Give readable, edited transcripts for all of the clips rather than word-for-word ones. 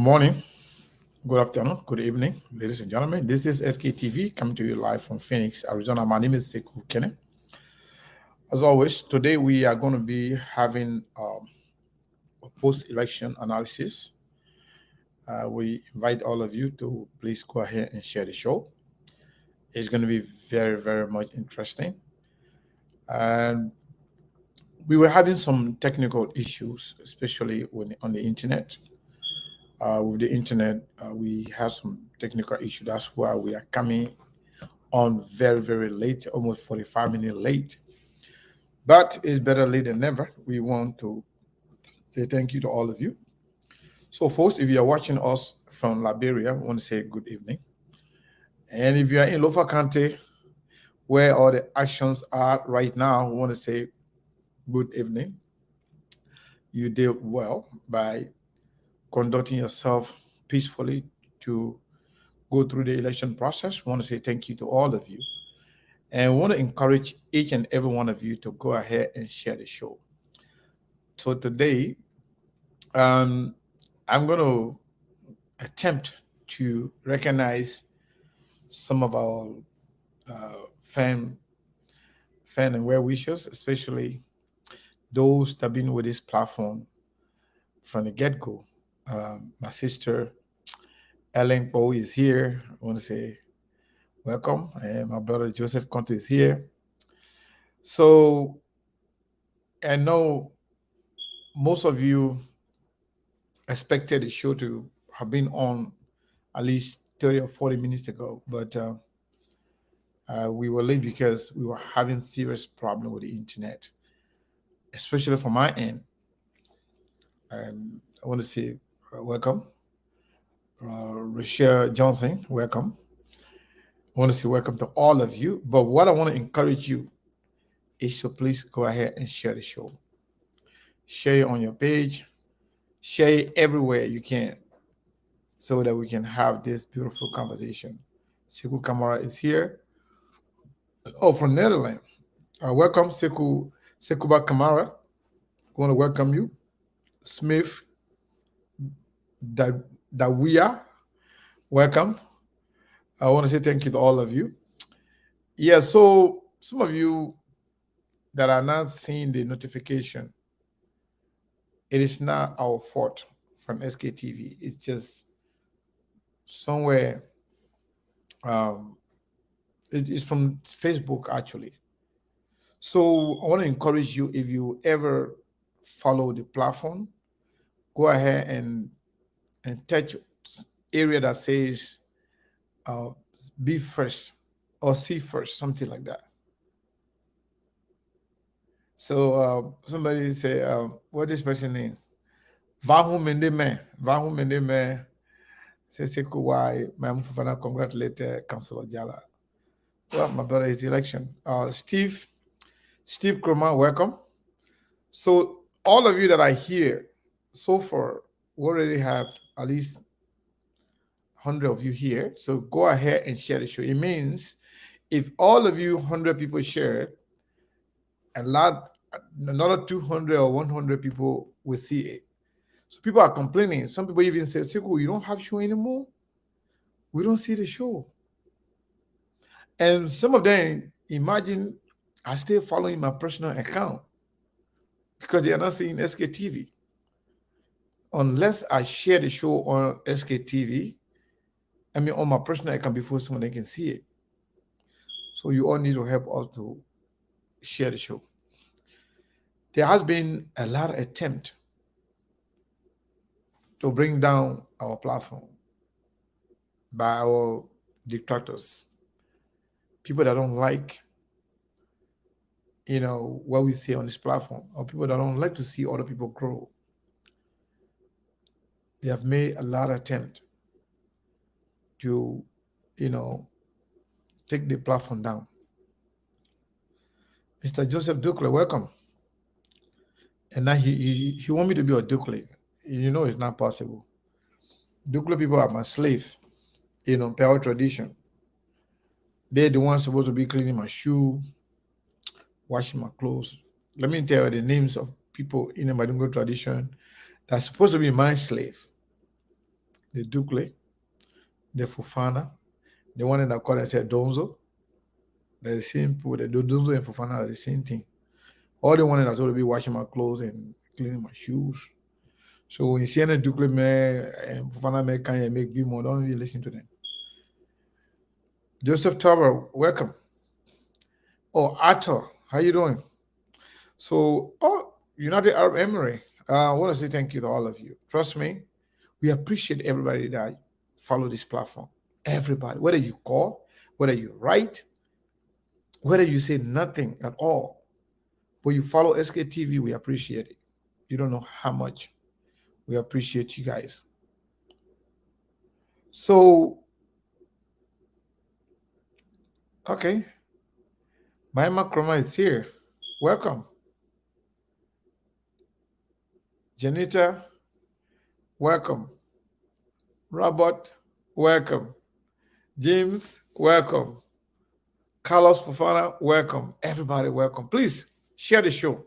Good morning, good afternoon, good evening, ladies and gentlemen. This is SKTV coming to you live from Phoenix, Arizona. My name is Sekou Kene. As always, today we are going to be having a post-election analysis. We invite all of you to please go ahead and share the show. It's going to be very, very much interesting. And we were having some technical issues, especially on the internet. With the internet, we have some technical issue. That's why we are coming on very, very late, almost 45 minutes late. But it's better late than never. We want to say thank you to all of you. So, folks, if you are watching us from Liberia, we want to say good evening. And if you are in Lofa County, where all the actions are right now, we want to say good evening. You did well by conducting yourself peacefully to go through the election process. We want to say thank you to all of you. And we want to encourage each and every one of you to go ahead and share the show. So today, I'm going to attempt to recognize some of our fan and well wishers, especially those that have been with this platform from the get-go. My sister Ellen Poe is here. I want to say welcome. And my brother Joseph Conto is here. So I know most of you expected the show to have been on at least 30 or 40 minutes ago, but we were late because we were having serious problem with the internet, especially from my end. I want to say welcome. Rochelle Johnson, welcome. I want to say welcome to all of you. But what I want to encourage you is to please go ahead and share the show. Share it on your page. Share it everywhere you can so that we can have this beautiful conversation. Sekou Kamara is here. Oh, from Netherlands. Welcome, Sekouba Kamara. I want to welcome you. Smith Dawia, welcome. I want to say thank you to all of you. Yeah, so some of you that are not seeing the notification, it is not our fault from SKTV. It's just somewhere, it's from Facebook actually. So I want to encourage you, if you ever follow the platform, go ahead and touch area that says be first or see first, something like that. So somebody say, what this person name? Vahu Mendeme. Say why Mam Fufana congratulate Councilor Jala. Well, my brother is election. Steve Kroma, welcome. So all of you that are here so far, we already have at least 100 of you here. So go ahead and share the show. It means if all of you 100 people share, another 200 or 100 people will see it. So people are complaining. Some people even say, Sekou, you don't have show anymore? We don't see the show. And some of them, imagine, are still following my personal account because they are not seeing SKTV. Unless I share the show on SKTV, on my personal account before someone can see it. So you all need to help us to share the show. There has been a lot of attempt to bring down our platform by our detractors, people that don't like, what we say on this platform, or people that don't like to see other people grow. They have made a lot of attempt to, take the platform down. Mr. Joseph Dukle, welcome. And now he want me to be a Dukle. It's not possible. Dukle people are my slave, per our tradition. They're the ones supposed to be cleaning my shoe, washing my clothes. Let me tell you the names of people in the Madungo tradition that's supposed to be my slave. the Ducle, the Fofana, the one in the corner said Donzo. They're the same people. The Donzo and Fofana are the same thing. All the one that told to be washing my clothes and cleaning my shoes. So when you see any Ducle and Fofana can you make more, don't even listen to them. Joseph Tower, welcome. Oh, Arthur, how you doing? So, United Arab Emirates, I want to say thank you to all of you. Trust me, we appreciate everybody that follow this platform. Everybody, whether you call, whether you write, whether you say nothing at all, but you follow SKTV, we appreciate it. You don't know how much we appreciate you guys. So, okay, Maima Kroma is here. Welcome. Janita, welcome. Robert, welcome. James, welcome. Carlos Fofana, welcome. Everybody, welcome. Please share the show.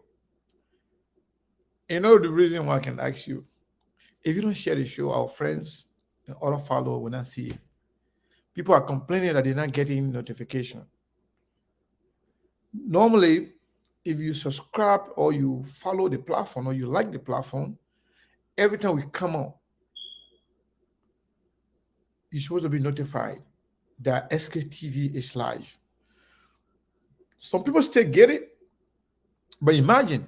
You know the reason why I can ask you, if you don't share the show, our friends and other followers will not see it. People are complaining that they're not getting notification. Normally, if you subscribe or you follow the platform or you like the platform, every time we come on, you're supposed to be notified that SKTV is live. Some people still get it, but imagine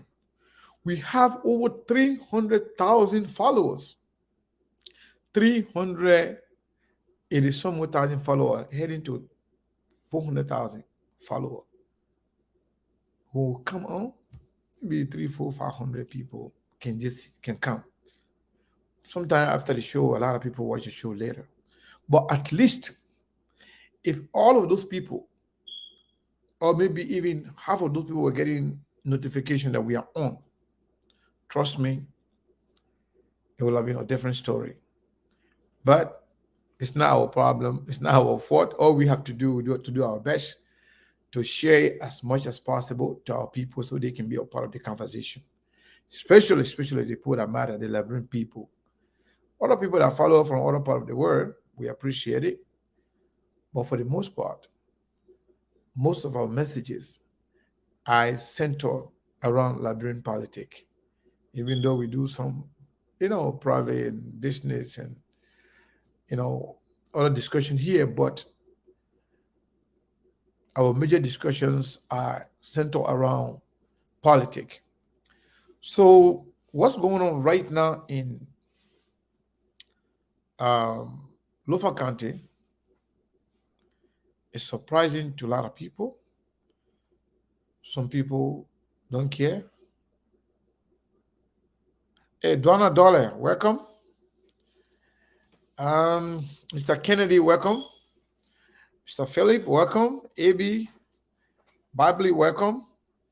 we have over 300,000 followers. 380 some more thousand followers, heading to 400,000 followers. Who come on? Maybe 300, 400, 500 people can come. Sometime after the show, a lot of people watch the show later. But at least if all of those people, or maybe even half of those people were getting notification that we are on, trust me, it will have been a different story. But it's not our problem. It's not our fault. All we have to do is to do our best to share as much as possible to our people so they can be a part of the conversation. Especially the people that matter, the Liberian people. Other people that follow from other part of the world, we appreciate it. But for the most part, most of our messages are centered around Liberian politics. Even though we do some, private and business and, other discussion here, but our major discussions are centered around politics. So what's going on right now in Lofa County is surprising to a lot of people. Some people don't care. Hey, Donna Dollar, welcome. Mr. Kennedy, welcome. Mr. Philip, welcome. AB, Bible, welcome.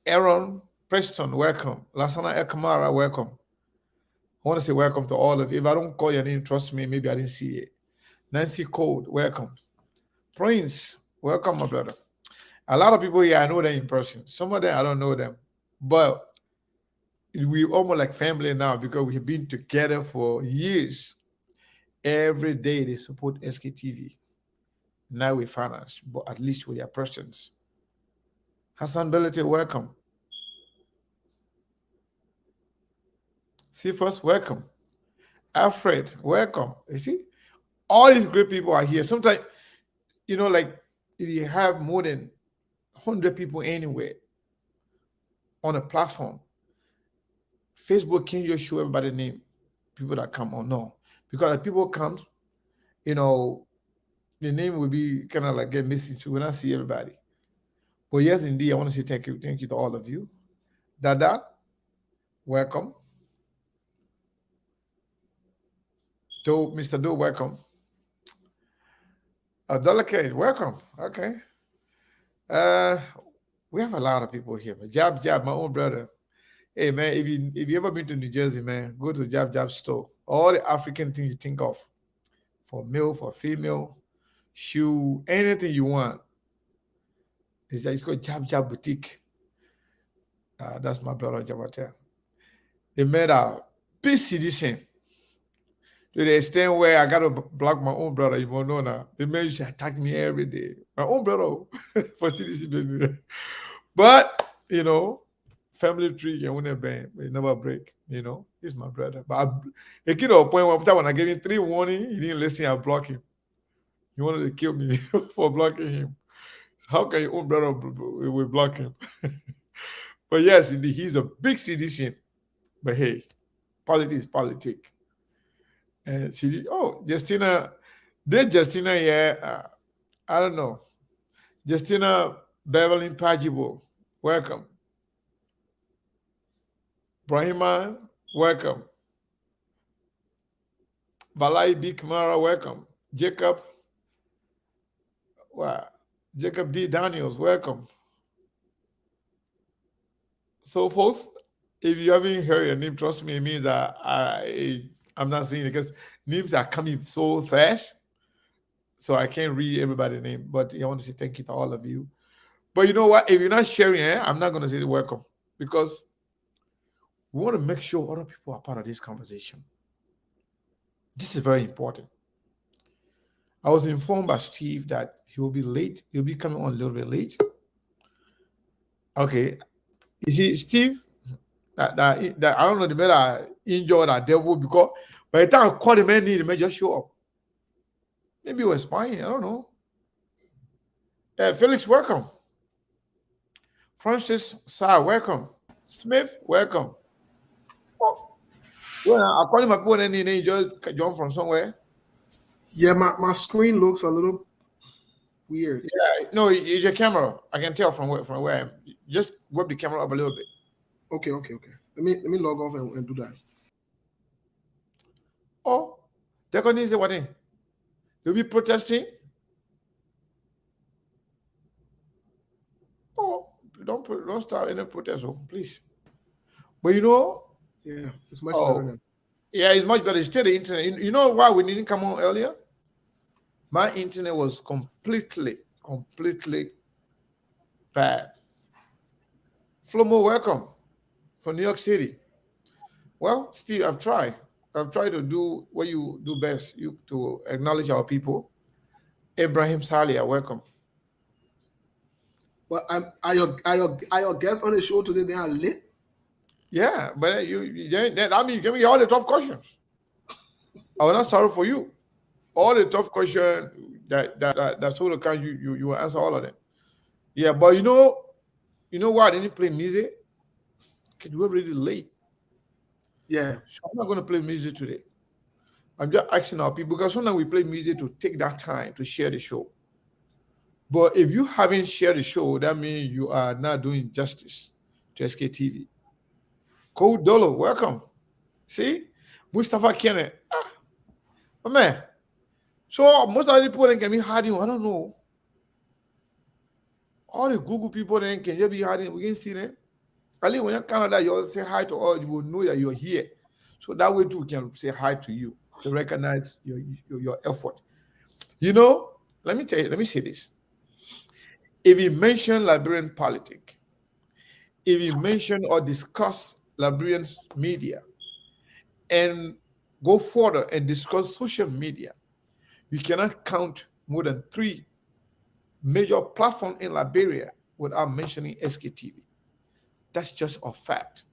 Aaron Preston, welcome. Lasana Ekamara, welcome. I want to say welcome to all of you. If I don't call your name, trust me, maybe I didn't see it. Nancy Code, welcome. Prince, welcome, my brother. A lot of people here, I know them in person. Some of them, I don't know them. But we're almost like family now because we've been together for years. Every day they support SKTV. Now we finance, but at least with their presence. Hassan Belete, welcome. Cephas, welcome. Alfred, welcome. You see, all these great people are here. Sometimes, like if you have more than 100 people anywhere on a platform, Facebook can't just show everybody name, people that come on. No, because if people come, the name will be kind of like get missing too when I see everybody. But yes, indeed, I want to say thank you to all of you. Dada, welcome. Mr. Do, welcome. Delicate, welcome. Okay. We have a lot of people here. But Jab, my own brother. Hey man, if you ever been to New Jersey, man, go to Jab store. All the African things you think of, for male, for female, shoe, anything you want. It's called Jab Boutique. That's my brother Jabata. They made a peace edition. To the extent where I got to block my own brother. You won't know now. The man used to attack me every day. My own brother for CDC business. But, family tree can win a band. It never break. He's my brother. But a kid of point after when I gave him 3 warning, he didn't listen. I blocked him. He wanted to kill me for blocking him. How can your own brother will block him? But yes, indeed, he's a big citizen. But hey, politics is politics. And Justina, I don't know. Justina Beverly Pajibo, welcome. Brahima, welcome. Valai B. Kamara, welcome. Jacob D. Daniels, welcome. So, folks, if you haven't heard your name, trust me, it means that I'm not saying it because names are coming so fast. So I can't read everybody's name, but I want to say thank you to all of you. But you know what? If you're not sharing it, I'm not going to say welcome because we want to make sure other people are part of this conversation. This is very important. I was informed by Steve that he will be late. He'll be coming on a little bit late. Okay. You see, Steve, that I don't know the man that injured that devil because by the time I call the man, the man just show up. Maybe it was fine. I don't know. Felix, welcome. Francis, sir, welcome. Smith, welcome. Oh, I call him my phone and he just joined from somewhere. Yeah, my screen looks a little weird. Yeah, no, it's your camera. I can tell from where I am. Just whip the camera up a little bit. Okay. Let me log off and do that. Oh, they're going to say what? They'll be protesting. Oh, don't start any protest, please. But yeah, it's much better now. Yeah, it's much better. It's still the internet. You know why we didn't come on earlier? My internet was completely bad. Flomo, welcome from New York City. Well, Steve, I've tried to do what you do best, to acknowledge our people. Ibrahim Salia, welcome. But are your guests on the show today? They are lit. Yeah, but I mean, you give me all the tough questions. I was not sorry for you. All the tough questions that sort of kind you will answer all of them. Yeah, but you know why I didn't play music? Because we're really late. Yeah. So I'm not going to play music today. I'm just asking our people because sometimes we play music to take that time to share the show. But if you haven't shared the show, that means you are not doing justice to SKTV. Cole Dolo, welcome. See? Mustafa Kenneth. Oh, man. So most of the people that can be hiding, I don't know. All the Google people then can just be hiding. We can see them. At least when you're Canada, you all say hi to all. You will know that you're here. So that way too, we can say hi to you to recognize your effort. Let me tell you. Let me say this. If you mention Liberian politics, if you mention or discuss Liberian media, and go further and discuss social media, you cannot count more than 3 major platforms in Liberia without mentioning SKTV. That's just a fact.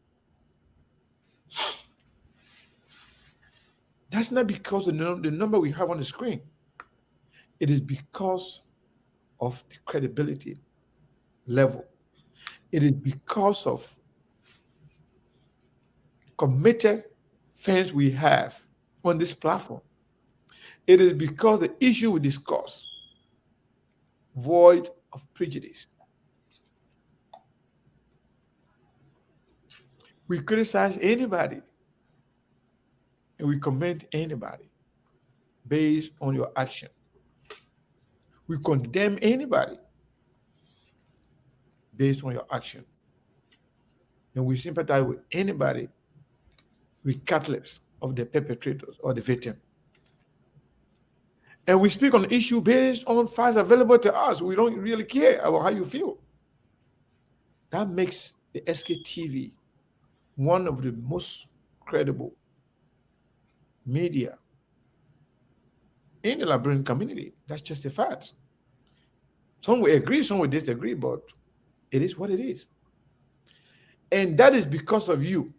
That's not because of the number we have on the screen. It is because of the credibility level. It is because of committed fans we have on this platform. It is because the issue we discuss void of prejudice. We criticize anybody and we commend anybody based on your action. We condemn anybody based on your action. And we sympathize with anybody regardless of the perpetrators or the victim. And we speak on the issue based on facts available to us. We don't really care about how you feel. That makes the SKTV one of the most credible media in the Liberian community. That's just a fact. Some will agree, some will disagree, but it is what it is. And that is because of you.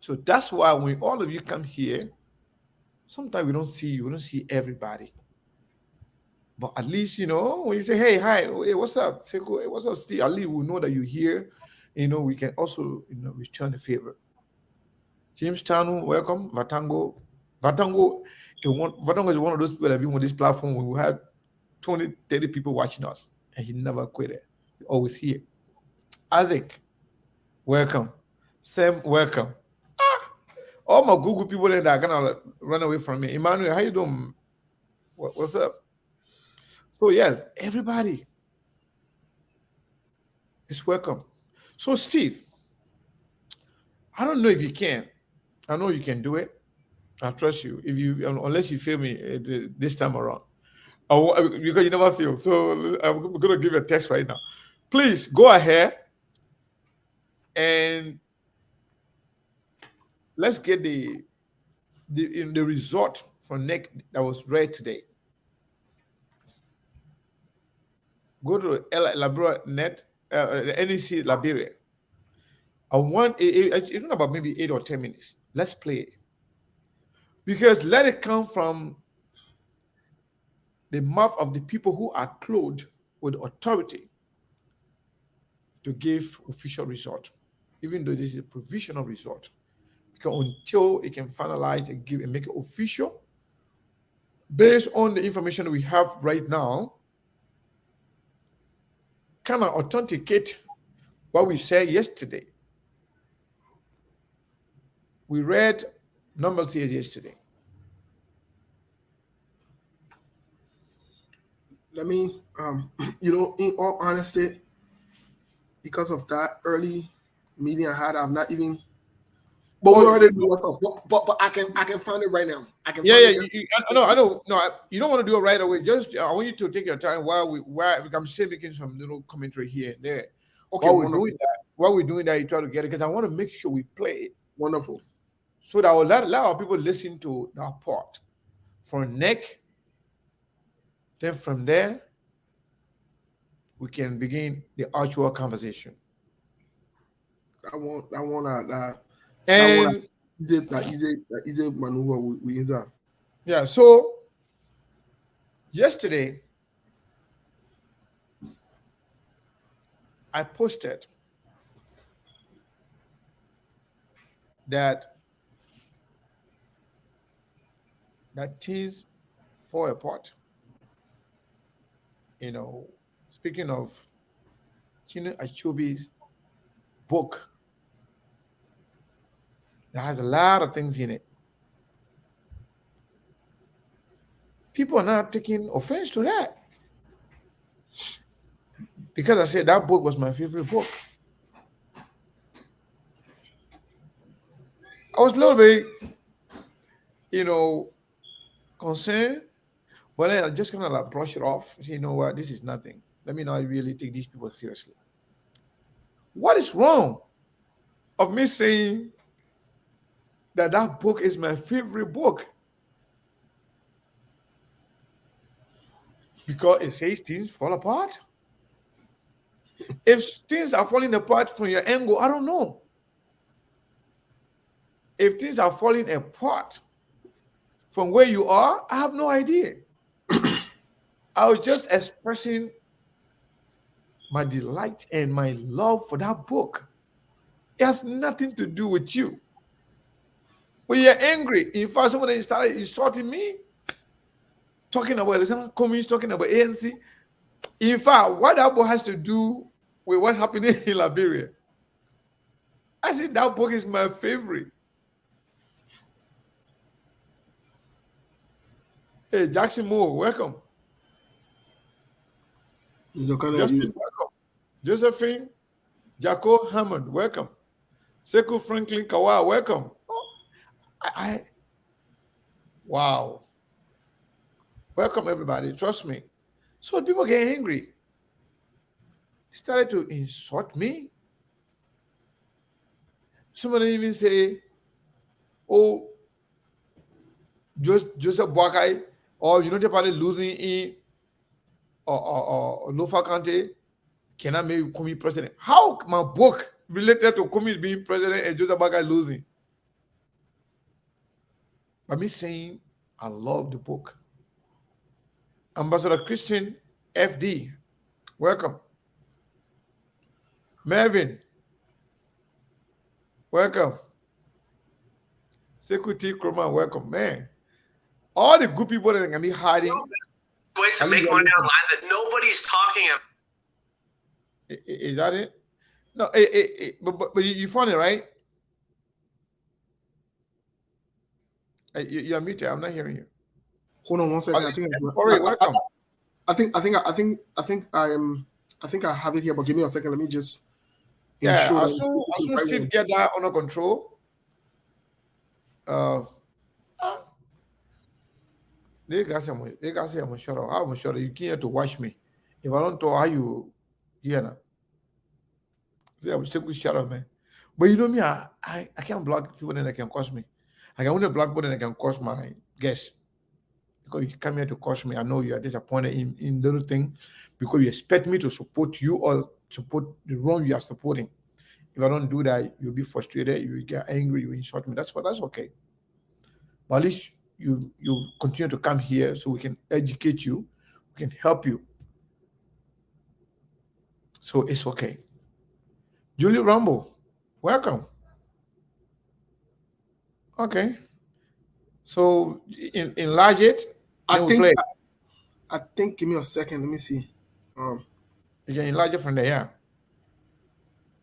So that's why when all of you come here, sometimes we don't see you, we don't see everybody. But at least, when you say, hey, hi, hey, what's up? Seko, hey, what's up, Steve? At least we know that you're here. We can also, return the favor. James Tanu, welcome. Vatango, Vatango is one of those people that have been on this platform when we had 20, 30 people watching us, and he never quit it. He's always here. Isaac, welcome. Sam, welcome. All my Google people that are gonna run away from me. Emmanuel, how you doing? What's up? So yes, everybody is welcome. So Steve, I don't know if you can. I know you can do it. I trust you. If you, unless you fail me this time around, because you never fail. So I'm gonna give you a text right now. Please go ahead and let's get the result for Nick that was read today. Go to Liberia Net, NEC Liberia. I want it's not about maybe 8 or 10 minutes. Let's play it. Because let it come from the mouth of the people who are clothed with authority to give official result, even though this is a provisional result. Because until it can finalize and give and make it official, based on the information we have right now, kind of authenticate what we said yesterday. We read numbers here yesterday. Let me, in all honesty, because of that early meeting I had, I've not even. But we already know what's up. But I can find it right now. I can. Yeah. I know. No, you don't want to do it right away. Just I want you to take your time while I'm still making some little commentary here and there. Okay. While we're doing that, you try to get it because I want to make sure we play it. Wonderful. So that will allow people listen to that part from Nick. Then from there, we can begin the actual conversation. Easy maneuver we use that. Yeah. So yesterday, I posted that things fall apart. Speaking of Chinua Achebe's book, that has a lot of things in it. People are not taking offense to that. Because I said that book was my favorite book. I was a little bit, concerned, but then I just kind of like brush it off. Say, you know what, this is nothing. Let me not really take these people seriously. What is wrong of me saying that book is my favorite book? Because it says things fall apart. If things are falling apart from your angle, I don't know. If things are falling apart from where you are, I have no idea. I was just expressing my delight and my love for that book. It has nothing to do with you. When you're angry, in fact, somebody started insulting me, talking about some communists, talking about ANC. In fact, what that book has to do with what's happening in Liberia? I said that book is my favorite. Hey, Jackson Moore, welcome. Justin, welcome. Josephine, Jaco Hammond, welcome. Sekou Franklin Kawa, welcome. Oh, wow. Welcome, everybody. Trust me. So people get angry. They started to insult me. Somebody even say, oh, Joseph Boakai, or United Party losing in or Lofa Kante cannot make Kumi president. How my book related to Kumi being president and Joseph Baga losing? By me saying I love the book. Ambassador Christian FD, welcome. Mervin, welcome. Security Kroma, welcome. Man, all the good people that are going to be hiding. Way to make money online that nobody's talking about. Is that it? No, but you found it, right? You're muted. I'm not hearing you. Hold on one second. I think I have it here, but give me a second. Let me just ensure. As soon as Steve get that under control, they got some shut up. I'm sure you can't to watch me. If I don't talk, how you now? I will still shut up, man. But you know me, I can't block people and they can cost me. I can only block people and they can cost my guests. Because you come here to cost me. I know you are disappointed in little thing because you expect me to support you or support the wrong you are supporting. If I don't do that, you'll be frustrated, you get angry, you insult me. That's okay. But at least you continue to come here so we can educate you, we can help you. So it's okay. Julie Rumble, welcome. Okay. So enlarge it. I think give me a second. Let me see. You can enlarge it from there. Yeah.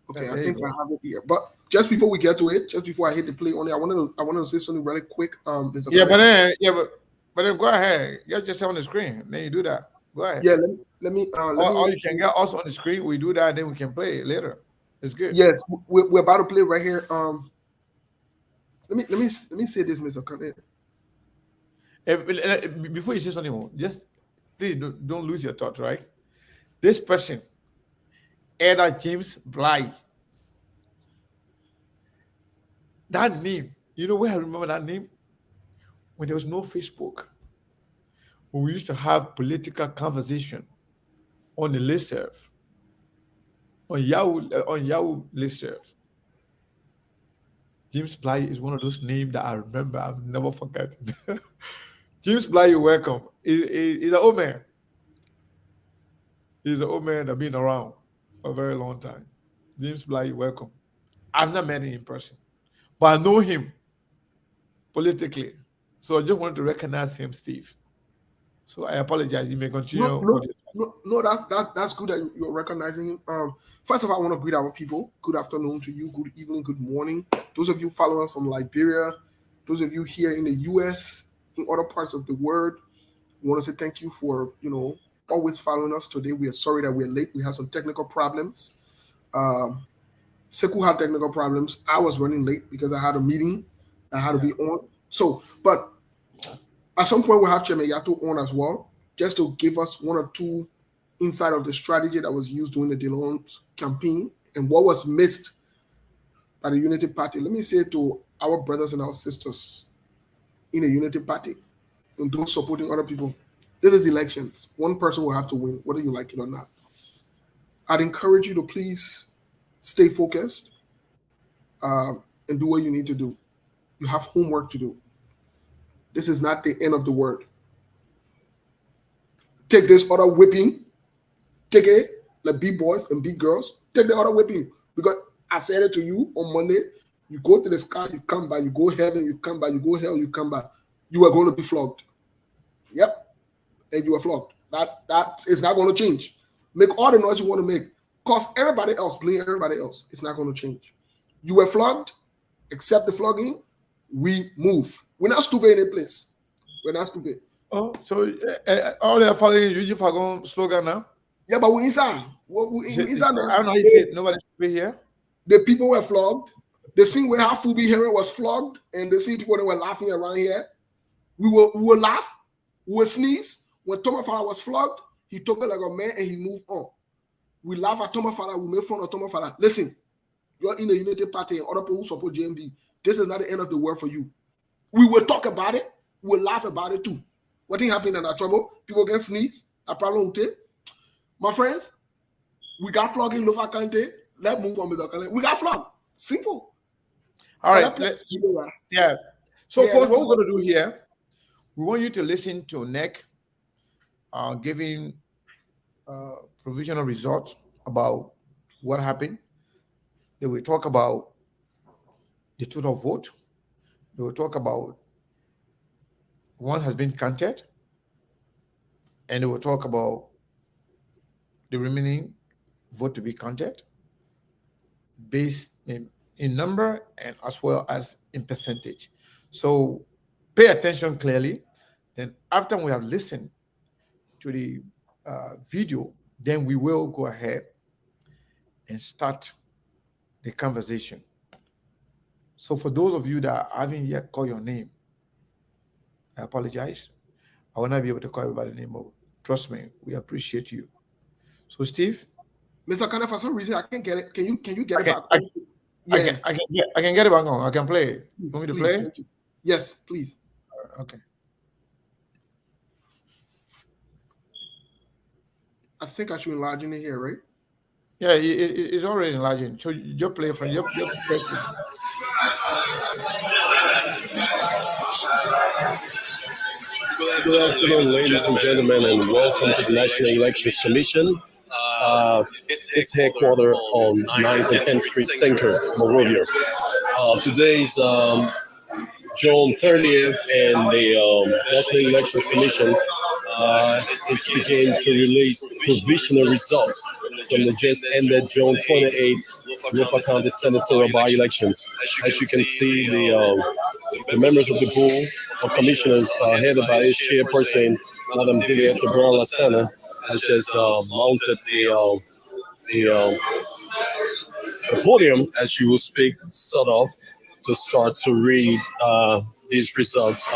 Okay, I think I have it here. But just before we get to it, just before I hit the play on it, I wanted to say something really quick. But then go ahead. Get yourself on the screen. Then you do that. Go ahead. Yeah, let me. Or you can get us on the screen. We do that, then we can play it later. It's good. Yes, we're about to play right here. Let me say this, Mr. Kane. Before you say something more, just please don't lose your thought, right? This person, Elder James Bly. That name, you know where I remember that name? When there was no Facebook. When we used to have political conversation on the listserv, on Yahoo listserv. James Bly is one of those names that I remember. I'll never forget it. James Bly, you're welcome. He's an old man. He's an old man that's been around for a very long time. James Bly, you're welcome. I've not met him in person, but I know him politically. So I just wanted to recognize him, Steve. So I apologize. You may continue. No, that's good that you're recognizing him. First of all, I want to greet our people. Good afternoon to you. Good evening. Good morning. Those of you following us from Liberia, those of you here in the U.S., in other parts of the world, we want to say thank you for always following us. Today we are sorry that we're late. We had some technical problems. Sekou had technical problems. I was running late because I had a meeting I had to be on. So, but at some point we'll have Chairman Yato on as well, just to give us one or two insight of the strategy that was used during the DeLon campaign and what was missed by the Unity Party. Let me say to our brothers and our sisters in the Unity Party and those supporting other people, this is elections. One person will have to win, whether you like it or not. I'd encourage you to please stay focused and do what you need to do. You have homework to do. This is not the end of the word. Take this other whipping. Take it, like big boys and big girls. Take the other whipping. Because I said it to you on Monday. You go to the sky, you come back. You go heaven, you come back. You go hell, you come back. You are going to be flogged. Yep. And you are flogged. That is not going to change. Make all the noise you want to make. Cause everybody else, blame everybody else. It's not going to change. You were flogged. Accept the flogging. We move. We're not stupid in a place. We're not stupid. Oh, so all they're following you for slogan now? Yeah, but we're inside. We're inside. I don't know. You said nobody should be here. The people were flogged. The scene where Hafubi Henry was flogged, and the scene people that were laughing around here. We will laugh. We will sneeze. When Thomas Fala was flogged, he took it like a man and he moved on. We laugh at Thomas Fala. We make fun of Thomas Fala. Listen, you're in the Unity Party and other people who support JMB. This is not the end of the world for you. We will talk about it. We'll laugh about it too. what thing happened in that trouble? People can sneeze. A problem with it. My friends, we got flogged in Lofa County. Let's move on with the country. We got flogged. Simple. All right. Yeah. So, folks, what we're going to do here, we want you to listen to Nick giving provisional results about what happened. They will talk about the total vote. They will talk about one has been counted. And they will talk about the remaining vote to be counted based in number and as well as in percentage. So pay attention clearly. Then after we have listened to the video, then we will go ahead and start the conversation. So for those of you that haven't yet called your name, I apologize. I will not be able to call everybody name. Trust me, we appreciate you. So Steve, Mr. Kana, for some reason I can't get it. Can you get it back? I can get it back on. I can play it. Please, Want me to play it? Yes, please. Okay. I think I should enlarge it here, right? Yeah, it's already enlarging. So you play from your perspective. Good afternoon, ladies and gentlemen, and welcome to the National Elections Commission. Its headquarters on 9th and 10th Street Center, Monrovia. Today is June 30th, and the National Elections Commission is beginning to release provisional results from the just ended June 28th Lofa County senatorial by-elections. As you can see, the members of the Board of Commissioners, headed by its chairperson, Madam Delia Tabron Lasana, has just mounted the podium, as you will speak, sort of, to start to read these results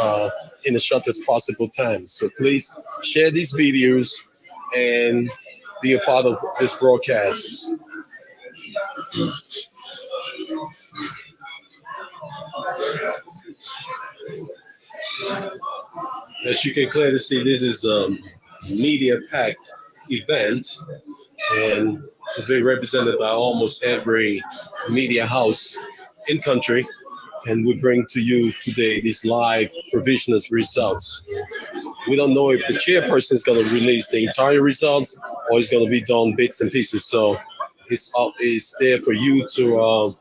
in the shortest possible time. So please share these videos and be a part of this broadcast. As you can clearly see, this is a media-packed event, and it's very represented by almost every media house in country. And we bring to you today these live provisional results. We don't know if the chairperson is going to release the entire results or it's going to be done bits and pieces. So it's there for you to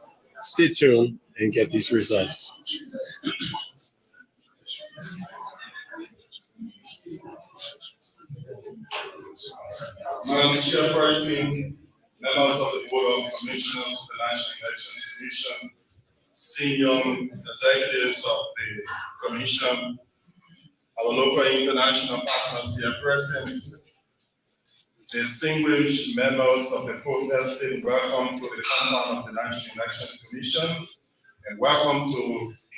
stay tuned and get these results. Madam Chairperson, members of the Board of Commissioners of the National Elections Commission, senior executives of the Commission, our local and international partners here present, distinguished members of the Fourth Estate, welcome to the compound of the National Elections Commission, and welcome to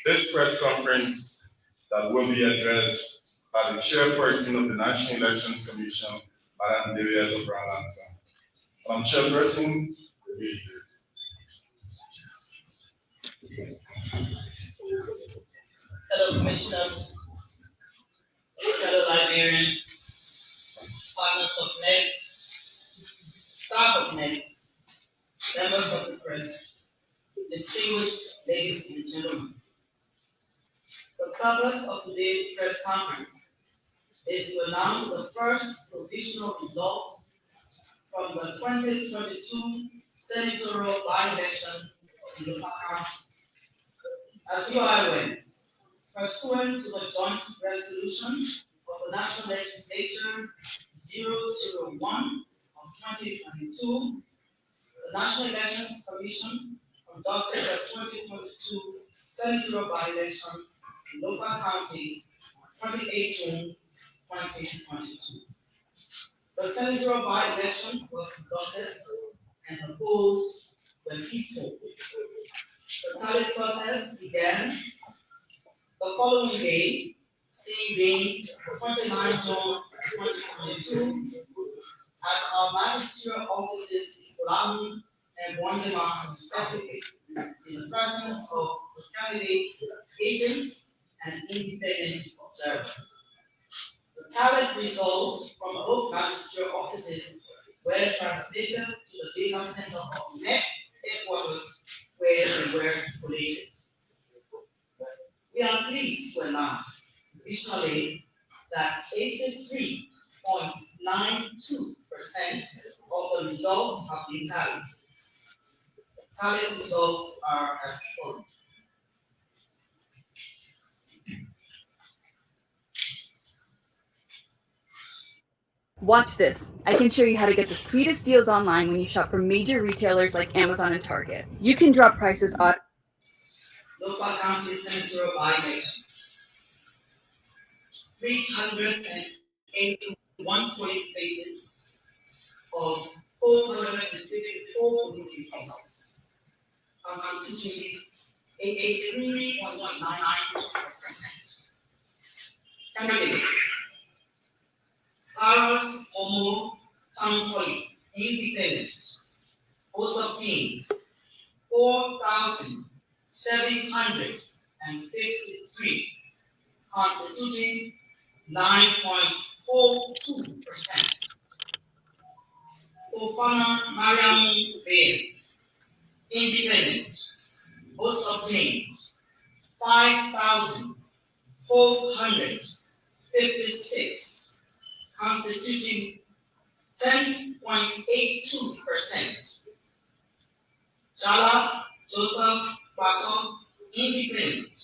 this press conference that will be addressed by the chairperson of the National Elections Commission, Madam Delia Tabron Lasana. Madam Chairperson, the meeting. Fellow commissioners, fellow librarians, partners of NEC, staff of NEC, members of the press, distinguished ladies and gentlemen. The purpose of today's press conference is to announce the first provisional results from the 2022 senatorial by-election in Lofa County. As you are aware, pursuant to the joint resolution of the National Legislature 001 of 2022, the National Elections Commission conducted the 2022 senatorial by-election in Lofa County on 28 June 2022. The senatorial by-election was conducted and the polls were peaceful. The tally process began the following day, seeing being 29 June 2022, at our magisterial offices in Kulamu and Wandema, respectively, in the presence of the candidates, agents, and independent observers. Talent results from both magistrate offices were transmitted to the data center of NEC headquarters where they were collated. We are pleased to announce additionally that 83.92% of the results have been tallied. Tallied results are as follows. Watch this. I can show you how to get the sweetest deals online when you shop from major retailers like Amazon and Target. You can drop prices on Lofa County Senatorial by-elections. 381 polling places of 454 polling places, constituting 83.99%. Candidates. Saras Omo Town Polling, Independent. Votes obtained 4,753, constituting 9.42%. Fofana Mariam Bain, Independent. Votes obtained 5,456, constituting 10.82%. Jala Joseph Baton, Independent.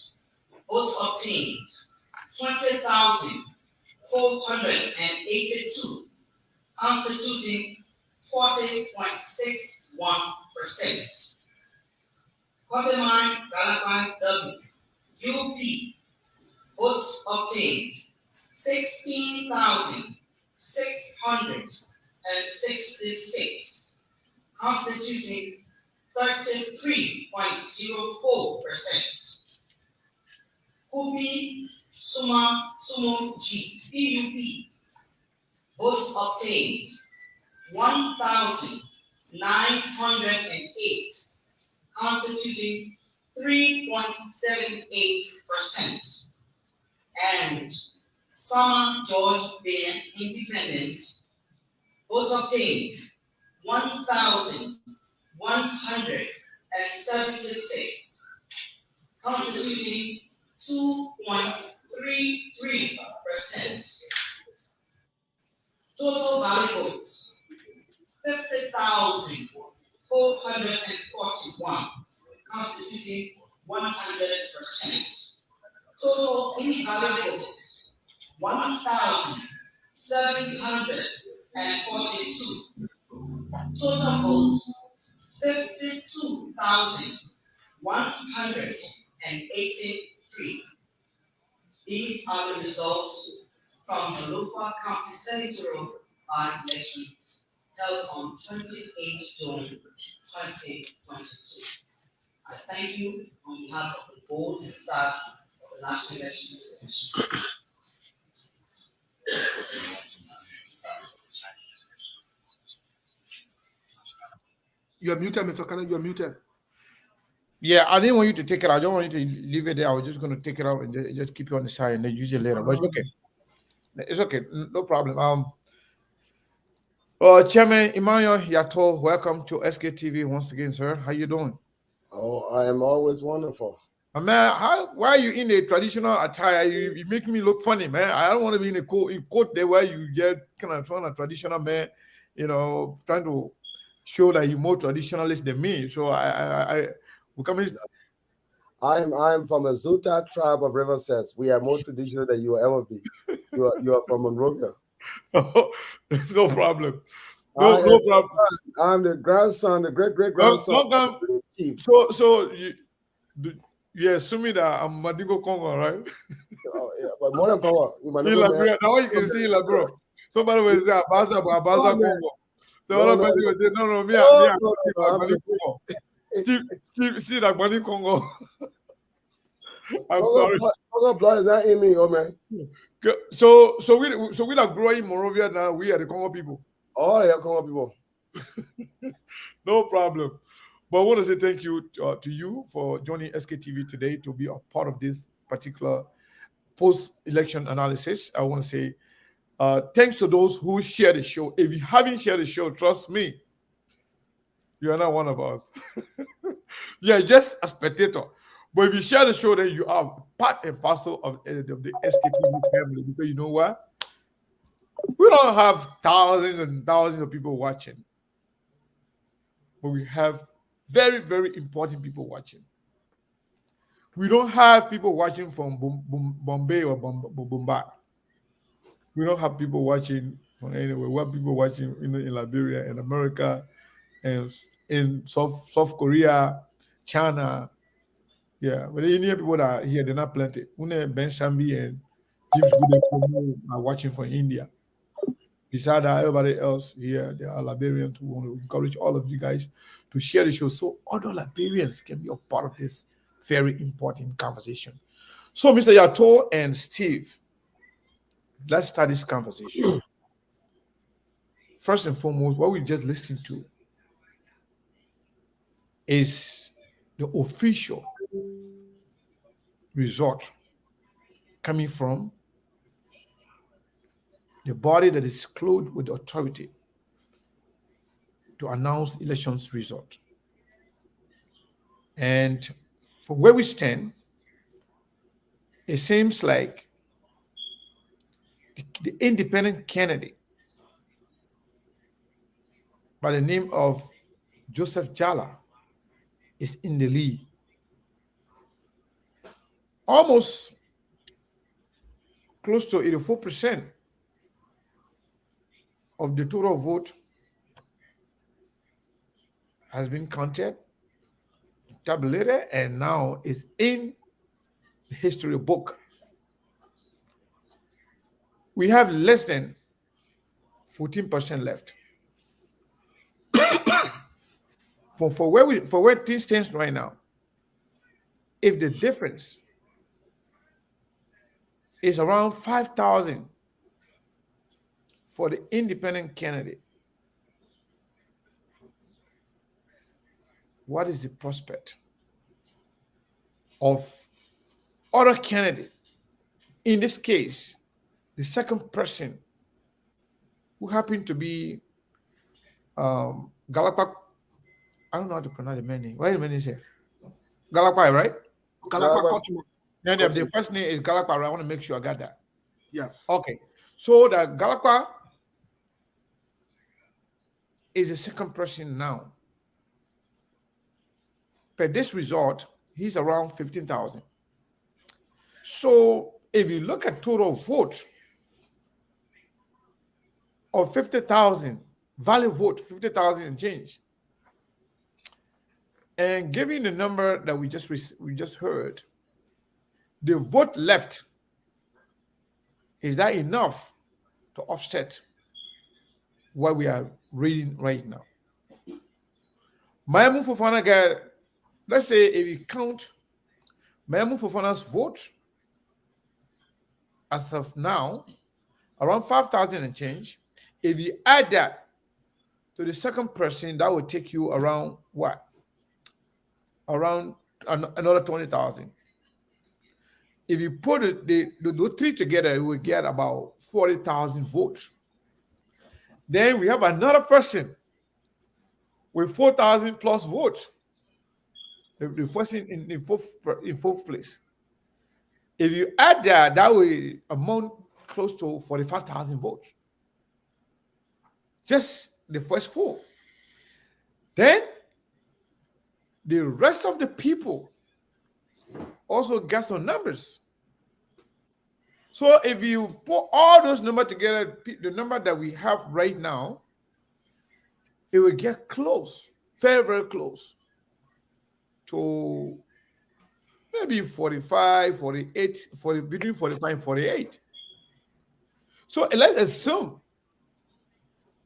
Votes obtained 20,482, constituting 40.61%. Kotemai Galapai W, UP. Votes obtained 16,666, constituting 33.04%. Kubi Suma Sumo G, PUP. Votes obtained 1,908, constituting 3.78%. And Summer George Bain, Independent. Votes obtained 1,176, constituting 2.33%. Total valid votes 50,441, constituting 100%. Total invalid votes 1,742. Total votes 52,183. These are the results from the Lofa County Senatorial by-elections held on 28 June 2022. I thank you on behalf of the board and staff of the National Elections Commission. You're muted, Mr. Cannon. You're muted. Yeah, I didn't want you to take it out. I don't want you to leave it there. I was just going to take it out and just keep it on the side and then use it later. But it's okay. It's okay. No problem. Chairman Emmanuel Yato, welcome to SKTV once again, sir. How you doing? Oh, I am always wonderful. Man, why are you in a traditional attire? You make me look funny, man. I don't want to be in a coat there where you get kind of a traditional man, trying to show that you're more traditionalist than me. So I am from a Zuta tribe of River Sets. We are more traditional than you will ever be. You are from Monrovia. No problem. No problem. I'm the grandson, the great-great-grandson. You're assuming that I'm Madingo Congo, right? Yeah, but more than Congo. Now you can see bro. Somebody was there, Abaza Congo. No, me, see that Madingo Congo. I'm sorry. Congo blood is not in me, oh man. So we are growing Monrovia now. We are the Congo people. Oh, yeah, Congo people. No problem. But I want to say thank you to you for joining SKTV today to be a part of this particular post-election analysis. I want to say Thanks to those who share the show. If you haven't shared the show, trust me, you are not one of us. You are just a spectator. But if you share the show, then you are part and parcel of the SKTV family. Because you know what? We don't have thousands and thousands of people watching. But we have very, very important people watching. We don't have people watching from Bombay or Bombay. We don't have people watching from anywhere. We have people watching in Liberia and America and in South Korea, China. Yeah, but the Indian people that are here, they're not plenty. Ben Shambi and James Goodman are watching from India. Besides that, everybody else here, they are Liberians who want to encourage all of you guys to share the show so other Liberians can be a part of this very important conversation. So, Mr. Yato and Steve, let's start this conversation. First and foremost, what we just listened to is the official result coming from the body that is clothed with authority to announce elections result. And from where we stand, it seems like the independent candidate by the name of Joseph Jala is in the lead. Almost close to 84% of the total vote has been counted, tabulated, and now is in the history book. We have less than 14% left. for where things stand right now, if the difference is around 5,000 for the independent candidate, what is the prospect of other candidate? In this case, the second person who happened to be Galapak. I don't know how to pronounce the man name. Why is the man name here? Galapai, right? Galapak. Yeah, the first name is Galapa. I want to make sure I got that. Yeah. Okay. So the Galapa is the second person now. Per this result, he's around 15,000. So if you look at total votes of 50,000, valid vote, 50,000 and change, and given the number that we just heard, the vote left, is that enough to offset what we are reading right now? Mayamu Fofana got, let's say if you count Mayamu Fofana's vote as of now, around 5,000 and change. If you add that to the second person, that would take you around what? Around another 20,000. If you put those three together, you will get about 40,000 votes. Then we have another person with 4,000 plus votes. The person in fourth place. If you add that, that will amount close to 45,000 votes. Just the first four. Then the rest of the people also get some numbers. So if you put all those numbers together, the number that we have right now, it will get close, very, very close to maybe 45, 48, between 45 and 48. So let's assume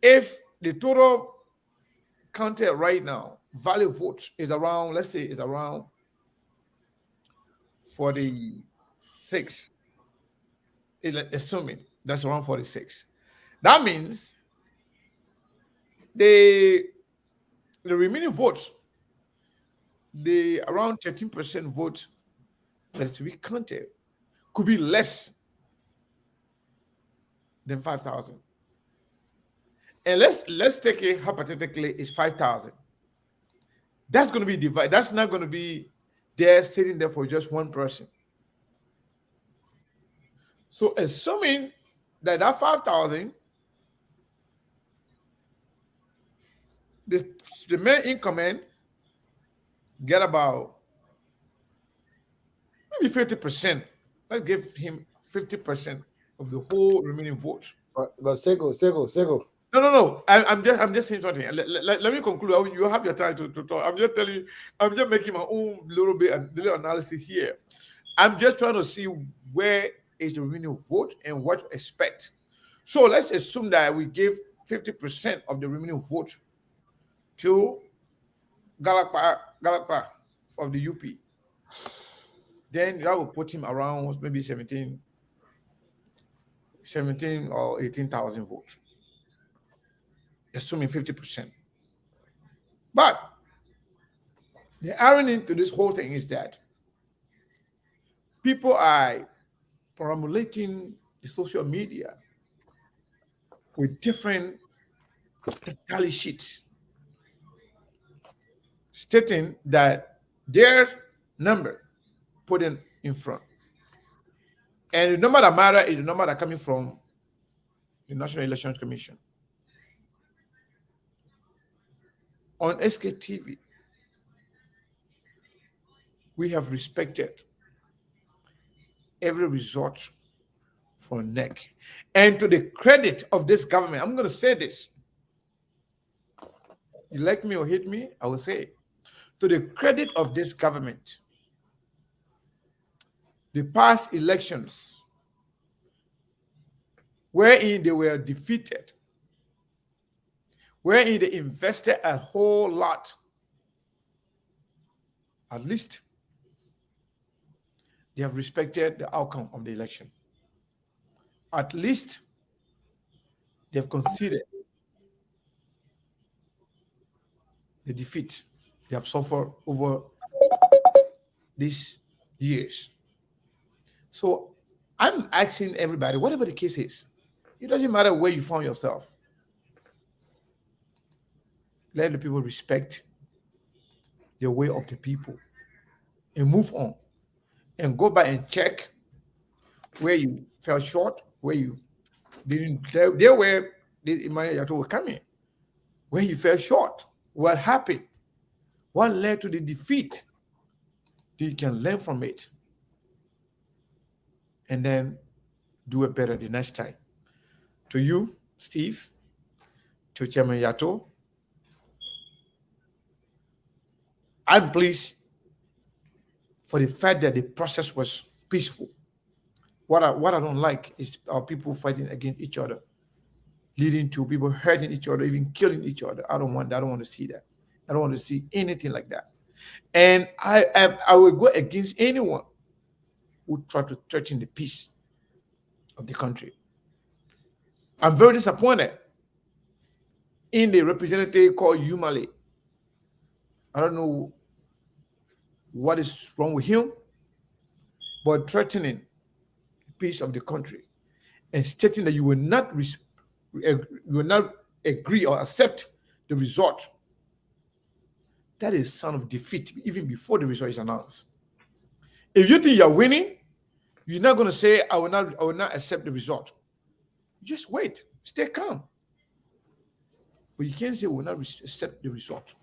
if the total counted right now, valid votes is around, let's say it's around 46. Assuming that's around 46. That means the remaining votes, the around 13% vote that is to be counted, could be less than 5,000. And let's take it hypothetically, it's 5,000. That's going to be divided. That's not going to be there sitting there for just one person. So assuming that 5,000, the men in command get about maybe 50%. Let's give him 50% of the whole remaining votes. But Sego. No. I'm just saying something. Let me conclude. You have your time to talk. I'm just telling you. I'm just making my own little analysis here. I'm just trying to see where is the remaining vote and what to expect. So let's assume that we give 50% of the remaining vote to Galapa of the UP. Then that will put him around maybe 17 or 18,000 votes, assuming 50%. But the irony to this whole thing is that people are promulgating the social media with different tally sheets stating that their number put in front. And the number that matters is the number that coming from the National Elections Commission. On SKTV, we have respected every result for NEC. And to the credit of this government, I'm going to say this. You like me or hate me, I will say it. To the credit of this government, the past elections wherein they were defeated, wherein they invested a whole lot, at least they have respected the outcome of the election. At least they have considered the defeat they have suffered over these years. So I'm asking everybody, whatever the case is, it doesn't matter where you found yourself. Let the people respect the way of the people and move on and go back and check where you fell short, where you didn't, there where the Emmanuel Yato was coming, where you fell short, what happened, what led to the defeat. You can learn from it and then do it better the next time. To you, Steve, to Chairman Yato, I'm pleased for the fact that the process was peaceful. What I don't like is our people fighting against each other, leading to people hurting each other, even killing each other. I don't want that. I don't want to see that. I don't want to see anything like that. And I will go against anyone who try to threaten the peace of the country. I'm very disappointed in the representative called Yumale. I don't know what is wrong with him, but threatening the peace of the country and stating that you will not agree or accept the result. That is a sign of defeat even before the result is announced. If you think you're winning, you're not going to say, I will not accept the result. Just wait, stay calm. But you can't say we will not accept the result.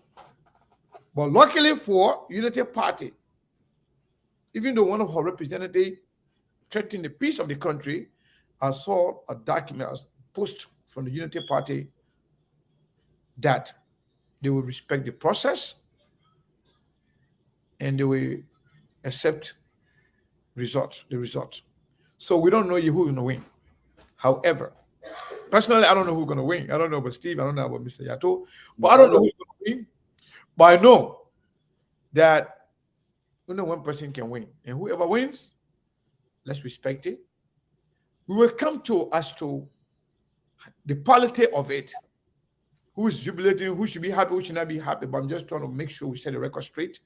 But luckily for Unity Party, even though one of her representatives threatened the peace of the country, I saw a document, a post from the Unity Party that they will respect the process and they will accept the results. So we don't know who's going to win. However, personally, I don't know who's going to win. I don't know about Steve. I don't know about Mr. Yato. But I don't know who's going to win. But I know that only one person can win. And whoever wins, let's respect it. We will come to as to the politics of it. Who is jubilating, who should be happy, who should not be happy. But I'm just trying to make sure we set the record straight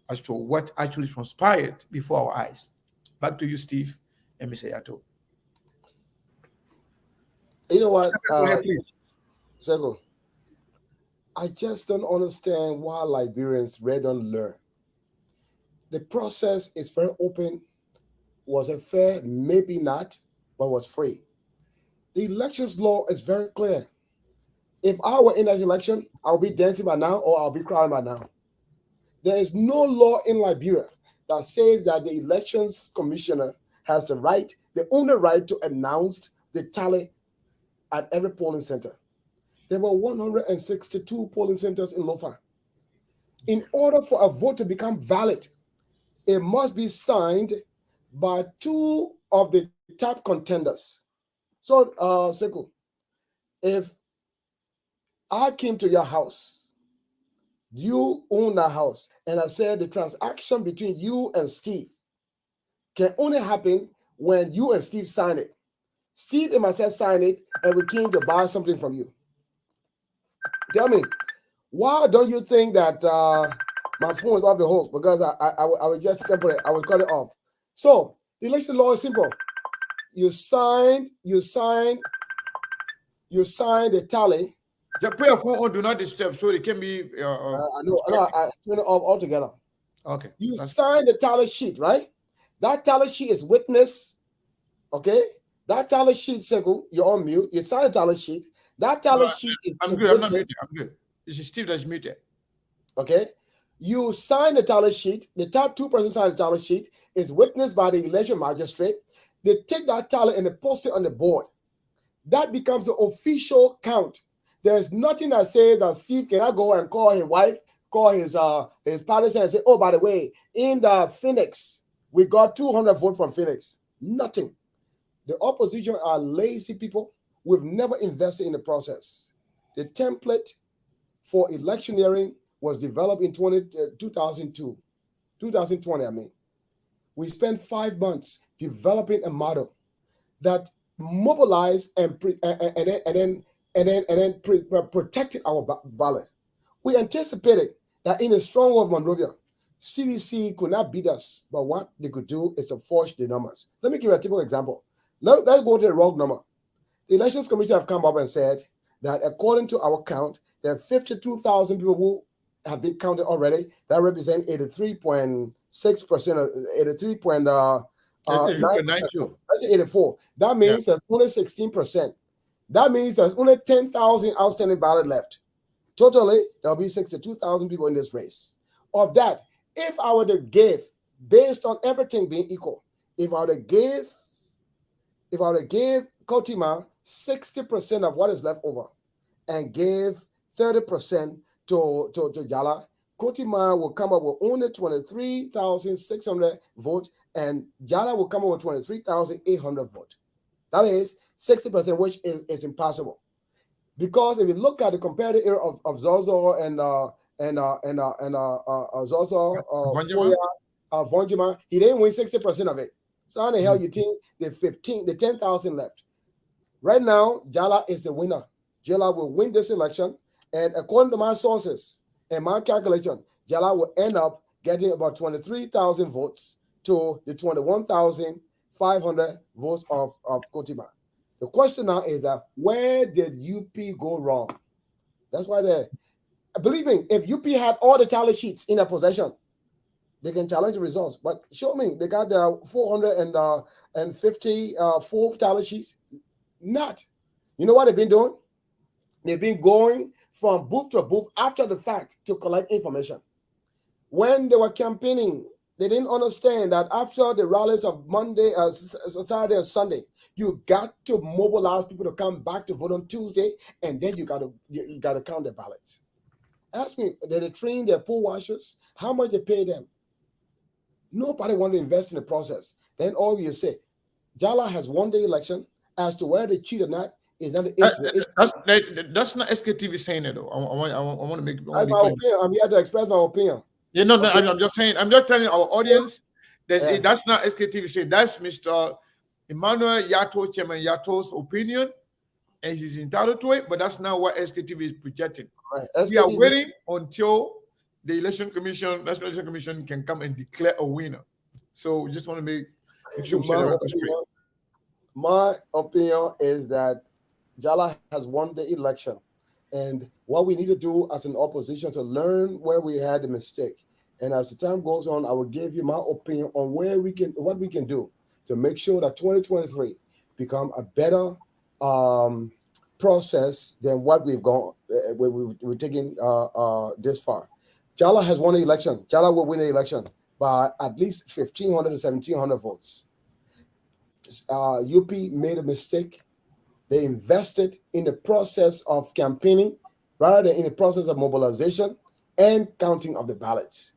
as to what actually transpired before our eyes. Back to you, Steve and Mr. Yato. You know what, Go ahead, please. Sego? I just don't understand why Liberians really don't learn. The process is very open. Was it fair? Maybe not, but was free. The elections law is very clear. If I were in that election, I'll be dancing by now or I'll be crying by now. There is no law in Liberia that says that the elections commissioner has the right, the only right to announce the tally at every polling center. There were 162 polling centers in Lofa. In order for a vote to become valid, it must be signed by two of the top contenders. So, Sekou, if I came to your house, you own that house, and I said the transaction between you and Steve can only happen when you and Steve sign it. Steve and myself sign it, and we came to buy something from you. Tell me, why don't you think that my phone is off the hook? Because I was just temporary. I will cut it off. So the election law is simple. You sign the tally. Just put your phone on do not disturb so it can be. I know. I turn it off altogether. Okay. You sign the tally sheet, right? That tally sheet is witness. Okay. That tally sheet, Sekou, you're on mute. You sign the tally sheet. That tally sheet is. I'm good. I'm not muted. I'm good. This is Steve that's muted. Okay. You sign the tally sheet. The top 2% sign the tally sheet is witnessed by the election magistrate. They take that tally and they post it on the board. That becomes the official count. There's nothing that says that Steve cannot go and call his wife, call his parents and say, oh, by the way, in the Phoenix, we got 200 votes from Phoenix. Nothing. The opposition are lazy people. We've never invested in the process. The template for electioneering was developed in 2020, I mean. We spent 5 months developing a model that mobilized and protected our ballot. We anticipated that in a stronghold of Monrovia, CDC could not beat us, but what they could do is to forge the numbers. Let me give you a typical example. Let's go to the wrong number. The Elections Commission have come up and said that according to our count, there are 52,000 people who have been counted already. That represents 83.6%, 83.92. That's 84. That means there's only 16%. That means there's only 10,000 outstanding ballot left. Totally, there'll be 62,000 people in this race. Of that, if I were to give, based on everything being equal, if I were to give Kotima 60% of what is left over and give 30% to Jala, Kotima will come up with only 23,600 votes and Jala will come up with 23,800 votes. That is 60%, which is impossible. Because if you look at the comparative era of Zozo and Zozo Vonjima, he didn't win 60% of it. So how the hell you think the 10,000 left? Right now, Jala is the winner. Jala will win this election, and according to my sources and my calculation, Jala will end up getting about 23,000 votes to the 21,500 votes of Kotima. The question now is that where did UP go wrong? That's why believe me, if UP had all the tally sheets in their possession, they can challenge the results. But show me, they got the 454 tally sheets. Not. You know what they've been doing? They've been going from booth to booth after the fact to collect information. When they were campaigning, they didn't understand that after the rallies of Monday, Saturday, and Sunday, you got to mobilize people to come back to vote on Tuesday, and then you got to count the ballots. Ask me, did they train their poll watchers? How much they pay them? Nobody wanted to invest in the process. Then all you say, Jala has won the election. As to whether they cheat or not is not the issue. That's not SKTV saying it though. I want to make. My opinion. I'm here to express my opinion. Yeah, no, okay. I'm just saying. I'm just telling our audience. That's not SKTV saying. That's Mr. Emmanuel Yato, Chairman Yato's opinion, and he's entitled to it. But that's not what SKTV is projecting. Right. We are waiting until the National Election Commission can come and declare a winner. So we just want to make sure. My opinion is that Jala has won the election. And what we need to do as an opposition to learn where we had a mistake. And as the time goes on, I will give you my opinion on what we can do to make sure that 2023 become a better process than what we've gone we've taken this far. Jala has won the election. Jala will win the election by at least 1,500 to 1,700 votes. UP made a mistake. They invested in the process of campaigning rather than in the process of mobilization and counting of the ballots.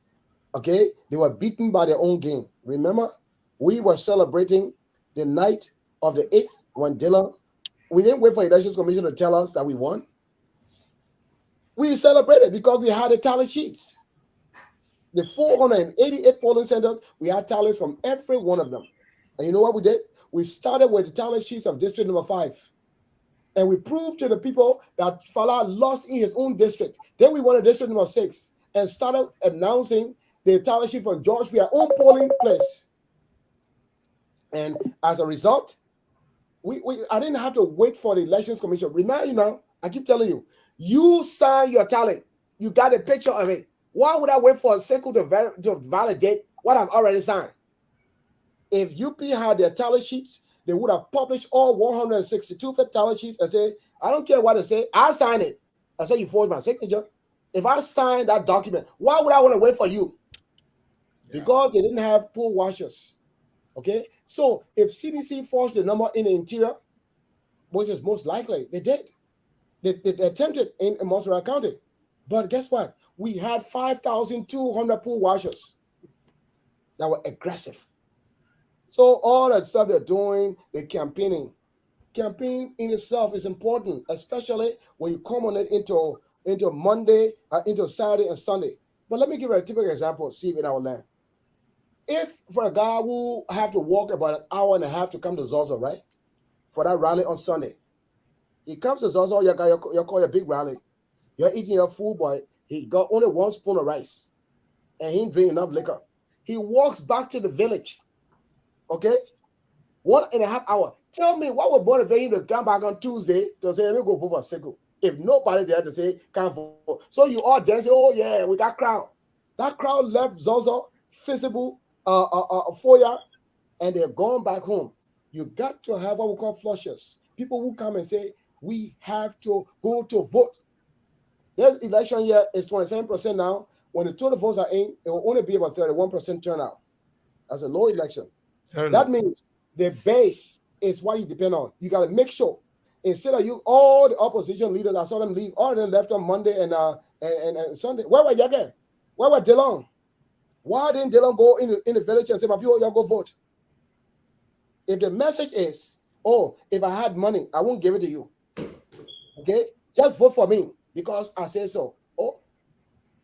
Okay, they were beaten by their own game. Remember, we were celebrating the night of the 8th when Dillon. We didn't wait for the Elections Commission to tell us that we won. We celebrated because we had the tally sheets. The 488 polling centers, we had tallies from every one of them. And you know what we did? We started with the tally sheets of district number 5. And we proved to the people that Fala lost in his own district. Then we went to district number 6 and started announcing the tally sheet from George, our own polling place. And as a result, I didn't have to wait for the Elections Commission. Remind you now, I keep telling you, you sign your tally. You got a picture of it. Why would I wait for a second to validate what I've already signed? If UP had their tally sheets, they would have published all 162 tally sheets and say, I don't care what they say, I sign it. I say you forged my signature. If I sign that document, why would I want to wait for you? Yeah. Because they didn't have poll washers. Okay, so if CDC forged the number in the interior, which is most likely, they did. They attempted in Montserrat County. But guess what? We had 5,200 poll washers that were aggressive. So all that stuff they're doing, the campaigning in itself is important, especially when you come on it into Monday, into Saturday and Sunday. But let me give you a typical example, Steve, in our land. If for a guy who have to walk about an hour and a half to come to Zozo, right, for that rally on Sunday, he comes to Zozo, you call your big rally, you're eating your food, boy, he got only 1 spoon of rice, and he didn't drink enough liquor. He walks back to the village, okay, 1.5 hours. Tell me what would motivate him to come back on Tuesday to say, let me go vote for Sekou, if nobody there to say, can't vote. So you all dance, oh yeah, we got crowd. That crowd left Zozo visible foyer, and they're going back home. You got to have what we call flushers. People who come and say, we have to go to vote. This election year is 27% now. When the total votes are in, it will only be about 31% turnout. That's a low election. That means the base is what you depend on. You got to make sure, instead of you, all the opposition leaders, I saw them leave, all of them left on Monday and Sunday. Where were Yage? Where were Dillon? Why didn't Dillon go in the village and say, my people, y'all go vote? If the message is, oh, if I had money, I won't give it to you. Okay? Just vote for me because I say so. Oh,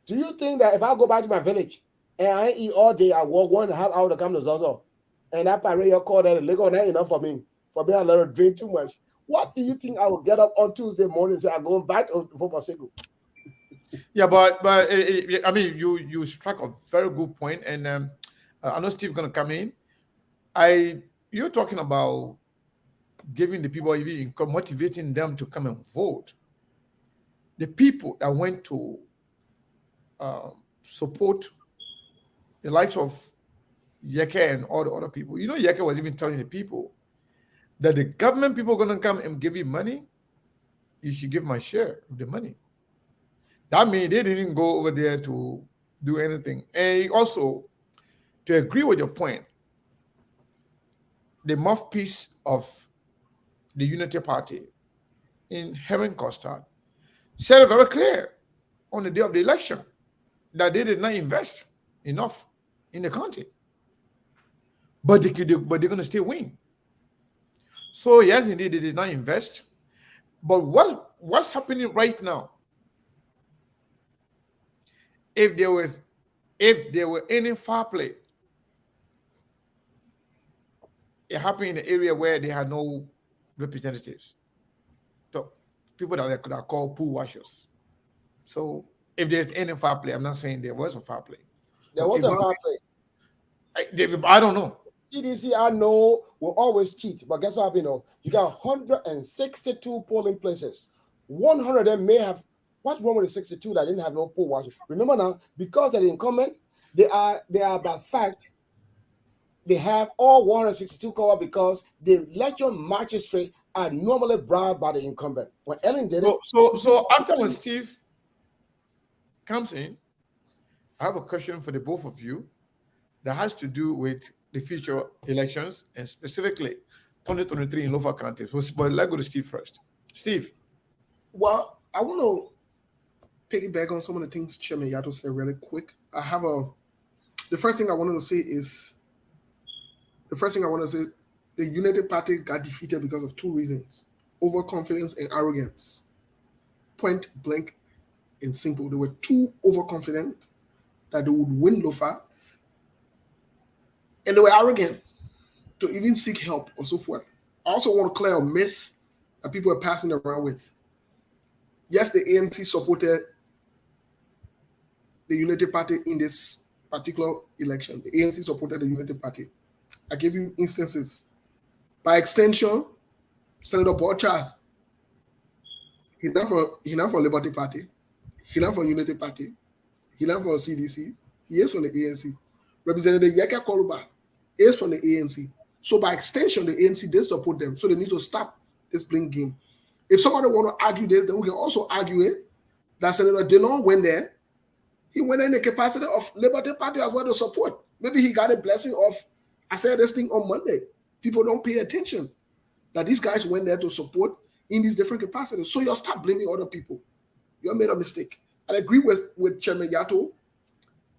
do you think that if I go back to my village and I eat all day, I walk 1.5 hours to come to Zozo, and that parade call that liquor not enough for me to let her drink too much? What do you think I will get up on Tuesday morning and say I'm going back to vote for Sekou? Yeah, but I mean, you struck a very good point, and I know Steve's gonna come in. You're talking about giving the people, even motivating them to come and vote. The people that went to support the likes of Yeke and all the other people. You know, Yeke was even telling the people that the government people are gonna come and give you money. You should give my share of the money. That means they didn't go over there to do anything. And also, to agree with your point, the mouthpiece of the Unity Party in Herman Costard said it very clear on the day of the election that they did not invest enough in the country. But they're going to still win. So yes, indeed, they did not invest. But what's happening right now? If there were any foul play, it happened in the area where they had no representatives. So people that could have called pool washers. So if there's any foul play, I'm not saying there was a foul play. There was a foul play. I don't know. CDC, I know, will always cheat, but guess what? You got 162 polling places. 100 of them may have. What's wrong with the 62 that didn't have no poll watchers? Remember now, because they're the incumbent, they are by fact. They have all 162 covered because the election magistrate are normally bribed by the incumbent. When Ellen did it. So after when Steve comes in, I have a question for the both of you that has to do with the future elections and specifically 2023 in local counties. But let's go to Steve first. Steve. Well, I want to piggyback on some of the things Chairman Yato said really quick. The first thing I wanted to say is, the United Party got defeated because of two reasons: overconfidence and arrogance. Point blank and simple. They were too overconfident that they would win Lofa, and they were arrogant to even seek help or so forth. I also want to clear a myth that people are passing around with. Yes, the ANC supported the United Party in this particular election. The ANC supported the United Party. I give you instances. By extension, Senator Paul Charles, he not for Liberty Party, he not for Unity Party, he not for CDC, he is from the ANC. Representative Yeka Koruba is from the ANC. So by extension, the ANC did support them. So they need to stop this blame game. If somebody want to argue this, then we can also argue it that Senator Dillon went there. He went in the capacity of Liberty Party as well to support. Maybe he got a blessing of, I said this thing on Monday. People don't pay attention that these guys went there to support in these different capacities. So you'll start blaming other people. You made a mistake. I agree with Chairman Yato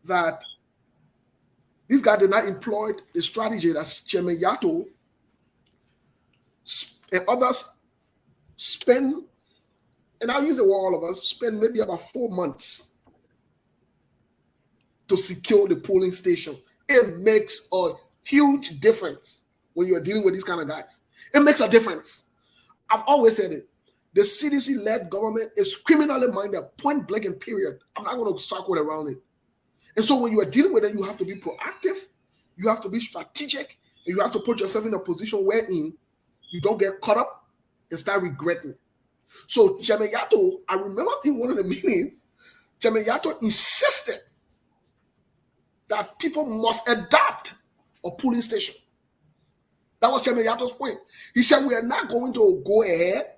that this guy did not employ the strategy that Chairman Yato and others spend, and I'll use the word all of us, spend maybe about 4 months to secure the polling station. It makes a huge difference when you're dealing with these kind of guys. It makes a difference. I've always said it. The CDC-led government is criminally minded, point blank and period. I'm not going to circle around it. And so when you are dealing with it, you have to be proactive, you have to be strategic, and you have to put yourself in a position wherein you don't get caught up and start regretting. So Chairman Yato, I remember in one of the meetings, Chairman Yato insisted that people must adopt a polling station. That was Chairman Yato's point. He said, we are not going to go ahead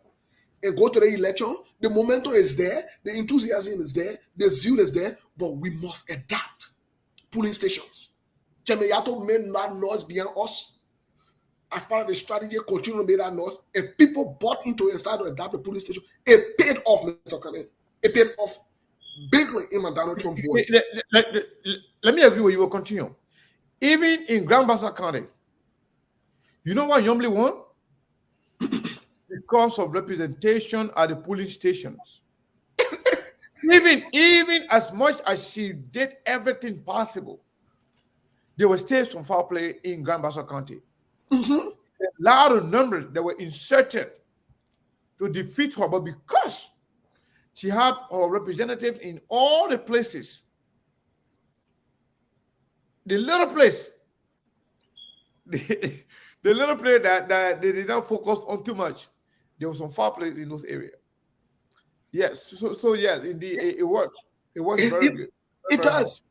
and go to the election. The momentum is there, the enthusiasm is there, the zeal is there, but we must adapt polling stations. Chairman Yato made that noise behind us as part of the strategy, continue to make that noise, and people bought into it and started to adapt the polling station. It paid off, Mr. Kane. It paid off bigly in my Donald Trump voice. Let me agree with you. Will continue. Even in Grand Bassa County, you know why Yomli won? Because of representation at the polling stations. even as much as she did everything possible, there were still some foul play in Grand Bassa County. Mm-hmm. A lot of numbers that were inserted to defeat her, but because she had her representatives in all the places, the little place, the little place that they did not focus on too much, there was some foul play in those areas. Yes, so yeah, indeed, it worked. It worked very good. It does.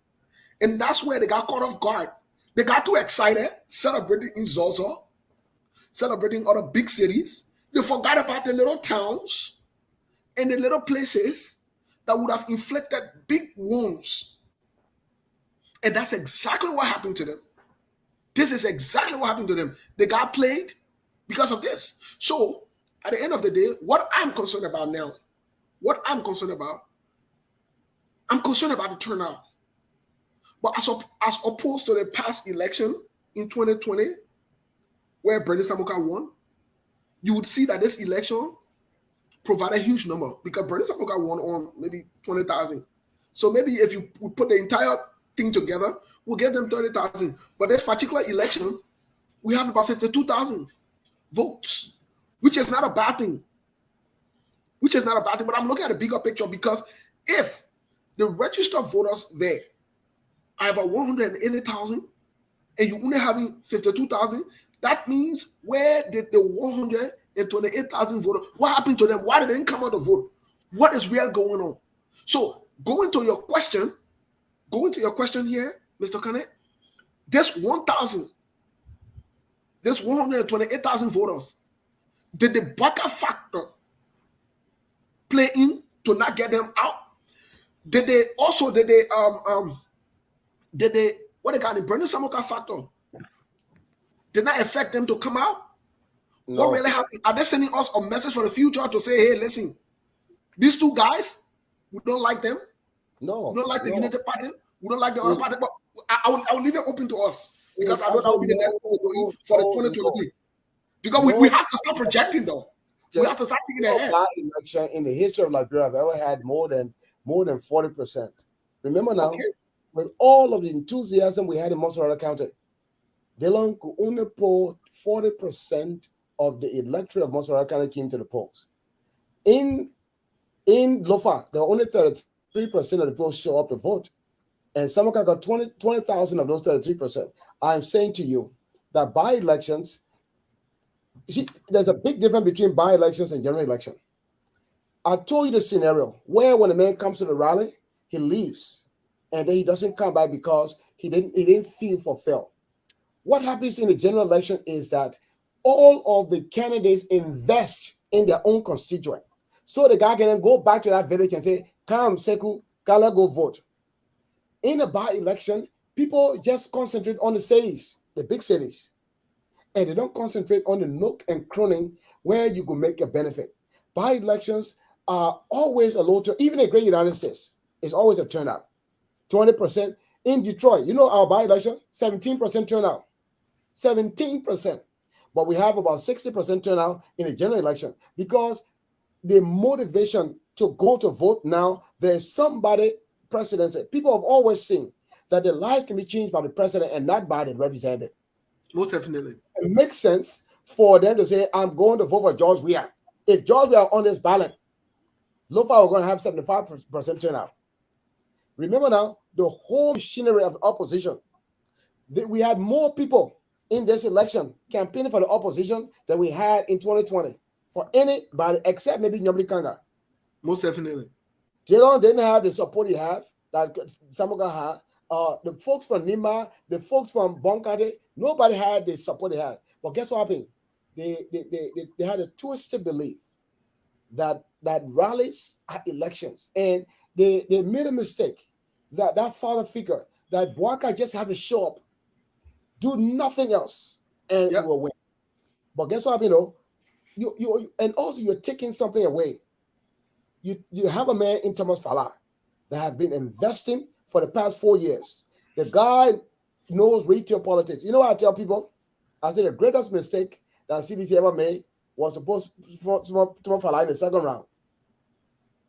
And that's where they got caught off guard. They got too excited, celebrating in Zozo, celebrating other big cities. They forgot about the little towns and the little places that would have inflicted big wounds. And that's exactly what happened to them. This is exactly what happened to them. They got played because of this. So at the end of the day, what I'm concerned about now, I'm concerned about the turnout. But as opposed to the past election in 2020, where Bernie Samuka won, you would see that this election provided a huge number because Bernie Samuka won on maybe 20,000. So maybe if you put the entire thing together, we'll get them 30,000. But this particular election, we have about 52,000 votes, which is not a bad thing. But I'm looking at a bigger picture because if the registered voters there are about 180,000 and you only having 52,000, that means where did the 128,000 voters, what happened to them? Why did they didn't come out to vote? What is real going on? So going to your question here, Mr. Kane, this 128,000 voters, did the Baka factor play in to not get them out? Did they what they got the Bernie Samoka factor did not affect them to come out? No. What really happened? Are they sending us a message for the future to say, hey, listen, these two guys, we don't like them. No. We don't like the no. United Party. We don't like the other party. But I will leave it open to us because I know that will be the next thing for the 2023. Because we have to start projecting though. We have to start thinking ahead. Election in the history of Liberia have ever had more than 40%. Remember now, with all of the enthusiasm we had in Montserrat County, Dylan could only poll 40% of the electorate of Montserrat County came to the polls. In Lofa, there were only 33% of the people show up to vote. And Samoka got 20,000 of those 33%. I'm saying to you that by-elections, you see, there's a big difference between by-elections and general election. I told you the scenario where when a man comes to the rally, he leaves, and then he doesn't come back because he didn't feel fulfilled. What happens in the general election is that all of the candidates invest in their own constituent. So the guy can then go back to that village and say, come, Seku, let's go vote. In a by-election, people just concentrate on the cities, the big cities, and they don't concentrate on the nook and cranny where you can make a benefit. By-elections are always a low turnout. Even in the great United States, it's always a turnout. 20%. In Detroit, you know our by-election, 17% turnout. 17%. But we have about 60% turnout in the general election because the motivation to go to vote now, there's somebody presidency. People have always seen that their lives can be changed by the president and not by the representative. Most definitely. It makes sense for them to say, I'm going to vote for George Weah. If George Weah on this ballot, Lofa we're going to have 75% turnout. Remember now, the whole machinery of the opposition, we had more people in this election campaigning for the opposition than we had in 2020 for anybody except maybe Nyambli Kanga. Most definitely. They didn't have the support he have that Samoga had. The folks from Nima, the folks from Bonkade, nobody had the support they had. But guess what happened? They had a twisted belief that rallies are elections, and they made a mistake. That father figure that Bouaka just have to show up, do nothing else, and you will win. But guess what happened? You and also you're taking something away. You have a man in Thomas Falah that have been investing for the past 4 years. The guy knows retail politics. You know what I tell people? I say the greatest mistake that CDC ever made was supposed for Thomas Falah in the second round.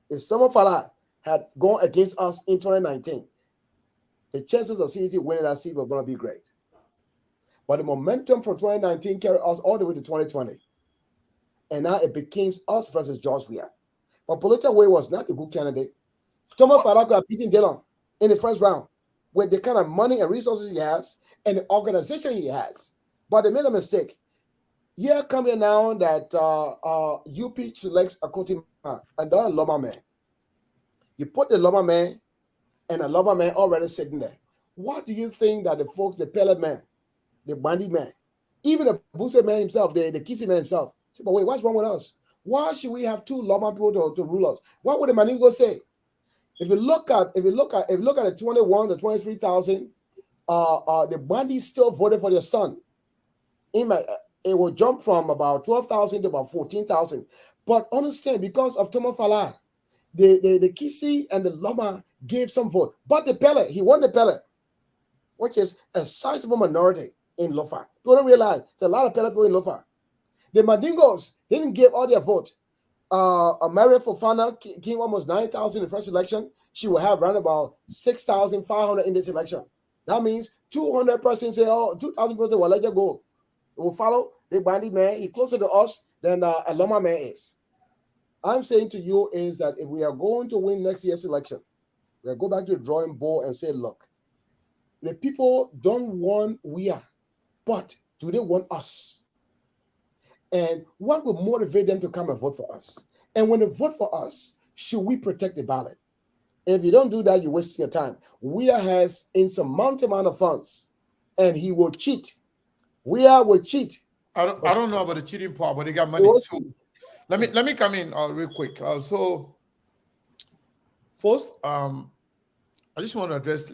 If Thomas Falah had gone against us in 2019, the chances of CDC winning that seat were going to be great. But the momentum from 2019 carried us all the way to 2020. And now it became us versus George Weah. But Polita Way was not a good candidate. Thomas Falah could have beaten Dylan in the first round with the kind of money and resources he has and the organization he has. But they made a mistake. Here coming now that UP selects a Kotima and a Loma man. You put the Loma man and a Loma man already sitting there. What do you think that the folks, the pellet man, the Bandi man, even the Buse man himself, the Kisi man himself, say, but wait, what's wrong with us? Why should we have two Loma people to rule us? What would the Maningo say? If you look at the 21 to 23,000, the Bandi still voted for their son. It will jump from about 12,000 to about 14,000. But understand, because of Thomas Falah, the Kisi and the Loma gave some vote. But the Pele, he won the Pele, which is a sizable minority in Lofa. You don't realize there's a lot of Pele people in Lofa. The Mandingos didn't give all their vote. Maria Fofana came almost 9,000 in the first election. She will have around about 6,500 in this election. That means 200% say, 2,000 person will let you go. It will follow the Bandi man. He's closer to us than a Loma man is. I'm saying to you is that if we are going to win next year's election, we'll go back to the drawing board and say, look, the people don't want we are, but do they want us? And what will motivate them to come and vote for us? And when they vote for us, should we protect the ballot? If you don't do that, you waste your time. Weah has insurmountable amount of funds, and he will cheat. Weah will cheat. I don't know about the cheating part, but they got money too. Let me come in real quick. So first, I just want to address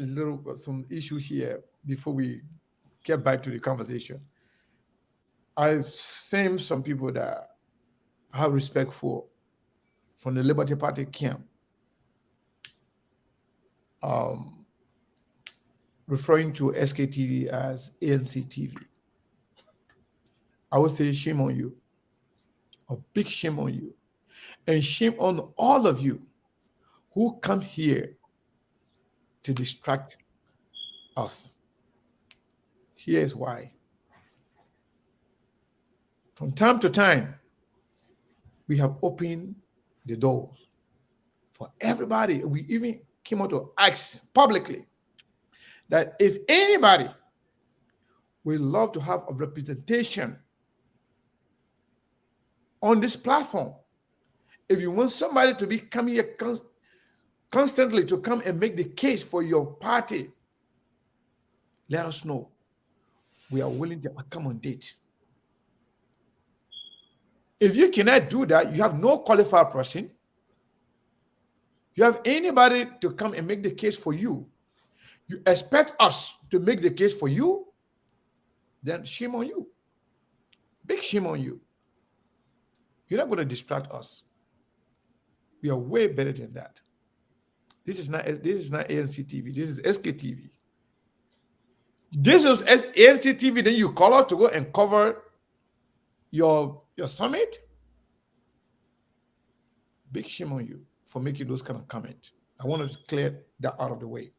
some issue here before we get back to the conversation. I've seen some people that I have respect for from the Liberty Party camp, referring to SKTV as ANC TV. I would say shame on you, a big shame on you, and shame on all of you who come here to distract us. Here's why. From time to time, we have opened the doors for everybody. We even came out to ask publicly that if anybody would love to have a representation on this platform, if you want somebody to be coming here constantly to come and make the case for your party, let us know. We are willing to accommodate. If you cannot do that, you have no qualified person, you have anybody to come and make the case for you, you expect us to make the case for you, then shame on you. Big shame on you. You're not going to distract us. We are way better than that. This is not ANC TV. This is SKTV. This is ANC TV. Then you call out to go and cover your summit. Big shame on you for making those kind of comments. I wanted to clear that out of the way.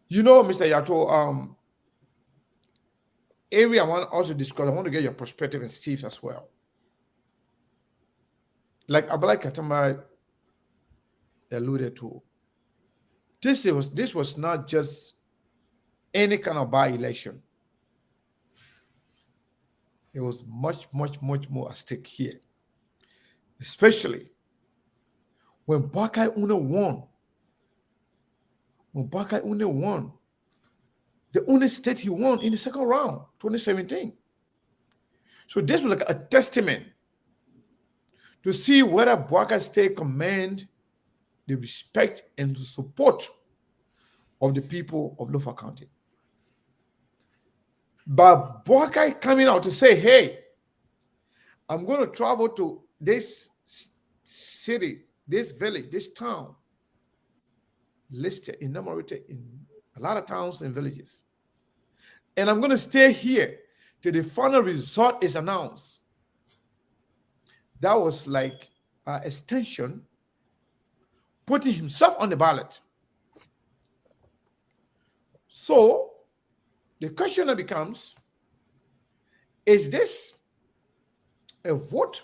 You know, Mr. Yato, area I want also to discuss. I want to get your perspective and Steve's as well. Like Abala Katamba alluded to, this was not just any kind of by-election. It was much, much, much more at stake here, especially when Boakai Una won. When Boakai Una won, the only state he won in the second round, 2017. So this was like a testament to see whether Boakai State command the respect and the support of the people of Lofa County. But Boakai coming out to say, hey, I'm going to travel to this city, this village, this town, listed, enumerated in a lot of towns and villages. And I'm going to stay here till the final result is announced. That was like an extension, putting himself on the ballot. So the question that becomes, is this a vote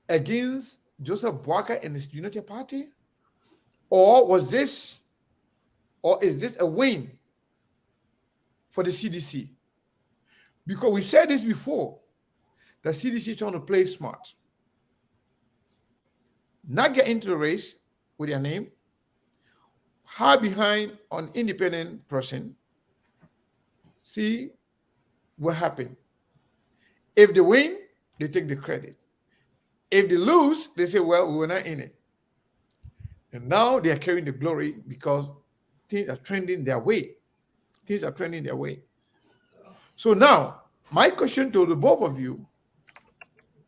against Joseph Boakai and his Unity Party? Or is this a win for the CDC? Because we said this before, the CDC is trying to play smart. Not get into the race with their name, hide behind an independent person, see what happened. If they win, they take the credit. If they lose, they say, well, we were not in it. And now they are carrying the glory because things are trending their way. Things are trending their way. So now, my question to the both of you,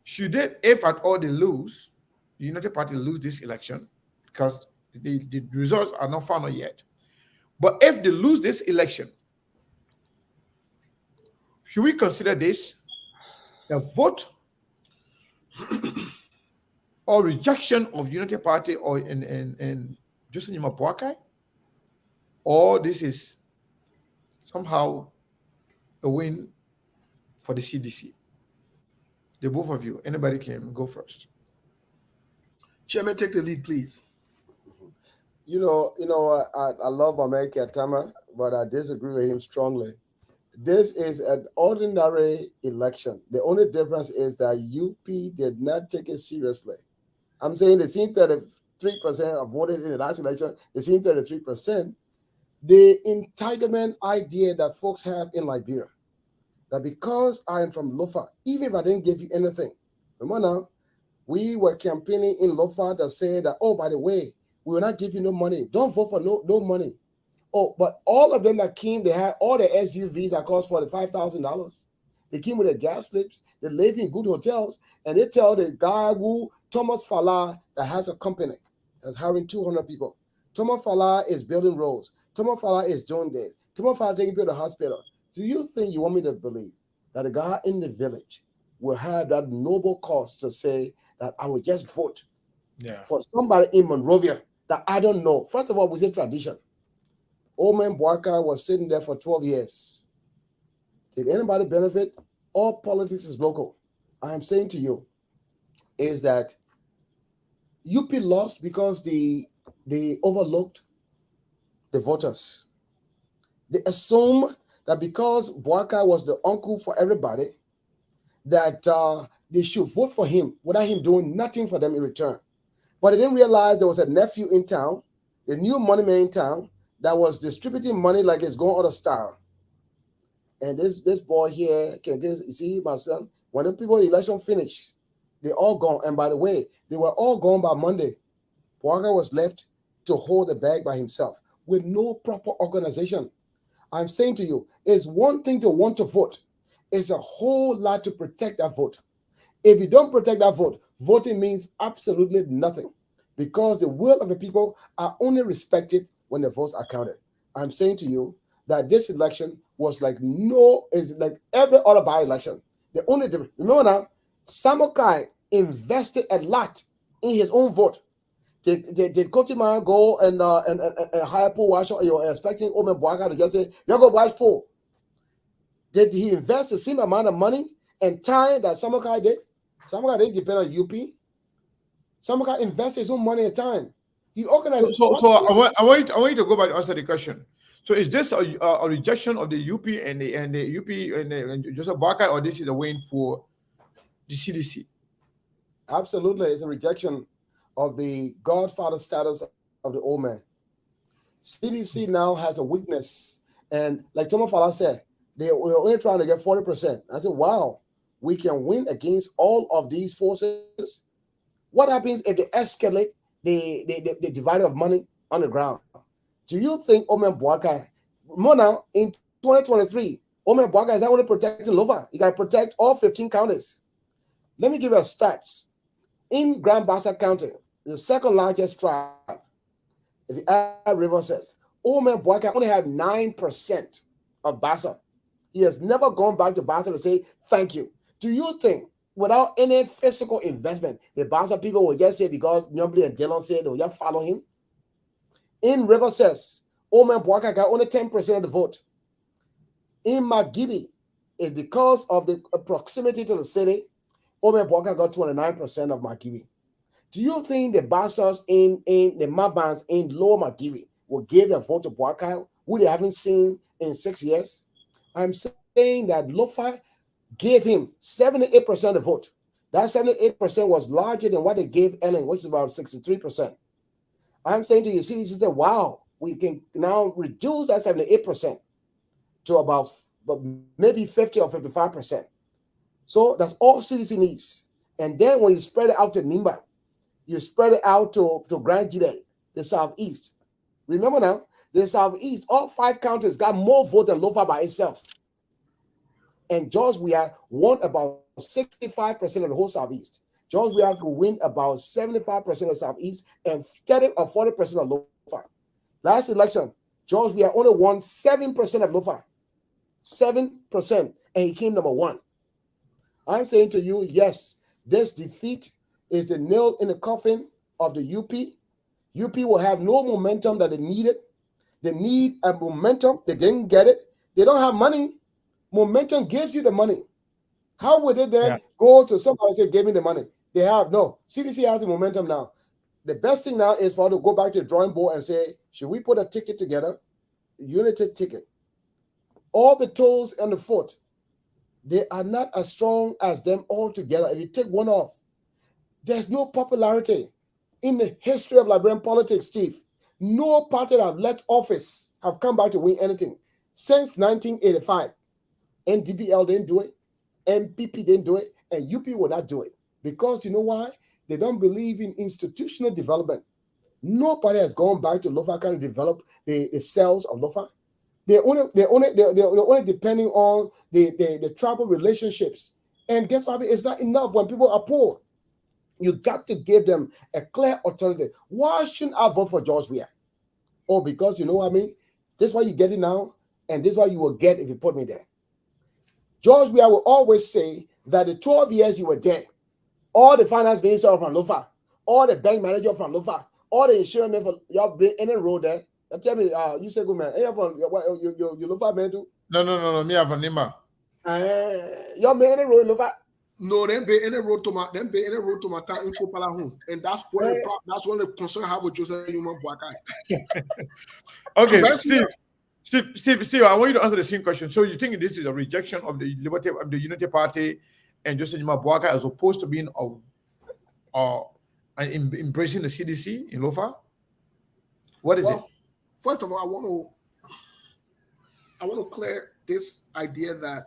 should they, if at all they lose, the United Party lose this election, because the results are not final yet. But if they lose this election, should we consider this a vote or rejection of United Party or in Joseph Nima Boakai? Or this is somehow a win for the CDC? The both of you, anybody can go first. Chairman, take the lead, please. I love Mame Katama, but I disagree with him strongly. This is an ordinary election. The only difference is that UP did not take it seriously. I'm saying the same 33% of voted in the last election, the same 33%. The entitlement idea that folks have in Liberia, that because I am from Lofa, even if I didn't give you anything, remember now, we were campaigning in Lofa that said that, oh, by the way, we will not give you no money. Don't vote for no money. Oh, but all of them that came, they had all the SUVs that cost $45,000. They came with their gas slips. They live in good hotels, and they tell the guy Thomas Fala, that has a company that's hiring 200 people. Thomas Fala is building roads. Thomas Fala is doing this. Thomas Fala taking people to the hospital. Do you think you want me to believe that a guy in the village will have that noble cause to say that I will just vote for somebody in Monrovia that I don't know? First of all, we say tradition. Old man Boaka was sitting there for 12 years. Did anybody benefit? All politics is local. I am saying to you is that UP lost because they overlooked the voters. They assume that because Boaka was the uncle for everybody, that they should vote for him without him doing nothing for them in return. But they didn't realize there was a nephew in town, the new money man in town, that was distributing money like it's going out of style. And this boy here can get, you see, my son, when the people election finished, they all gone. And by the way, they were all gone by Monday. Boaka was left to hold the bag by himself with no proper organization. I'm saying to you, it's one thing to want to vote. It's a whole lot to protect that vote. If you don't protect that vote, voting means absolutely nothing, because the will of the people are only respected when the votes are counted. I'm saying to you that this election was like every other by-election. The only difference, remember now, Samukai invested a lot in his own vote. Did Kotima go and hire Paul Washer, or you're expecting Omen Boaka to just say, you go watch Paul? Did he invest the same amount of money and time that Samukai did? Samukai didn't depend on UP. Samukai invested his own money and time. He organized. So I want you to go back and answer the question. So is this a rejection of the UP and the UP and Joseph Boakai, or this is a win for the CDC? Absolutely, it's a rejection of the godfather status of the old man. CDC now has a weakness, and like Thomas Fala said, they were only trying to get 40%. I said, wow, we can win against all of these forces. What happens if they escalate the divider of money on the ground? Do you think Omen Boakai, more now in 2023, Omen Boakai is not only protecting Lofa, you got to protect all 15 counties. Let me give you a stats. In Grand Bassa County, the second largest tribe, if you add River says, Omen Boakai only had 9% of Bassa. He has never gone back to Bassa to say thank you. Do you think without any physical investment, the Bassa people will just say because Nyambli and Dillon said they will just follow him? In River says, Omen Boakai got only 10% of the vote. In Magibi, it's because of the proximity to the city, Omen Boakai got 29% of Magibi. Do you think the Bassas in the Mabans in Lower Magibi will give their vote to Boakai, who they haven't seen in 6 years? I'm saying that Lofa gave him 78% of the vote. That 78% was larger than what they gave Ellen, which is about 63%. I'm saying to you, CDC said, wow, we can now reduce that 78% to about maybe 50 or 55%. So that's all CDC needs. And then when you spread it out to Nimba, you spread it out to Grand Jide, the Southeast. Remember now, the Southeast, all 5 counties got more vote than Lofa by itself. And George Weah won about 65% of the whole Southeast. George Weah could win about 75% of the Southeast and 30 or 40% of Lofa. Last election, George Weah only won 7% of Lofa. 7%, and he came number 1. I'm saying to you, yes, this defeat is the nail in the coffin of the UP. UP will have no momentum that they needed. They need a momentum. They didn't get it. They don't have money. Momentum gives you the money. How would they then go to somebody and say, give me the money? They have no. CDC has the momentum now. The best thing now is for us to go back to the drawing board and say, should we put a ticket together, a unity ticket? All the toes on the foot, they are not as strong as them all together. If you take one off, there's no popularity in the history of Liberian politics, Steve. No party that have left office have come back to win anything since 1985. NDBL didn't do it, MPP didn't do it, and UP will not do it. Because you know why? They don't believe in institutional development. Nobody has gone back to Lofa County to develop the cells of Lofa. They're only depending on the tribal relationships. And guess what? It's not enough when people are poor. You got to give them a clear alternative. Why shouldn't I vote for George Weah? Oh, because you know what I mean? This is why you get it now, and this is why you will get if you put me there. George Weah will always say that the 12 years you were there, all the finance minister from Lofa, all the bank manager from Lofa, all the insurance men from y'all been in a road there. Tell me, you say good man. Hey, you Lofa man too? No. Me have a Nima. Y'all been in a road Lofa. No, them be in a road to my town in Kopala, and that's what that's one of the concern I have with Joseph Yuma Boakai. Okay, Steve, I want you to answer the same question. So you think this is a rejection of the Unity Party and Joseph Yuma Boakai as opposed to being embracing the CDC in Lofa? What is it? First of all, I want to clear this idea that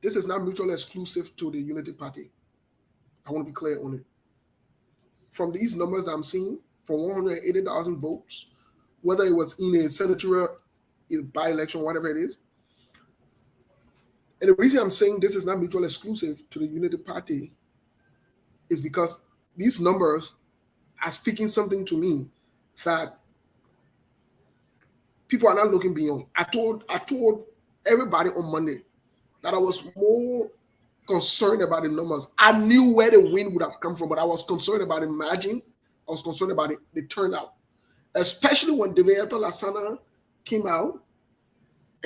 this is not mutually exclusive to the Unity Party. I want to be clear on it. From these numbers I'm seeing, from 180,000 votes, whether it was in a senatorial by-election, whatever it is, and the reason I'm saying this is not mutually exclusive to the Unity Party is because these numbers are speaking something to me that people are not looking beyond. I told everybody on Monday that I was more concerned about the numbers. I knew where the win would have come from, but I was concerned about the margin. I was concerned about the turnout, especially when Deveyato Lasana came out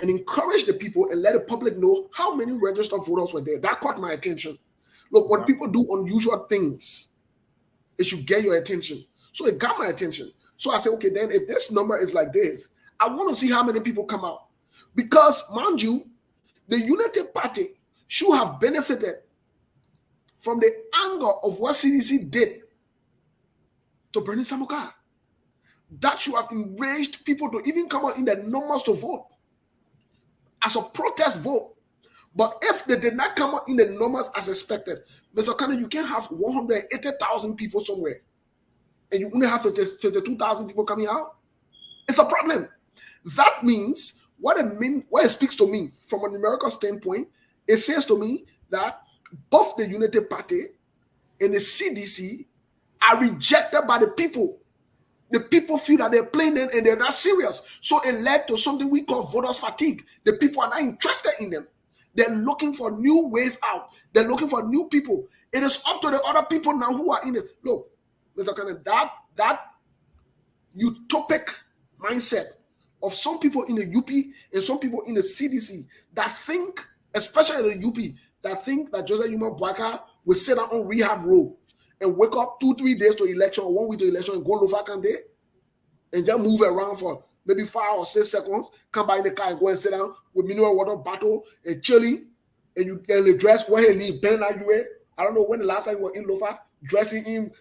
and encouraged the people and let the public know how many registered voters were there. That caught my attention. Look, when people do unusual things, it should get your attention. So it got my attention. So I said, okay, then if this number is like this, I want to see how many people come out. Because, mind you, the Unity Party should have benefited from the anger of what CDC did to Bernie Samuka. That should have enraged people to even come out in the numbers to vote as a protest vote. But if they did not come out in the numbers as expected, Mr. Kane, you can't have 180,000 people somewhere and you only have 52,000 people coming out. It's a problem. That means what it speaks to me from a numerical standpoint, it says to me that both the Unity Party and the CDC are rejected by the people. The people feel that they're playing them and they're not serious. So it led to something we call voters fatigue. The people are not interested in them. They're looking for new ways out. They're looking for new people. It is up to the other people now who are in it. Look, Mr. Kenneth, that utopic mindset of some people in the UP and some people in the CDC that think, especially in the UP, that think that Joseph Yuma Boakai will sit down on rehab row and wake up 2-3 days to election or 1 week to election and go Lofa County and just move around for maybe 5 or 6 seconds, come by in the car and go and sit down with mineral water bottle and chilling, and you can dress where he need bend like you were. I don't know when the last time you were in Lofa, dressing in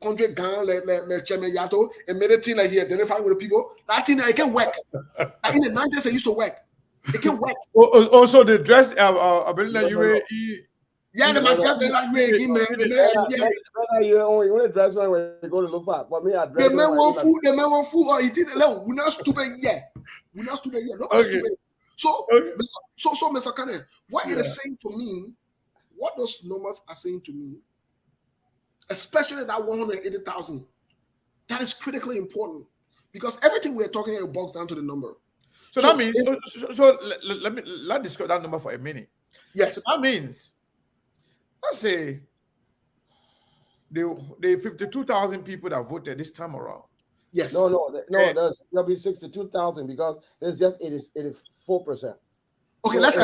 country gown like Cheme Yato and made it thing like he identified with the people. That thing, it can work. Like in the 90s, it used to work. It can work. Also, the dress, yeah, the man you only dress when you go to Lofa. But me, I dress. The man want food, or he did. We're not stupid yet. We're not stupid yet. Nobody's stupid. So, Mr. Kane, what it is saying to me, what those numbers are saying to me, especially that 180,000, that is critically important because everything we're talking here boils down to the number. So that means, let's discuss that number for a minute. Yes. So that means, let's say, the 52,000 people that voted this time around. Yes. No. There'll be 62,000 because there's just 84%. Okay, let's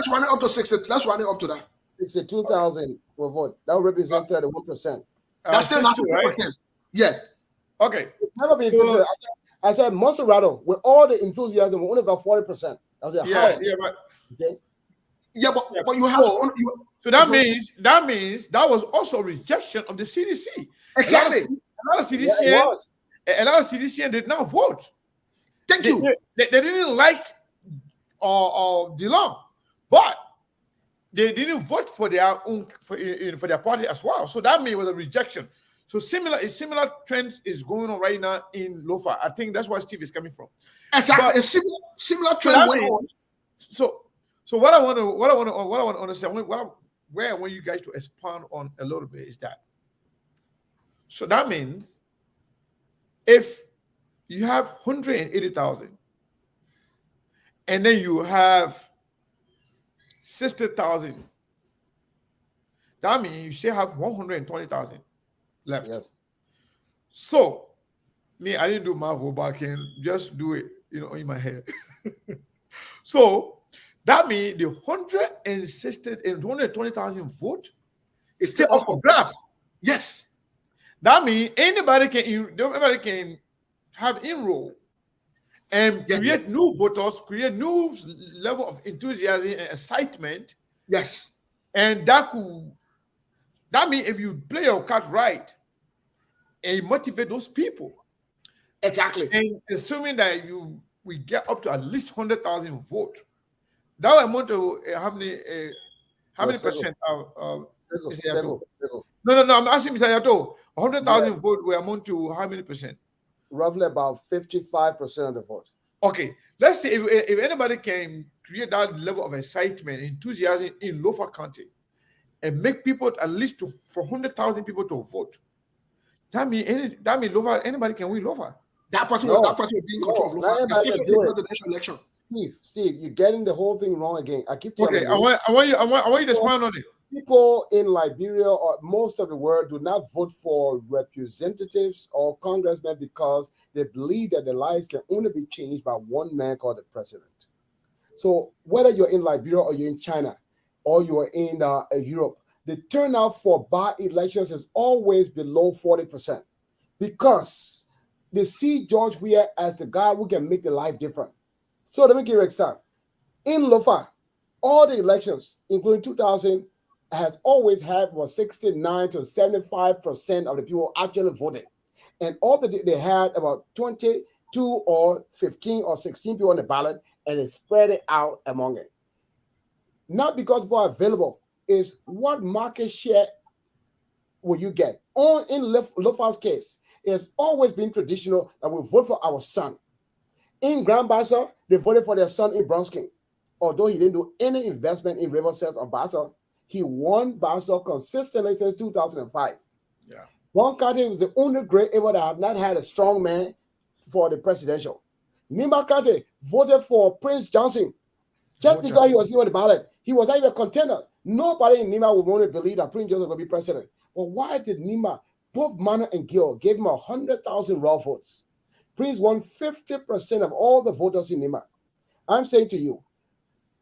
run it up to 60. Let's run it up to that. 62,000 will vote. That will represent 31%. That's still not 60, right? 50%. Yeah. Okay. Never been So- 50. I said Monserrato, with all the enthusiasm, we only got 40%. That was the Yeah, highest. yeah, but Okay. Yeah, but you have So- to. so that means that was also a rejection of the CDC. Exactly. A lot of Yeah, CDC, it was. a lot of CDC did not vote. Thank you. They didn't like DeLong, but they didn't vote for their own for their party as well. So that means it was a rejection. So a similar trend is going on right now in Lofa. I think that's where Steve is coming from. Exactly. But- A similar So trend that went means- on. So what I want to understand, where I want you guys to expand on a little bit is that. So that means if you have 180,000 and then you have 60,000, that means you still have 120,000 left. Yes. So me, I didn't do my vote, but I can just do it, in my head. So that means the 120,000 vote It's still up for grabs. Yes. That means anybody can have enroll and Yes. create new voters, create new level of enthusiasm and excitement, Yes. and that means if you play your cards right and you motivate those people, Exactly. and assuming that we get up to at least 100,000 votes, that will amount to how many percent of is it Yato? No, I'm asking Mr. Yato. 100,000 Yes. votes will amount to how many percent? Roughly about 55% of the vote. Okay, let's say if anybody can create that level of excitement, enthusiasm in Lofa County, and make people at least for 100,000 people to vote, that means Lofa, anybody can win Lofa. That person No. will be in control of No, Lofa, not everybody especially can do in it. the presidential election. Steve, you're getting the whole thing wrong again. I keep telling Okay, you. I want you to expand on it. People in Liberia or most of the world do not vote for representatives or congressmen because they believe that their lives can only be changed by one man called the president. So whether you're in Liberia or you're in China or you're in Europe, the turnout for by-elections is always below 40% because they see George Weah as the guy who can make the life different. So let me give you an example. In Lofa, all the elections, including 2000, has always had about 69 to 75% of the people actually voted. And all they had about 22 or 15 or 16 people on the ballot, and they spread it out among it. Not because people are available, is what market share will you get? In Lofa's case, it has always been traditional that we vote for our son. In Grand Bassa, they voted for their son in Brownskin. Although he didn't do any investment in River Sales or Bassa, he won Bassa consistently since 2005. Yeah. Bonkate was the only great able that have not had a strong man for the presidential. Nima Kate voted for Prince Johnson just because he was here on the ballot. He was not even a contender. Nobody in Nima would want to believe that Prince Johnson would be president. But why did Nima, both Mana and Gil, gave him 100,000 raw votes? Prince won 50% of all the voters in Nima. I'm saying to you,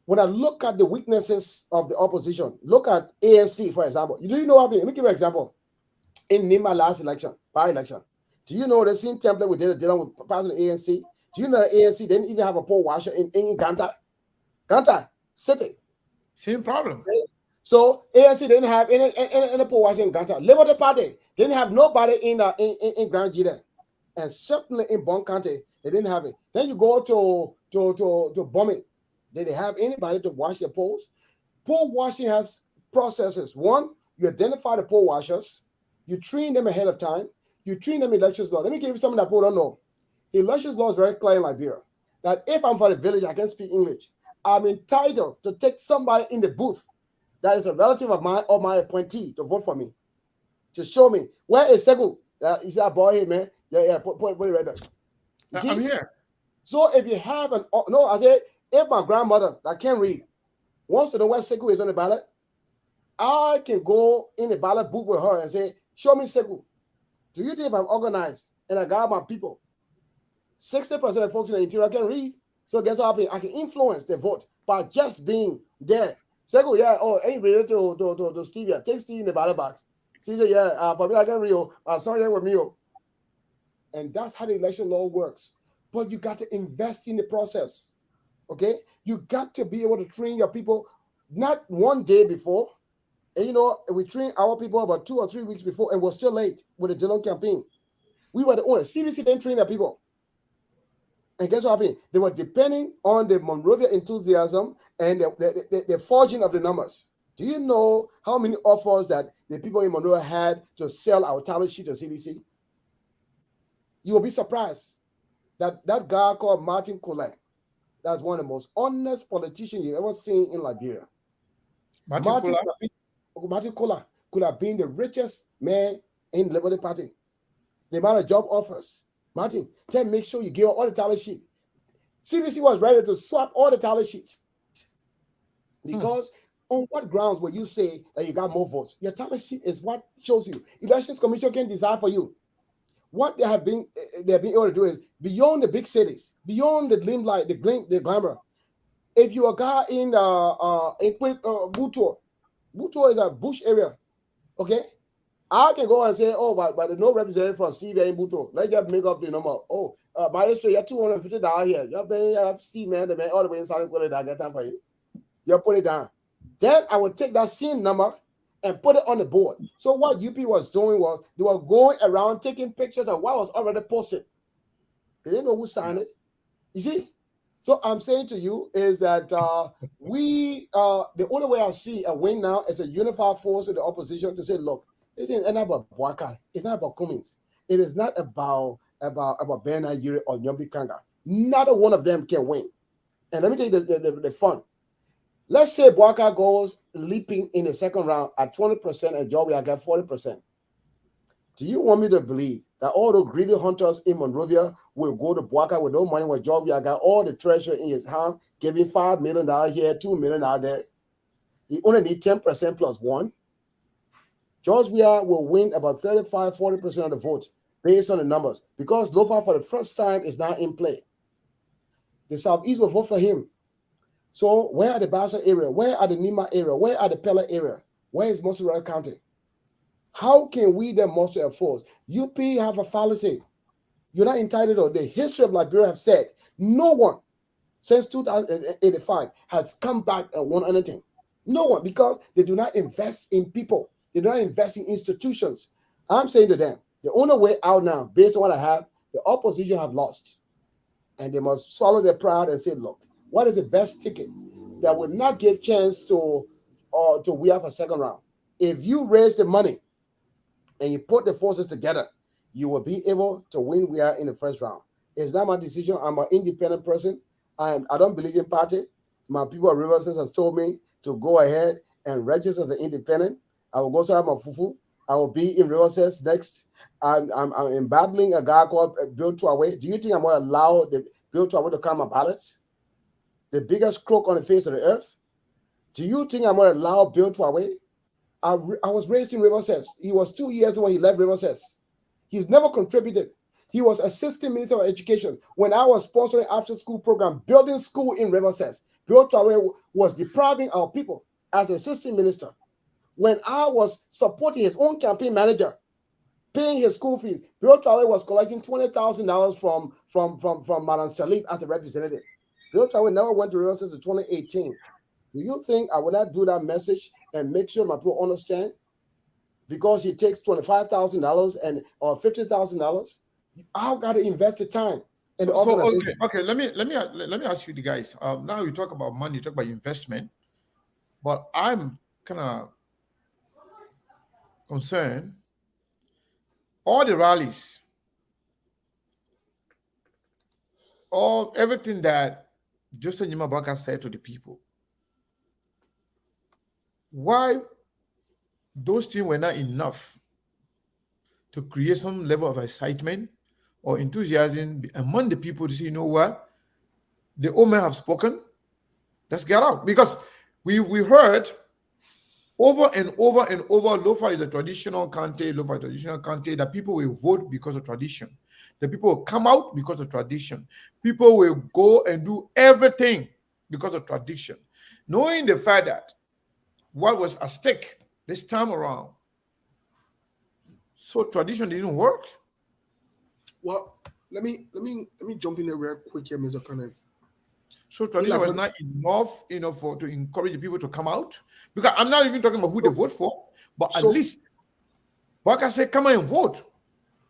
when I look at the weaknesses of the opposition, look at ANC, for example. Do you know what I mean? Let me give you an example. In Nima last election, by-election, do you know the same template we did dealing with President ANC? Do you know that ANC didn't even have a poll washer in Ganta? Ganta City. Same problem. So ANC didn't have any poll washer in Ganta. Liberty Party didn't have nobody in Grand Gita. And certainly in Bon County, they didn't have it. Then you go to Bombing. Did they have anybody to wash their polls? Poll washing has processes. One, you identify the poll washers, you train them ahead of time, you train them in elections law. Let me give you something that people don't know. Elections law is very clear in Liberia that if I'm for the village, I can speak English. I'm entitled to take somebody in the booth that is a relative of mine or my appointee to vote for me, to show me where is Segu. He said, boy, hey man, yeah, put it right there. You see? I'm here. So if you have I said, if my grandmother that can't read wants to know where Segu is on the ballot, I can go in the ballot booth with her and say, show me Segu. Do you think if I'm organized and I got my people, 60% of folks in the interior can read? So guess what I can influence the vote by just being there. Segu, ain't related to Stevia. Take Steve in the ballot box. CJ, yeah, for me, I can Rio. Sorry, with me. And that's how the election law works. But you got to invest in the process. Okay? You got to be able to train your people not one day before. And you know, we train our people about 2 or 3 weeks before, and we're still late with the general campaign. We were the owners. CDC didn't train their people. And guess what happened? They were depending on the Monrovia enthusiasm and the forging of the numbers. Do you know how many offers that the people in Monrovia had to sell our talent sheet to CDC? You will be surprised that that guy called Martin Kola, that's one of the most honest politicians you've ever seen in Liberia. Martin Kola could have been the richest man in the Liberty Party. The amount of job offers. Martin, then make sure you give all the talent sheet. CDC was ready to swap all the talent sheets. Because on what grounds will you say that you got more votes? Your talent sheet is what shows you. Elections Commission can decide for you. What they have been able to do is beyond the big cities, beyond the limelight, the glamour. If you're a guy in Buto is a bush area, okay? I can go and say, oh, but there's no representative from Steve in Buto. Let's just make up the number. Oh, by history, you're $250 here. You're paying Steve, man, all the way in South Korea. I get that for you. You put it down. Then I would take that same number and put it on the board. So what UP was doing was they were going around taking pictures of what was already posted. They didn't know who signed it. You see? So I'm saying to you is that the only way I see a win now is a unified force of the opposition to say, look, it's not about Boakai. It's not about Cummings. It is not about Bernard Yuri or Nyombi Kanga. Not one of them can win. And let me tell you the fun. Let's say Boakai goes leaping in the second round at 20% and Joey got 40%. Do you want me to believe that all the greedy hunters in Monrovia will go to Boakai with no money when Joey got all the treasure in his hand, giving $5 million here, $2 million out there? He only need 10% plus 1. Georgia will win about 35-40% of the votes based on the numbers because Lofa for the first time is now in play. The Southeast will vote for him. So where are the Bassa area? Where are the Nima area? Where are the Pella area? Where is Montserrat County? How can we then muster a force? UP have a fallacy. You're not entitled to. The history of Liberia have said no one since 2085 has come back and won anything. No one, because they do not invest in people. They do not invest in institutions. I'm saying to them, the only way out now, based on what I have, the opposition have lost. And they must swallow their pride and say, look, what is the best ticket that would not give chance to we have a second round? If you raise the money and you put the forces together, you will be able to win we are in the first round. It's not my decision. I'm an independent person. I don't believe in party. My people at Riverside has told me to go ahead and register as an independent. I will go to my fufu. I will be in Riverside next. I'm battling a guy called Bill Tuawe. Do you think I'm going to allow the Bill Tuawe to come on ballots? The biggest crook on the face of the earth? Do you think I'm going to allow Bill Tuawe? I was raised in Riverside. He was 2 years when he left Riverside. He's never contributed. He was assistant minister of education when I was sponsoring after-school program, building school in Riverside. Bill Tuawe was depriving our people as assistant minister. When I was supporting his own campaign manager, paying his school fees, Bill Tuawe was collecting $20,000 from Madam Salif as a representative. Bill Tuawe never went to Riverside in 2018. Do you think I would not do that message and make sure my people understand? Because he takes $25,000 or $50,000, I've got to invest the time. Okay. Let me ask you, the guys. Now you talk about money, you talk about investment, but I'm kind of concerned. All the rallies, everything that Joseph Nyimabaka said to the people, why those things were not enough to create some level of excitement or enthusiasm among the people to say, you know what, the old men have spoken, let's get out. Because we heard over and over and over, Lofa is a traditional county, that people will vote because of tradition. The people will come out because of tradition. People will go and do everything because of tradition. Knowing the fact that what was at stake this time around So tradition didn't work. Well, let me jump in there real quick here, Mr. Connor. So tradition was not enough, to encourage the people to come out. Because I'm not even talking about who they vote for, but at least Baka said, come and vote.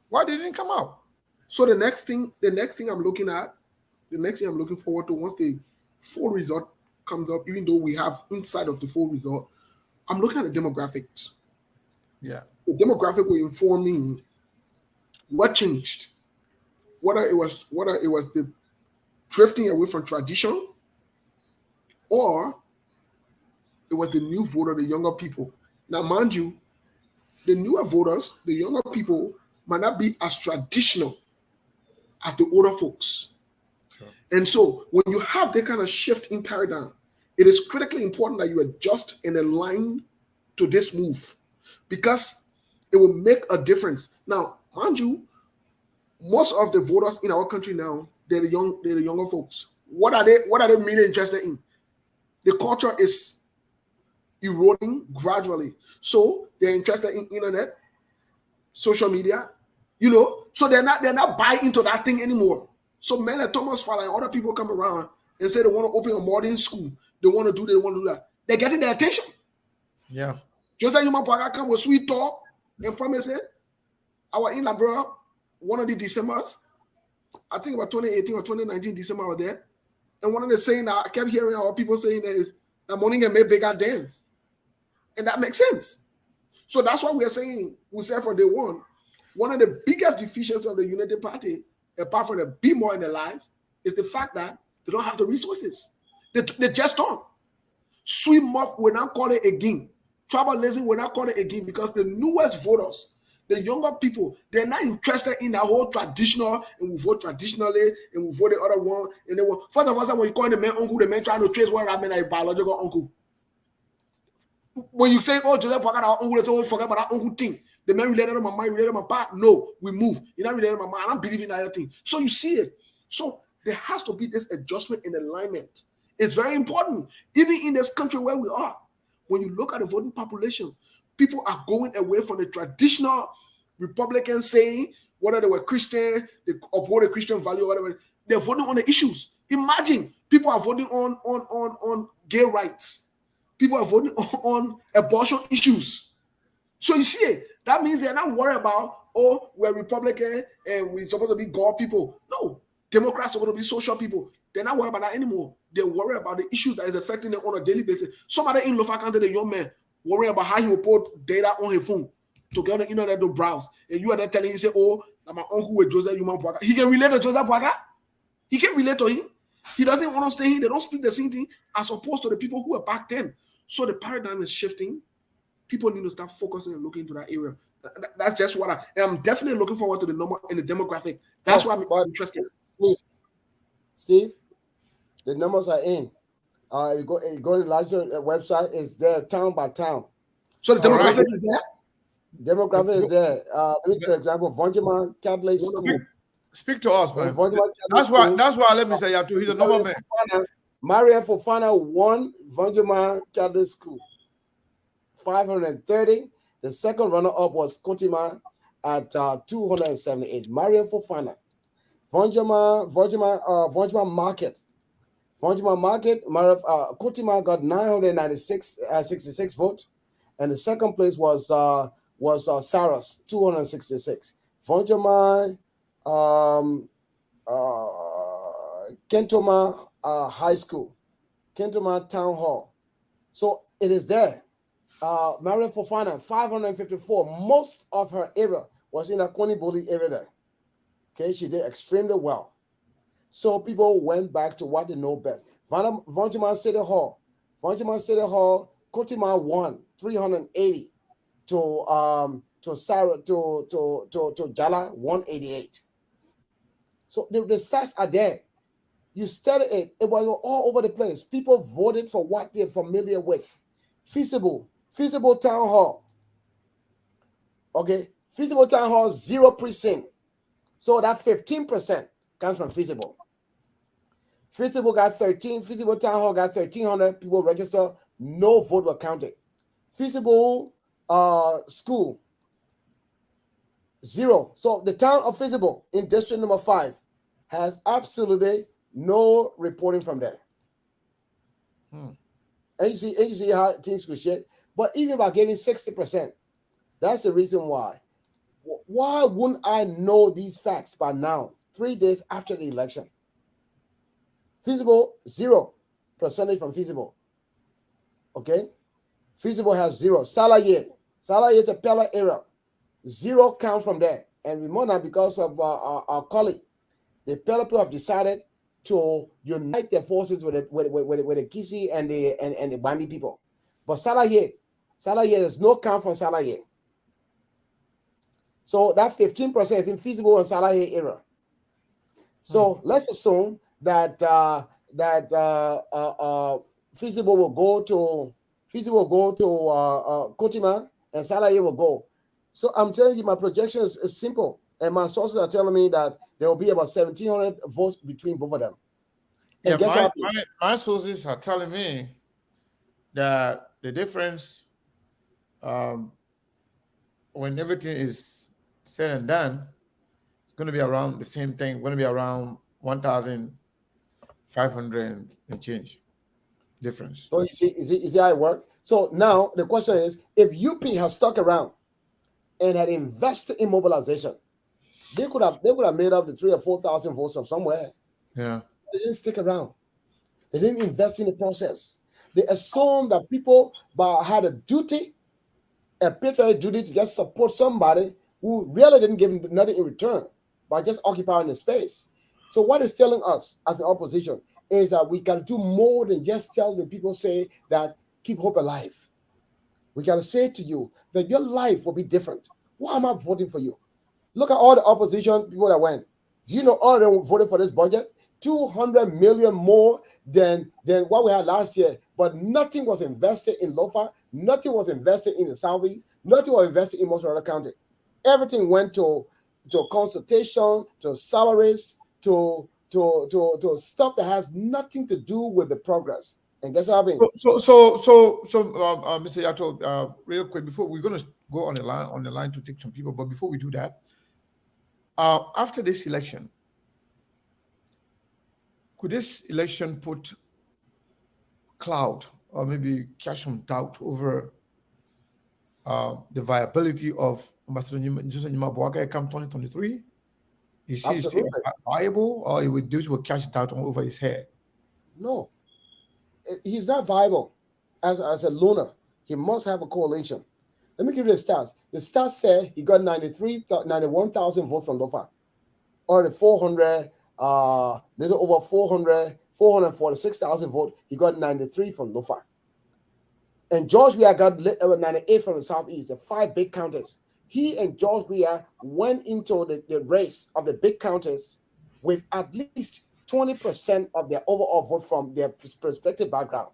Why didn't it come out? So the next thing I'm looking forward to once the full result comes up, even though we have insight of the full result, I'm looking at the demographics. Yeah. The demographic will inform me what changed. Whether it was the drifting away from tradition, or it was the new voter, the younger people. Now, mind you, the newer voters, the younger people, might not be as traditional as the older folks. Sure. And so when you have that kind of shift in paradigm, it is critically important that you adjust and align to this move, because it will make a difference. Now, mind you, most of the voters in our country now, they're the younger folks. What are they really interested in? The culture is eroding gradually. So they're interested in internet, social media, so they're not buying into that thing anymore. So men like Thomas Fowler and other people come around and say they want to open a modern school. They want to do that. They're getting their attention. Yeah. Just like Yuma Paga come with sweet talk and promise it. Our in bro, one of the Decembers, I think about 2018 or 2019 December I was there. And one of the saying that I kept hearing our people saying is that money can make bigger dance. And that makes sense. So that's why we said from day one of the biggest deficiencies of the United Party, apart from the be more in their lives, is the fact that they don't have the resources. They just don't. Sweet Muff will not call it again. Tribalism will not call it again, because the newest voters, the younger people, they're not interested in that whole traditional, and we vote traditionally, and we vote the other one, and they will. First of all, when you call the man uncle, the man trying to trace what that man is a biological uncle. When you say, oh, Joseph forgot our uncle, they say, oh, forget about that uncle thing. The man related to my mind, related to my part. No, we move. You're not related to my mind. I don't believe in that thing. So you see it. So there has to be this adjustment and alignment. It's very important. Even in this country where we are, when you look at the voting population, people are going away from the traditional Republican saying, whether they were Christian, they uphold a Christian value or whatever, they're voting on the issues. Imagine people are voting on gay rights. People are voting on abortion issues. So you see it. That means they're not worried about, oh, we're Republican and we're supposed to be God people. No, Democrats are supposed to be social people. They're not worried about that anymore. They're worried about the issues that is affecting them on a daily basis. Somebody in Lofa County, the young man, worrying about how he will put data on his phone to get on the internet to browse. And you are there telling him, say, oh, my uncle with Joseph Yuma Bwaga. He can relate to Joseph Bwaga. He can relate to him. He doesn't want to stay here. They don't speak the same thing as opposed to the people who were back then. So the paradigm is shifting. People need to start focusing and looking into that area. That's just what I'm definitely looking forward to the number and the demographic. That's why I'm interested. Steve, the numbers are in. You go to the larger website, it's there town by town. So the demographic is there? Demographic is there. Let me give an example. Vonjima Catholic School. Speak to us, man. That's why let me say you have to. He's a normal man. Maria Fofana won Vonjima Catholic School. 530. The second runner-up was Kotima at 278. Maria Fofana. Vonjima Market. Kotima got 966 votes, and the second place was Saras, 266. Vonjima Kentoma High School, Kentoma Town Hall. So it is there. Maria Fofana, 554. Most of her area was in the Koniboli area there. Okay, she did extremely well. So people went back to what they know best. Vonjima City Hall, Kotima won 380 to Sarah to Jala 188. So the stats are there. You study it. It was all over the place. People voted for what they're familiar with. Feasible Town Hall. Okay, Feasible Town Hall 0%. So that 15% comes from Feasible. Feasible got 13. Feasible Town Hall got 1,300 people registered. No vote were counted. Feasible School. 0. So the town of Feasible in district number 5 has absolutely no reporting from there. And you see how things could shit. But even by giving 60%, that's the reason why. Why wouldn't I know these facts by now, 3 days after the election? Feasible, 0% from Feasible. Okay? Feasible has 0. Salaye is a Pella area. 0 count from there. And Ramona, because of our colleague, the Pella people have decided to unite their forces with the Kisi and the Bandi people. But Salaye, there's no count from Salaye. So that 15% is infeasible in Salaye area. So let's assume that feasible will go to Kotima and Salaye will go. So I'm telling you, my projection is simple, and my sources are telling me that there will be about 1,700 votes between both of them. And Yeah, my sources are telling me that the difference, when everything is said and done, it's going to be around the same thing. Going to be around 1,500 and change difference. So you see how it works. So now the question is, if UP has stuck around and had invested in mobilization, they could have made up the 3,000 or 4,000 votes from somewhere. Yeah, they didn't stick around. They didn't invest in the process. They assumed that people had a duty, a patriotic duty, to just support somebody who really didn't give them nothing in return by just occupying the space. So what it's telling us as the opposition is that we can do more than just tell the people, say that keep hope alive. We got to say to you that your life will be different. Why am I voting for you? Look at all the opposition people that went. Do you know all of them voted for this budget? 200 million more than what we had last year, but nothing was invested in Lofa, nothing was invested in the Southeast, nothing was invested in most of the county. Everything went to consultation, to salaries, to stuff that has nothing to do with the progress. And guess what happened? So, Mr. Yato, real quick, before we're going to go on the line to take some people, but before we do that, after this election, could this election put cloud or maybe cast some doubt over the viability of Ambassador Nyima Boakai come 2023? Is he still viable, or this will cast doubt over his head? No, he's not viable as a loner. He must have a coalition. Let me give you the stats. The stats say he got 91,000 votes from Lofa, or the 400. Little over 446,000 votes. He got 93 from Lofa. And George Weah got 98 from the Southeast, the 5 big counties. He and George Weah went into the race of the big counties with at least 20% of their overall vote from their respective background.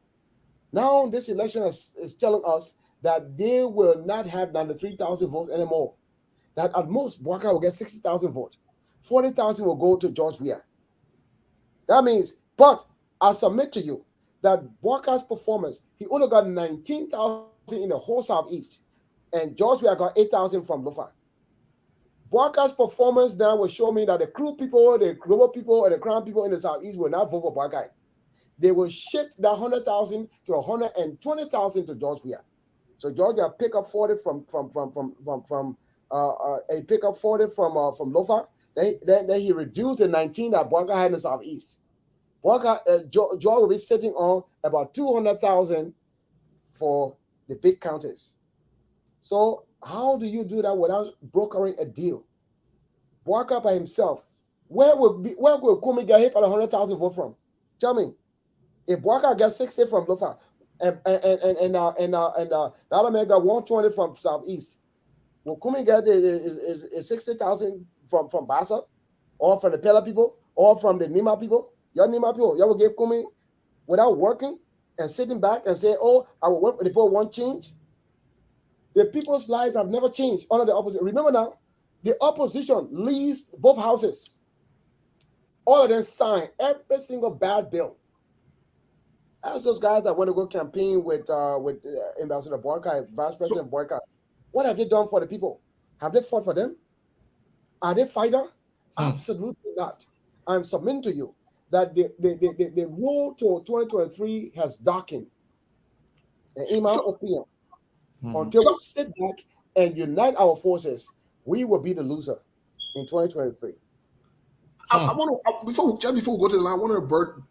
Now, this election is telling us that they will not have 93,000 votes anymore. That at most, Boakai will get 60,000 votes. 40,000 will go to George Weah. That means, but I submit to you that Boakai's performance, he only got 19,000 in the whole Southeast, and George Weah got 8,000 from Lofa. Boakai's performance now will show me that the Crew people, the Global people, and the Crown people in the Southeast will not vote for Boakai. They will shift that 100,000 to 120,000 to George Weah. So George Weah pick up 40 from Lofa. Then he reduced the 19 that Boakai had in the Southeast. George will be sitting on about 200,000 for the big counties. So how do you do that without brokering a deal? Boakai by himself, where will Kumi get hit by 100,000 votes from? Tell me. If Boakai gets 60 from Lofa and the other man got 120 from Southeast, will Kumi get 60,000 from Bassa, or from the Pella people, or from the Nima people? Your Nima people, you will give Kumi without working and sitting back and say, oh, I will work, the people won't change? The people's lives have never changed under the opposition. Remember now, the opposition leads both houses. All of them sign every single bad bill. Ask those guys that want to go campaign with Ambassador Boakai, Vice President Boakai. What have they done for the people? Have they fought for them? Are they fighter? Absolutely not. I'm submitting to you that the road to 2023 has darkened. And in my opinion, until we sit back and unite our forces, we will be the loser in 2023. I want to before we go to the line, I want to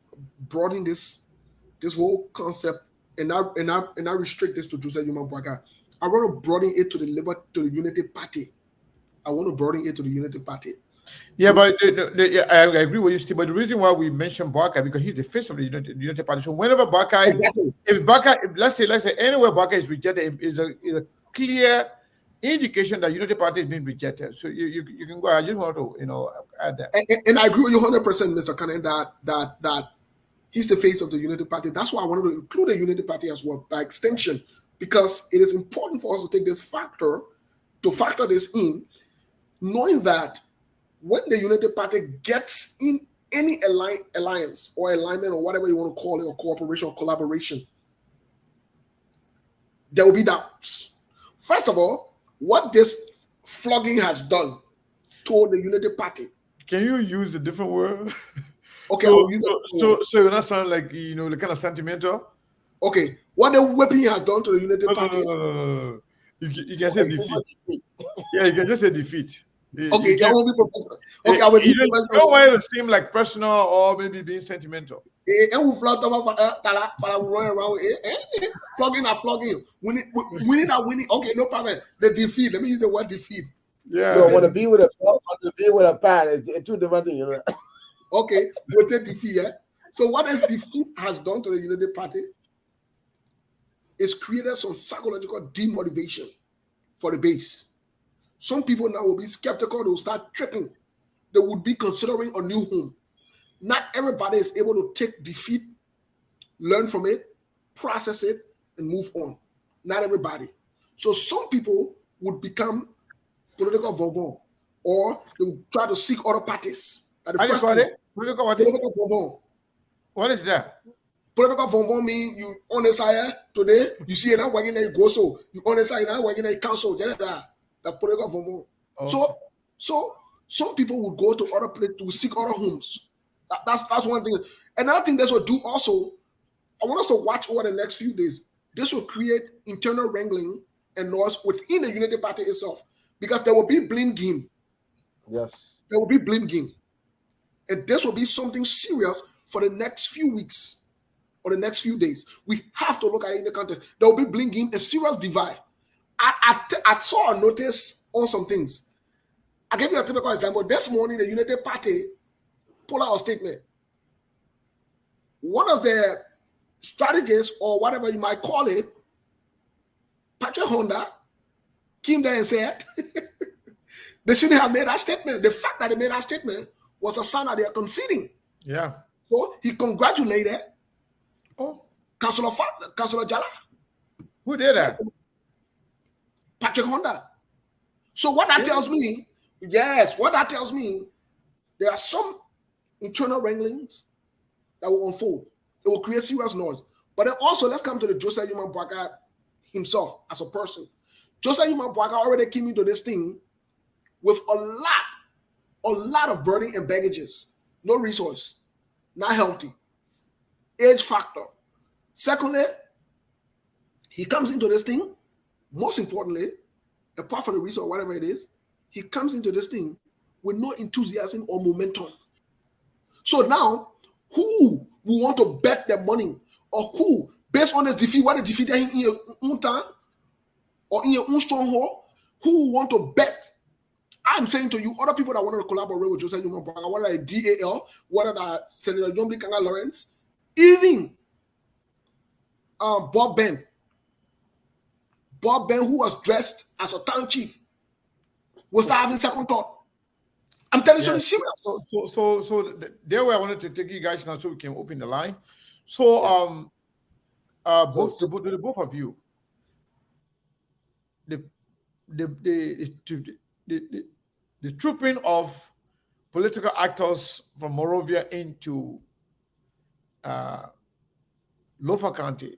broaden this whole concept and not restrict this to Joseph Yuma Boakai. I want to broaden it to the Unity Party. I want to broaden it to the Unity Party. Yeah, but I agree with you, Steve. But the reason why we mention Boakai because he's the face of the Unity Party. So whenever Boakai, let's say anywhere Boakai is rejected, is a clear indication that Unity Party is being rejected. So you can go. I just want to add that. And I agree with you 100%, Mr. Cannon, that he's the face of the Unity Party. That's why I wanted to include the Unity Party as well by extension, because it is important for us to take this factor this in, knowing that when the Unity Party gets in any alliance or alignment or whatever you want to call it, or cooperation or collaboration, there will be doubts. First of all, what this flogging has done to the Unity Party. Can you use a different word? Okay. So you're not sound like the kind of sentimental. Okay, what the whipping has done to the Unity Party. No. You can say defeat. Yeah, you can just say defeat. Okay, that will be professional. Okay, I will be professional. You don't want it to seem like personal or maybe being sentimental. And we flogging flogging. Winning. Okay, no problem. The defeat. Let me use the word defeat. Yeah. No, want to be with a pad. It's two different things. Okay, we'll take defeat. Yeah. So what this defeat has done to the Unity Party is created some psychological demotivation for the base. Some people now will be skeptical. They will start tripping. They would be considering a new home. Not everybody is able to take defeat, learn from it, process it, and move on. Not everybody. So some people would become political vauban, or they would try to seek other parties. Political vauban. What is that? Political vauban means you on the side today, you see it not working there, you go so. You on the side, not working there, council, the political vauban. Okay. So some people would go to other places to seek other homes. That's one thing. Another thing this will do also, I want us to watch over the next few days. This will create internal wrangling and noise within the Unity Party itself, because there will be blame game. Yes. There will be blame game. And this will be something serious for the next few weeks or the next few days. We have to look at it in the context. There will be blame game, a serious divide. I saw a notice on some things. I'll give you a typical example. This morning, the Unity Party pull out a statement. One of the strategists, or whatever you might call it, Patrick Honda, came there and said they shouldn't have made that statement. The fact that they made that statement was a sign that they are conceding. Yeah. So he congratulated Councillor Jala. Who did that? Patrick Honda. So what that tells me, there are some internal wranglings that will unfold. It will create serious noise. But then also, let's come to the Joseph Yuma Boakai himself as a person. Joseph Yuma Boakai already came into this thing with a lot of burden and baggages. No resource, not healthy, age factor. Secondly, he comes into this thing, most importantly, apart from the resource, whatever it is, he comes into this thing with no enthusiasm or momentum. So now, who will want to bet their money, or who, based on this defeat, what they defeated him in your own town or in your own stronghold, who will want to bet? I'm saying to you, other people that want to collaborate with Joseph Yuma Boakai, whether like DAL, whether that Senator Yombi Kanga Lawrence, even Bob Ben, who was dressed as a town chief, will start having second thought. I'm telling you, it's serious. So there where I wanted to take you guys now, so we can open the line. So both of you, the trooping of political actors from Monrovia into Lofa County,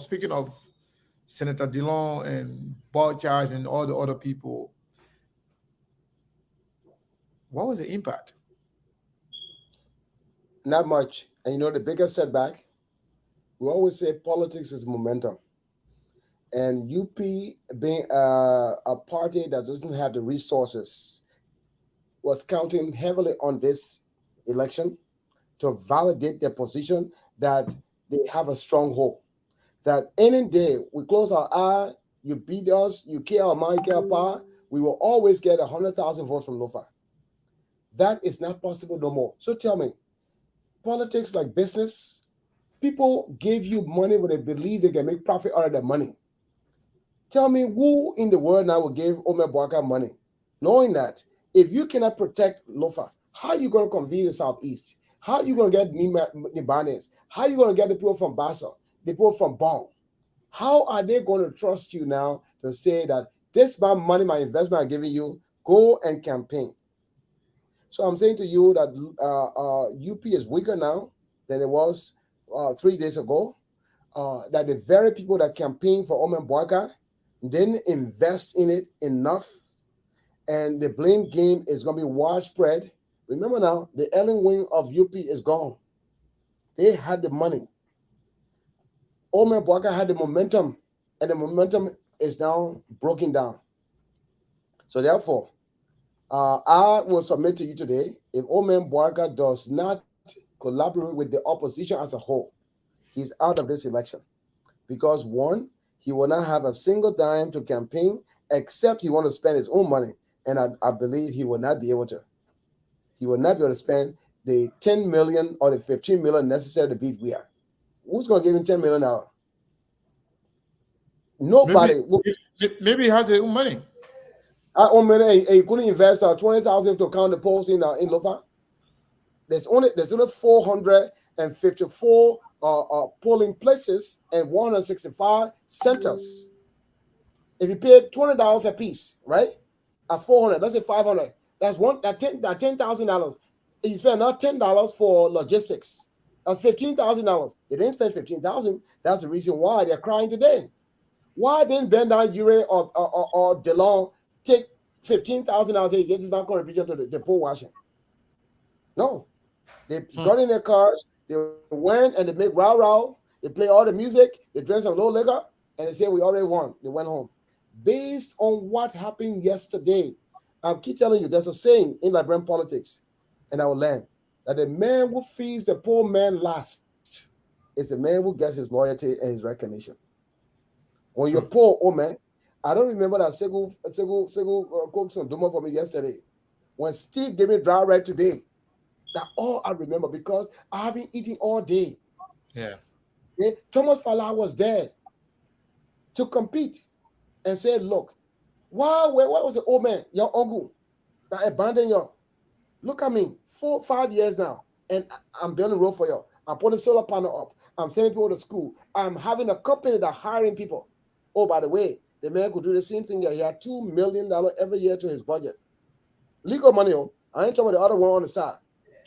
speaking of Senator Dillon and Bob Charles and all the other people, What was the impact? Not much. And you know the biggest setback? We always say politics is momentum. And UP being a party that doesn't have the resources was counting heavily on this election to validate their position that they have a stronghold. That any day we close our eye, you beat us, you kill our mind, kill our power, we will always get 100,000 votes from Lofa. That is not possible no more. So tell me, politics like business, people give you money when they believe they can make profit out of their money. Tell me who in the world now will give Omer Boaka money, knowing that if you cannot protect Lofa, how are you going to convene the Southeast? How are you going to get Nibanes? How are you going to get the people from Basel, the people from Bong? How are they going to trust you now to say that this my money, my investment I'm giving you, go and campaign? So I'm saying to you that UP is weaker now than it was 3 days ago. That the very people that campaigned for Omer Boaka didn't invest in it enough, and the blame game is going to be widespread. Remember now, the Ellen wing of UP is gone. They had the money. Omer Boaka had the momentum, and the momentum is now broken down. So therefore, I will submit to you today, if Omer Boaka does not collaborate with the opposition as a whole, he's out of this election. Because one, he will not have a single dime to campaign, except he want to spend his own money. And I believe he will not be able to. He will not be able to spend the 10 million or the 15 million necessary to beat We Are. Who's going to give him 10 million now? Nobody. Maybe he has his own money. He couldn't invest 20,000 to count the polls in Lofa. There's only 454 polling places and 165 centers. If you pay $20 a piece, right? At 400, let's say 500. That's $10,000. You spend another $10 for logistics. That's $15,000. They didn't spend $15,000. That's the reason why they're crying today. Why didn't Ben Ure or DeLong take $15,000 and get this bank contribution to the poll washing? No. They got in their cars, they went and they make row, they play all the music, they drank some low liquor, and they say we already won. They went home. Based on what happened yesterday, I keep telling you, there's a saying in Liberian politics, in our land, that the man who feeds the poor man last is the man who gets his loyalty and his recognition. When you're poor, oh man, I don't remember that Segu cooked some duma for me yesterday. When Steve gave me dry red today, that's all I remember because I haven't eaten all day. Yeah. Thomas Fala was there to compete and said, look, where was the old man, your uncle, that abandoned you? Look at me, 4-5 years now, and I'm building a road for you. I'm putting solar panel up. I'm sending people to school. I'm having a company that's hiring people. Oh, by the way, the man could do the same thing. He had $2 million every year to his budget. Legal money. I ain't talking about the other one on the side.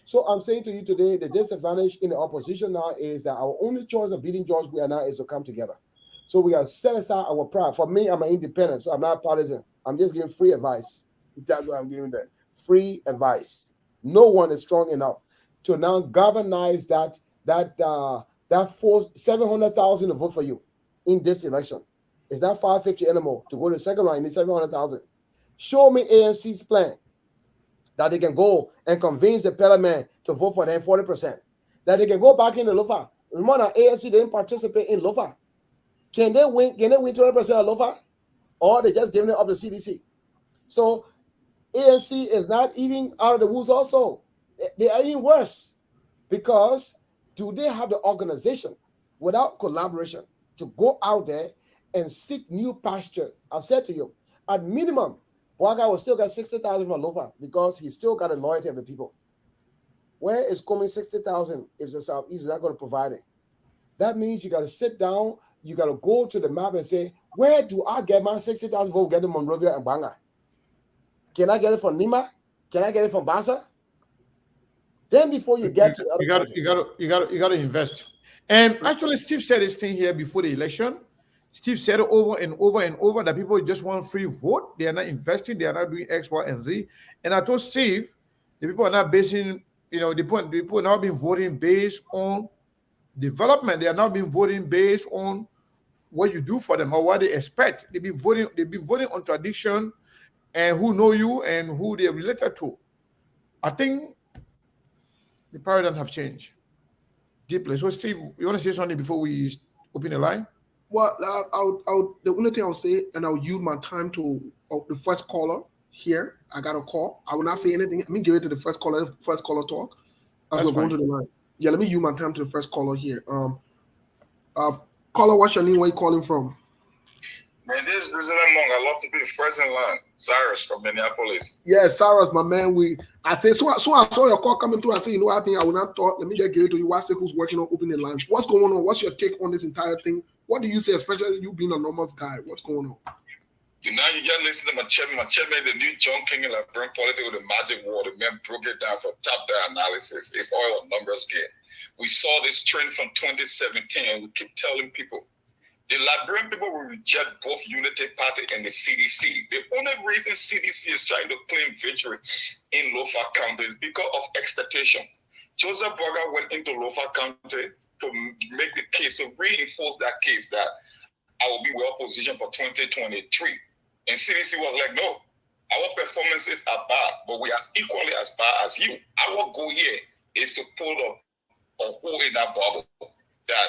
So I'm saying to you today, the disadvantage in the opposition now is that our only choice of beating George Weah now is to come together. So we got to set aside our pride. For me, I'm an independent, so I'm not partisan. I'm just giving free advice. That's what I'm giving them. Free advice. No one is strong enough to now galvanize that 700,000 to vote for you in this election. It's not 550 anymore. To go to the second round, you need 700,000. Show me ANC's plan that they can go and convince the parliament to vote for them 40%. That they can go back into Lofa. Remember, ANC didn't participate in Lofa. Can they win 20% of Lofa? Or they just giving it up to CDC? So ANC is not even out of the woods also. They are even worse. Because do they have the organization without collaboration to go out there and seek new pasture? I've said to you, at minimum, Boaka will still get 60,000 from Lofa because he still got the loyalty of the people. Where is coming 60,000 if the Southeast is not going to provide it? That means you got to sit down, you got to go to the map and say, where do I get my 60,000 votes, get in Monrovia and Banga? Can I get it from Nima? Can I get it from Basa? Then before you get to you got to invest. And actually, Steve said this thing here before the election. Steve said it over and over and over that people just want free vote. They are not investing. They are not doing X, Y, and Z. And I told Steve The people are not basing, the people are not being voting based on development. They are not being voting based on what you do for them or what they expect. They've been voting on tradition and who know you and who they're related to. I think the paradigm have changed deeply. So, Steve, you want to say something before we open the line? Well, the only thing I'll say, and I'll use my time to the first caller here. I got a call. I will not say anything. Let me give it to the first caller. First caller talk. As we're going to the line. Yeah, let me use my time to the first caller here. Caller, what's your name? Where you calling from? Man, this is Brazilian Monk. I love to be the first in line. Cyrus from Minneapolis. Yeah, Cyrus, my man. I saw your call coming through. I said, you know what I think I will not talk. Let me just give it to you. Why who's working on opening the lines? What's going on? What's your take on this entire thing? What do you say, especially you being a numbers guy? What's going on? You just listen to my chairman. My chairman, the new John King and LeBron politics with the magic word. The man broke it down for top-down analysis. It's all a numbers game. We saw this trend from 2017, and we keep telling people the Liberian people will reject both Unity Party and the CDC. The only reason CDC is trying to claim victory in Lofa County is because of expectation. Joseph Boaga went into Lofa County to make the case, to reinforce that case that I will be well positioned for 2023. And CDC was like, no, our performances are bad, but we are equally as bad as you. Our goal here is to pull a hole in that bubble that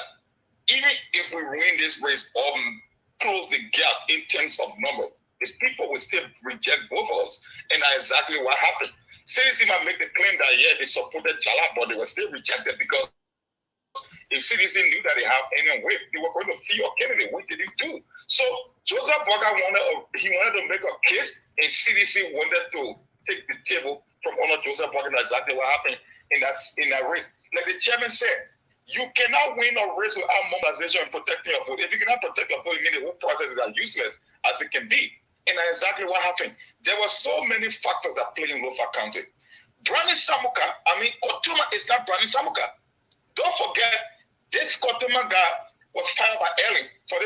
even if we win this race or close the gap in terms of number, the people will still reject both of us. And that's exactly what happened. CDC might make the claim that, yeah, they supported Jala, but they were still rejected because if CDC knew that they have any way, they were going to feel a candidate, which they didn't do. So Joseph Boaga wanted to make a case, and CDC wanted to take the table from under Joseph Boaga. That's exactly what happened in that race. Like the chairman said, you cannot win a race without mobilization and protecting your vote. If you cannot protect your vote, it means the whole process is as useless as it can be. And that's exactly what happened. There were so many factors that played in Lofa County. Brandon Samuka, Kotuma is not Brandon Samuka. Don't forget, this Kotuma guy was fired by Ellen for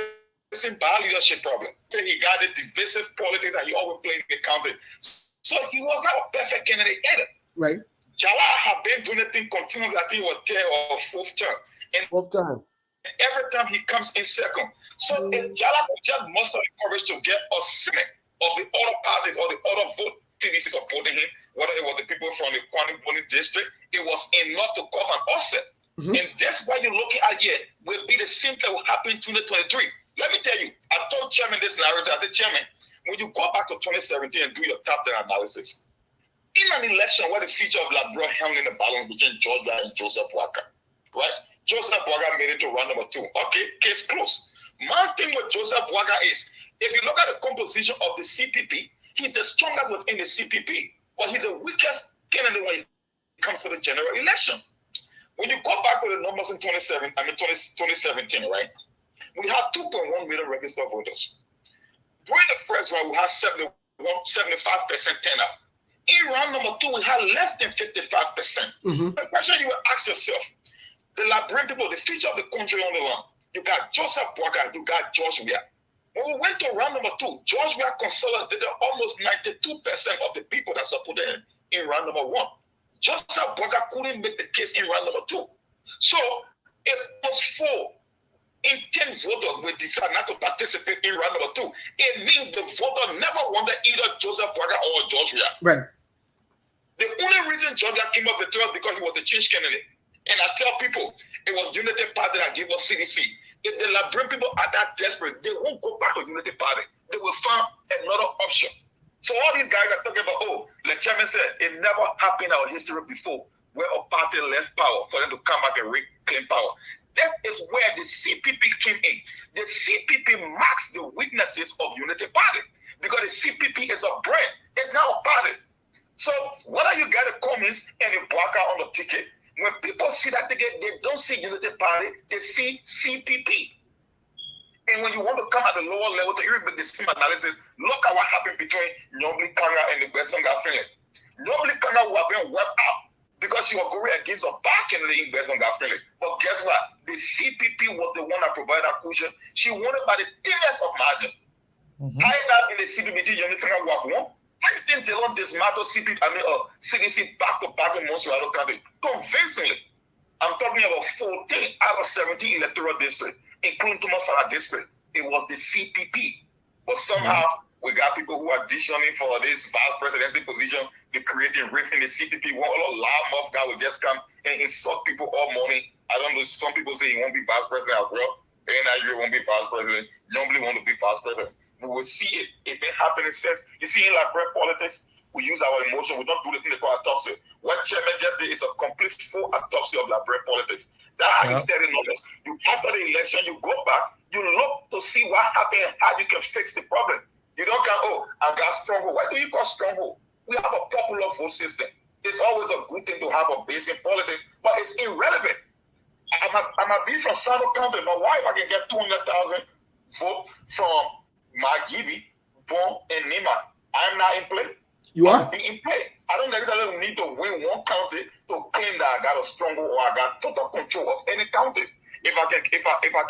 this bad leadership problem. So he got the divisive politics that he always played in the county. So he was not a perfect candidate either. Right. Jala had been doing the thing continuously. I think he was there or fourth term. And every time he comes in second. So if Jala could just muster the courage to get a segment of the other parties or the other vote CDC supporting him, whether it was the people from the Kwani Boni district, it was enough to cause an offset. And that's why you're looking at here will be the same thing will happen in 2023. Let me tell you, I told Chairman this narrative. I said, Chairman, when you go back to 2017 and do your top-down analysis, in an election where the future of Labrador hung in the balance between Georgia and Joseph Boaga, right? Joseph Boaga made it to round number 2. Okay, case closed. My thing with Joseph Boaga is, if you look at the composition of the CPP, he's the strongest within the CPP, but he's the weakest candidate when it comes to the general election. When you go back to the numbers in 2017, right? We had 2.1 million registered voters. During the first round, we had 75% turnout. In round number 2, we had less than 55%. The question you will ask yourself, the Liberian people, the future of the country on the line. You got Joseph Boaga, you got George Weah. When we went to round number 2, George Weah consolidated almost 92% of the people that supported him in round number 1. Joseph Boaga couldn't make the case in round number 2. So if those 4 in 10 voters will decide not to participate in round number 2, it means the voter never wanted either Joseph Boaga or George Weah. Right. The only reason Georgia came up with was because he was the change candidate. And I tell people, it was Unity Party that gave us CDC. If the Liberian people are that desperate, they won't go back to Unity Party. They will find another option. So all these guys are talking about, the chairman said, it never happened in our history before where a party left power for them to come back and reclaim power. That is where the CPP came in. The CPP marks the weaknesses of Unity Party because the CPP is a brand. It's not a party. So whether you get a Cummins and a Boaga on the ticket, when people see that ticket, they don't see Unity Party, they see CPP. And when you want to come at the lower level to even make the same analysis, look at what happened between Nyobli Kanga and the Western Finland. Nyobli Kanga was being wiped out because she was going against a back candidate in Western Finland. But guess what? The CPP was the one that provided that cushion. She won it by the thinnest of margin. I that in the CPP, Nyobli Kanga was won. By the think they don't dismantle CDC back to back in Monserrado County convincingly. I'm talking about 14 out of 17 electoral districts, including Tomafara district. It was the CPP. But somehow we got people who are auditioning for this vice presidency position. They're creating rift in the CPP. One loud mouth guy will just come and insult people all morning. I don't know. Some people say he won't be vice president as well. NIU won't be vice president. Nobody want to be vice president. We will see it. It's been happening since. You see, in like politics, we use our emotion. We don't do the thing they call autopsy. What Chairman just did is a complete full autopsy of Liberian politics. That's how you study knowledge. After the election, you go back, you look to see what happened and how you can fix the problem. You don't go, I got stronghold. Why do you call stronghold? We have a popular vote system. It's always a good thing to have a base in politics, but it's irrelevant. I'm a be from Sano County. My wife, I can get 200,000 votes from Magibi, Bon, and Nima. I'm not in play. You are? Be in play. I don't necessarily need to win one county to claim that I got a stronghold or I got total control of any county. If I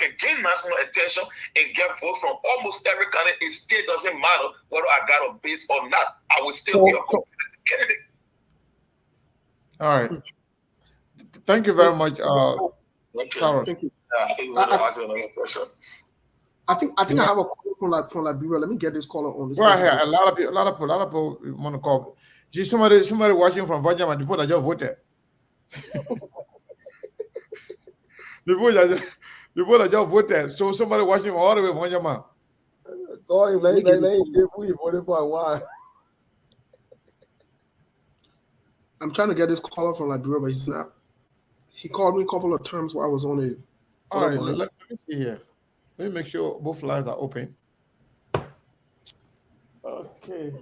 can gain national attention and get votes from almost every county, it still doesn't matter whether I got a base or not. I will still be a competitive candidate. All right. Thank you very much, Charles. Thank you. I think I have a call from Liberia. Let me get this caller on. This Right here, a lot of people want to call. See somebody watching from Vajama, the people that just voted. the people that just voted. So somebody watching all the way from Vajama. Call him. Let him who he voted for and why. I'm trying to get this caller from Liberia, but he's not. He called me a couple of times while I was on it. All right, let me see here. Let me make sure both lines are open. Okay.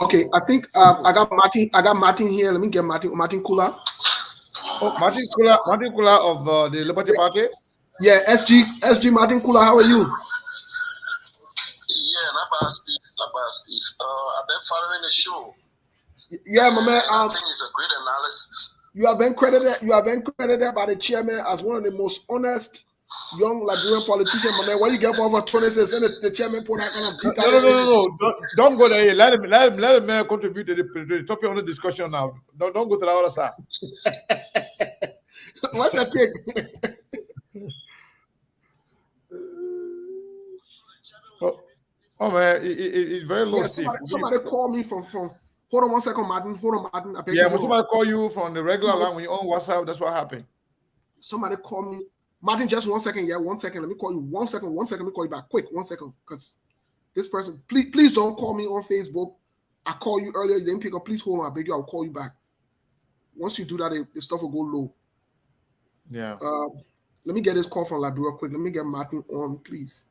Okay, I think I got Martin here. Let me get Martin Kula. Oh, Martin Kula of the Liberty Party. Yeah, SG Martin Kula. How are you? Yeah, not bad, Steve. I've been following the show. Yeah, my man. I think it's a great analysis. You have been credited by the chairman as one of the most honest young Liberian politicians. My man, what you get for over 26 and the chairman put that kind of beat out. No. Don't go there. Let him contribute to the topic of the discussion now. Don't go to the other side. What's your take? Oh man, it's very low. Yeah, somebody called me from. Hold on one second, Martin. I beg when somebody call you from the regular line when you're on WhatsApp, that's what happened. Somebody called me. Martin, just 1 second. Yeah, 1 second. Let me call you. 1 second. 1 second. Let me call you back. Quick, 1 second. Because this person, please don't call me on Facebook. I called you earlier. You didn't pick up. Please hold on. I beg you. I'll call you back. Once you do that, the stuff will go low. Yeah. Let me get this call from Liberia quick. Let me get Martin on, please.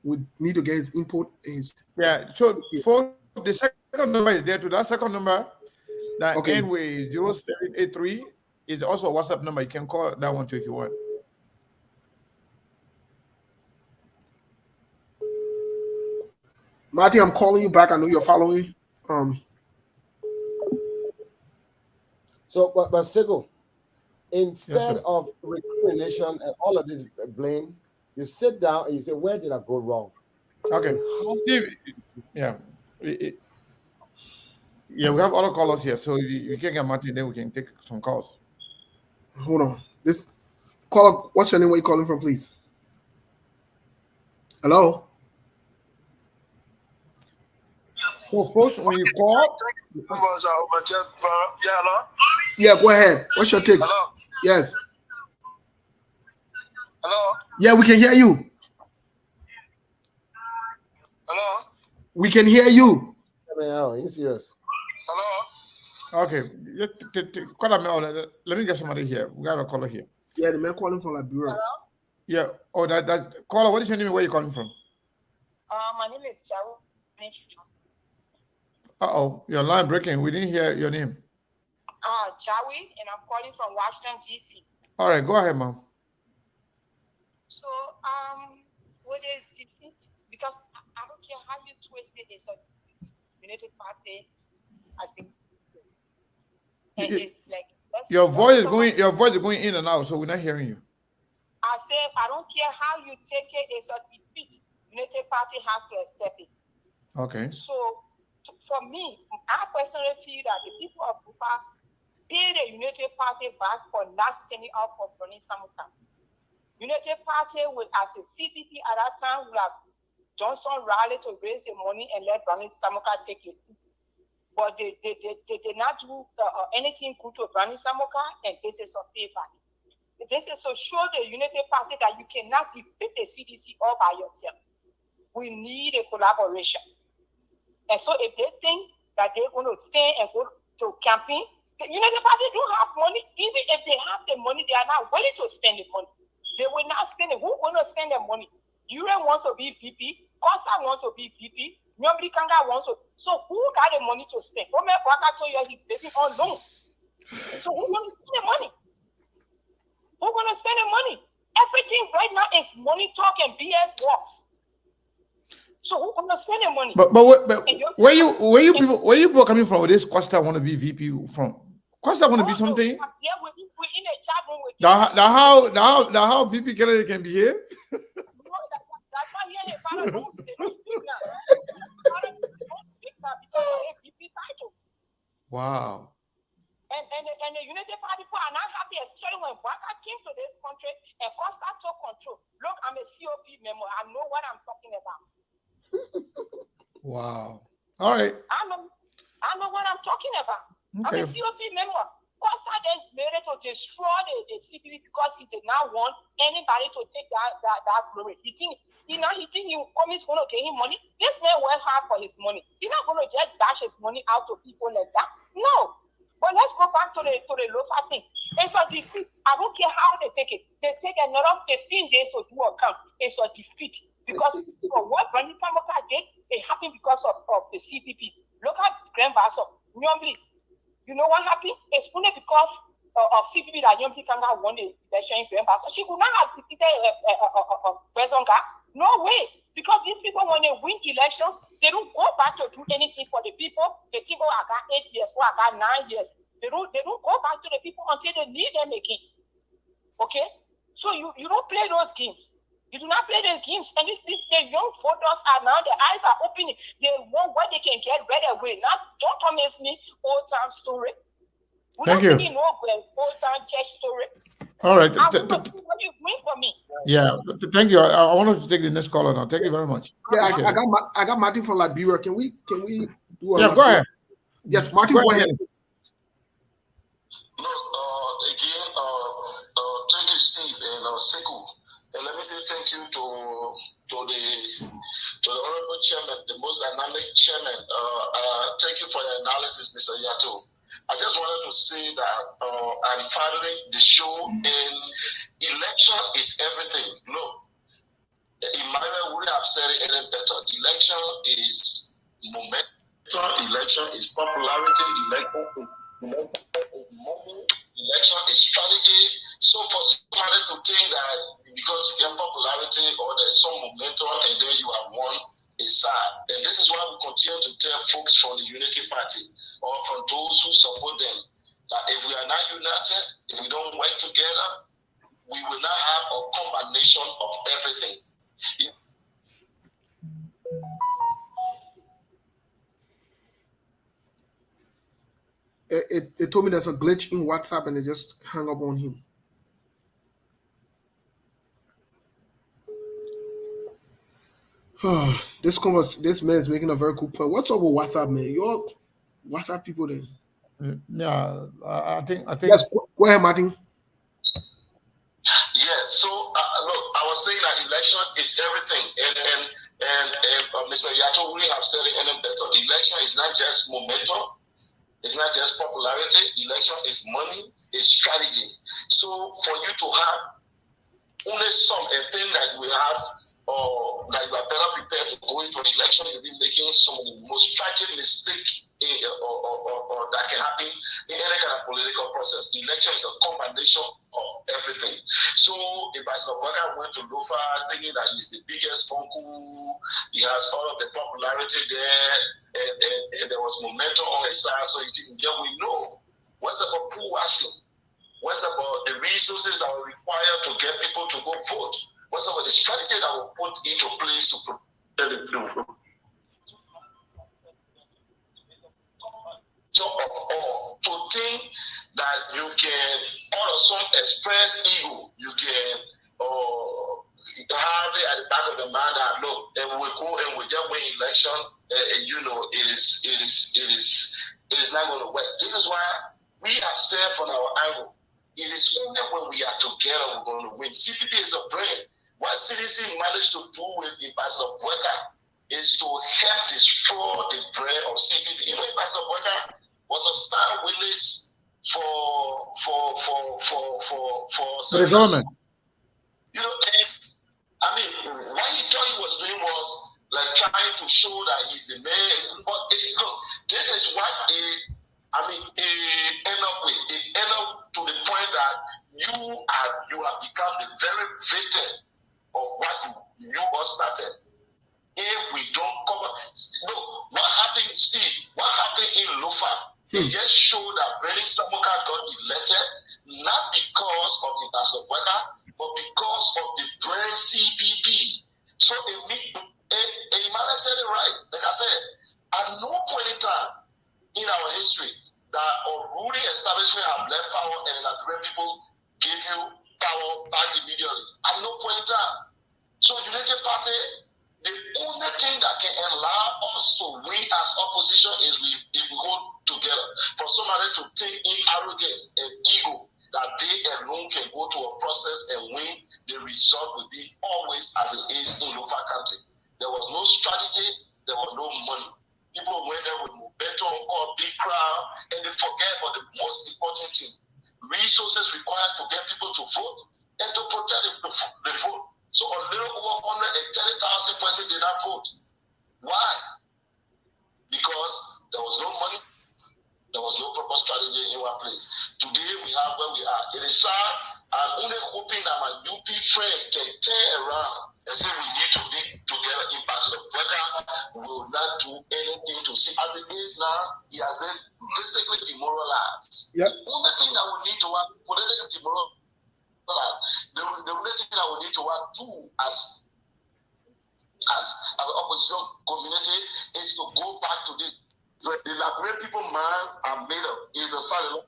We need to get his input. So for the second number is there too. That second number that end with 0783 is also a WhatsApp number. You can call that one too if you want. Marty, I'm calling you back. I know you're following. So, but Sego, instead of recrimination and all of this blame, you sit down and you say, where did I go wrong? Okay. Steve, we have other callers here, so you can get Martin, then we can take some calls. Hold on. This caller, what's your name? Where you calling from, please? Hello? So folks, when you call... Yeah, go ahead. What's your take? Hello? Yes. Hello? Yeah, we can hear you. Hello? We can hear you. Are you serious? Hello? Okay. Let me get somebody here. We got a caller here. Yeah, the man calling from Liberia. Hello? Yeah. Oh, that caller, what is your name and where are you calling from? My name is Charo. Uh-oh, your line breaking. We didn't hear your name. Chawi, and I'm calling from Washington, D.C. All right, go ahead, ma'am. So, with the defeat, because I don't care how you twist it, it's a United Party has been, and it's like your voice is going in and out, so we're not hearing you. I say I don't care how you take it, it's a defeat. United Party has to accept it. Okay. So for me, I personally feel that the people of Bufa pay the United Party back for not standing up for Bernie Samuka. United Party would, as a CPP at that time, would have Johnson rally to raise the money and let Bernie Samuka take his seat. But they did not do anything good to Bernie Samuka, and this is a payback. This is to show the United Party that you cannot defeat the CDC all by yourself. We need a collaboration. And so if they think that they're going to stay and go to campaign, the United Party don't have money. Even if they have the money, they are not willing to spend the money. They will not spend it. Who's going to spend the money? Uren wants to be VP. Costa wants to be VP. Nyambri Kanga wants to. So who got the money to spend? Omer Kwaka told you he's living on loan. So who's going to spend the money? Who's going to spend the money? Everything right now is money talk and BS walks. So who's going to spend the money? But where you people coming from with this Costa want to be VP from? Costa want to be something? Yeah, we're in a chat room with Now how VP candidate can be here? That's why he had a room. They don't speak now. They don't speak now because of a VP title. Wow. And the United Party people are not happy, especially when Waka came to this country and Costa took control. Look, I'm a COP member. I know what I'm talking about. Wow. All right. I know what I'm talking about. Okay. I'm a COP member. Costa then made it to destroy the CPP because he did not want anybody to take that glory. He think he come is going to get him money. This man worked hard for his money. He's not going to just dash his money out to people like that. No. But let's go back to the Lofa thing. It's a defeat. I don't care how they take it. They take another 15 days to do a count. It's a defeat. Because for what Bernie Samuka did, it happened because of the CPP. Look at Grand Basso. Nyambri. You know what happened? It's only because of CPP that Nyambri Kanga won the election in Grand Basso. She could not have defeated Bezonga. No way. Because these people, when they win elections, they don't go back to do anything for the people. The people I got 8 years, I got 9 years. They don't go back to the people until they need them again. Okay? So you don't play those games. You do not play those games. And the young voters are now, their eyes are opening. They want what they can get right away. Now, don't promise me old-time story. Thank you. Old-time church story. All right. What you win for me? Yeah. Thank you. I wanted to take the next caller now. Thank you very much. Yeah, I got Martin from Liberia. Can we do a go ahead. Yes, Martin, go ahead. Look, again, thank you, Steve and Sekou. And let me say thank you to the honorable chairman, the most dynamic chairman. Thank you for your analysis, Mr. Yato. I just wanted to say that I'm following the show, and election is everything. Look, Emmanuel would have said it any better. Election is momentum, election is popularity, election is strategy. So for somebody to think that because you get popularity or there's some momentum and then you have won is sad. And this is why we continue to tell folks from the Unity Party or from those who support them that if we are not united, if we don't work together, we will not have a combination of everything. It told me there's a glitch in WhatsApp and it just hung up on him. This man is making a very cool point. What's up with WhatsApp, man? Your WhatsApp people then? Yeah, I think. Yes, go ahead, Martin. Yeah, so look, I was saying that election is everything, and Mr. Yato really have said it any better. Election is not just momentum, it's not just popularity. Election is money, it's strategy. So for you to have only some a thing that you have, or that you are better prepared to go into an election, you'll be making some of the most tragic mistakes or that can happen in any kind of political process. The election is a combination of everything. So if Basnobaka went to Lofa thinking that he's the biggest uncle, he has all of the popularity there, and there was momentum on his side, so he didn't get, we know what's about pool washing, what's about the resources that were required to get people to go vote, what's about the strategy that were put into place to protect the to think that you can all of some express ego, you can have it at the back of the mind that look, and we go and we just win election. It is not going to work. This is why we have said from our angle, it is only when we are together we're going to win. CPP is a brand. What CDC managed to do with Ambassador Boyka is to help destroy the brand of CPP. You know, Ambassador Boyka was a star witness for the government. You know, I mean, what he thought he was doing was like trying to show that he's the man. But look, this is what it end up with. It end up to the point that you have become the very victim of what you all started. If we don't cover, look, what happened, Steve? What happened in Lofa? They just showed that Bernie Samuka got elected not because of the Ambassador Boyka, but because of the brand CPP. So Emmanuel said it right. Like I said, at no point in time in our history that a ruling establishment have left power and the Liberian people give you power back immediately. At no point in time. So United Party, the only thing that can allow us to win as opposition is if we hold together. For somebody to take in arrogance and ego that they alone can go to a process and win, the result will be always as it is in Lofa County. There was no strategy, there was no money. People went there with momentum, called big crowd, and they forget about the most important thing. Resources required to get people to vote and to protect the vote. So a little over 130,000 persons did not vote. Why? Because there was no money, there was no proper strategy in one place. Today we have where we are. It is sad. I'm only hoping that my UP friends can turn around and say we need to be together. Ambassador Boyka will not do anything to see. As it is now, he has been basically demoralized. Yep. The only thing that we need to have politically demoralized. The only thing that we need to do as an opposition community is to go back to this. The Liberian people minds are made up. Is a solid.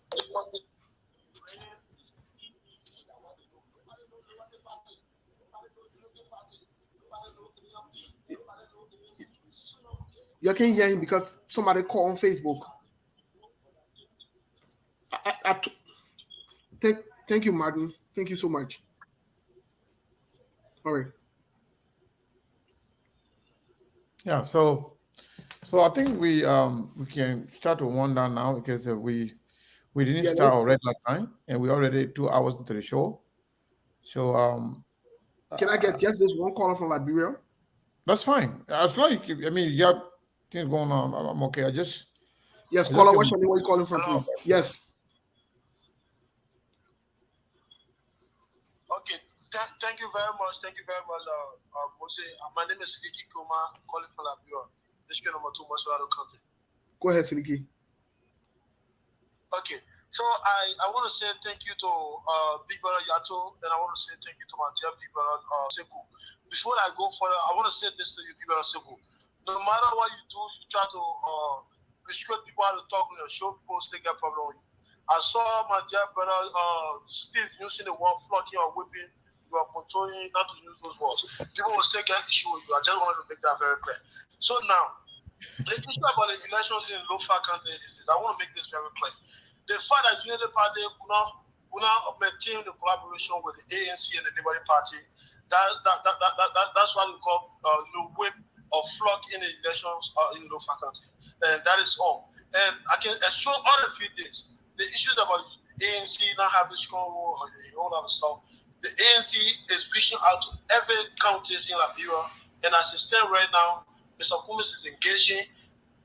You can't hear him because somebody called on Facebook. Thank you, Martin. Thank you so much. All right. Yeah. So I think we can start to wind down now because we didn't start our regular time and we're already 2 hours into the show. So can I get just this one caller from Liberia? That's fine. As long as you got things going on, I'm okay. Yes, caller. What's your name? Where you calling from, please? Yes. Okay. Thank you very much. Thank you very much, Mose. My name is Siliki Kuma. I'm calling from Liberia. District number 2, Moswado County. Go ahead, Siliki. Okay. So I want to say thank you to Big Brother Yato, and I want to say thank you to my dear Big Brother Seku. Before I go further, I want to say this to you, Big Brother Seku. No matter what you do, you try to restrict people how to talk on your show, people still get problem with you. I saw my dear brother Steve using the word flocking or whipping. You are controlling not to use those words. People will still get issue with you. I just wanted to make that very clear. So now, the issue about the elections in Lofa County is this. I want to make this very clear. The fact that United Party will not maintain the collaboration with the ANC and the Liberty Party, that's what we call the whip or flock in the elections in Lofa County. And that is all. And I can assure all of you this. The issues about ANC not having strong role or all other stuff, the ANC is reaching out to every counties in Liberia, and as it stands right now, Mr. Kumis is engaging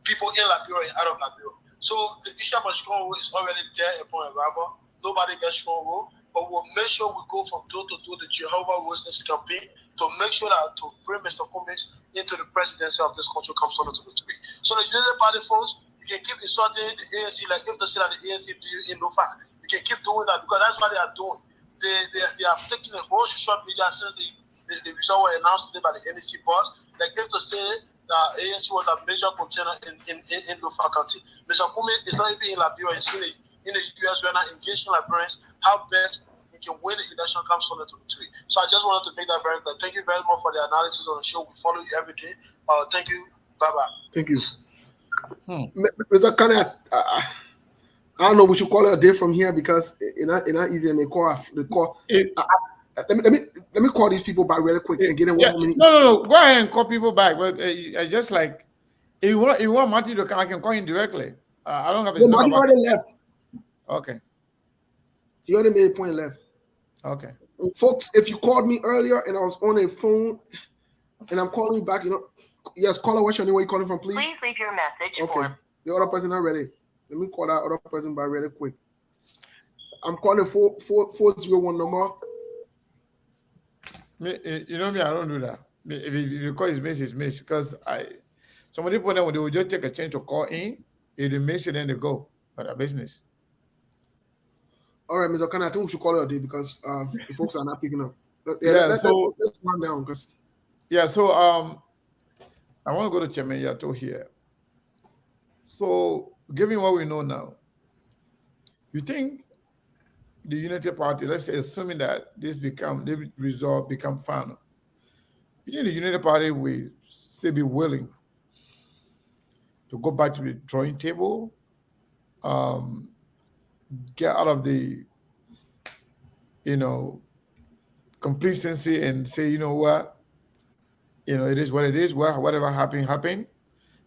people in Liberia and out of Liberia. So the issue about strong role is already there upon arrival. Nobody gets strong role, but we'll make sure we go from door to door the Jehovah Witness campaign to make sure that to bring Mr. Kumis into the presidency of this country comes on to the tree. So the United Party folks, you can keep insulting the ANC like if they say that the ANC do in Lofa. You can keep doing that because that's what they are doing. They have taken a whole short media since the result were announced today by the NEC boss. Like if to say that ANC was a major contender in Lofa County. Mr. Kumis is not even in Liberia. He's in the in the US, we are not engaging Liberians how best we can win the election comes 2023. So I just wanted to make that very clear. Thank you very much for the analysis on the show. We follow you every day. Thank you. Bye-bye. Thank you. Mr. Kenneth, I don't know we should call it a day from here because it's not easy and they call. Let me call these people back really quick and get in 1 minute. No. Go ahead and call people back. But I just like if you want Marty to come, I can call him directly. I don't have his number. Marty already left. Okay. He already made a point left. Okay. Folks, if you called me earlier and I was on a phone and I'm calling you back, yes, caller, what's your name? Where you calling from, please? Please leave your message. Okay. The other person not ready. Let me call that other person back really quick. I'm calling 401 number. You know me, I don't do that. If you call his miss, it's miss. Because some of the people when they will just take a chance to call in, if they miss it, then they go for their business. All right, Mr. Khan, I think we should call it a day because the folks are not picking up. Let's run down. So I want to go to Chairman Yato here. So, given what we know now, you think the United Party, let's say, assuming that this result become final, you think the United Party will still be willing to go back to the drawing table, get out of the, complacency and say, you know what, it is what it is. Whatever happened.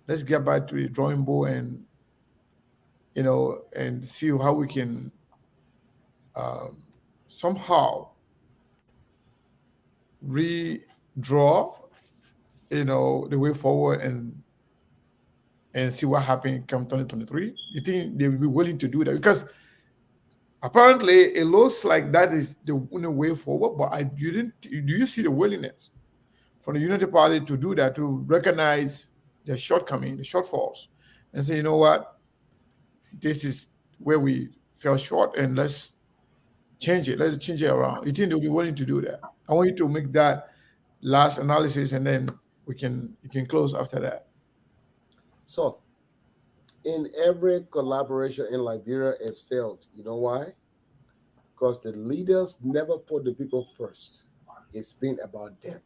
Let's get back to the drawing board and, and see how we can somehow redraw, the way forward and see what happened come 2023. You think they will be willing to do that? Because apparently it looks like that is the only way forward, but do you see the willingness from the United Party to do that, to recognize the shortcoming, the shortfalls, and say, you know what, this is where we fell short and let's change it. Let's change it around. You think they'll be willing to do that? I want you to make that last analysis and then you can close after that. So, in every collaboration in Liberia, it's failed. You know why? Because the leaders never put the people first. It's been about them.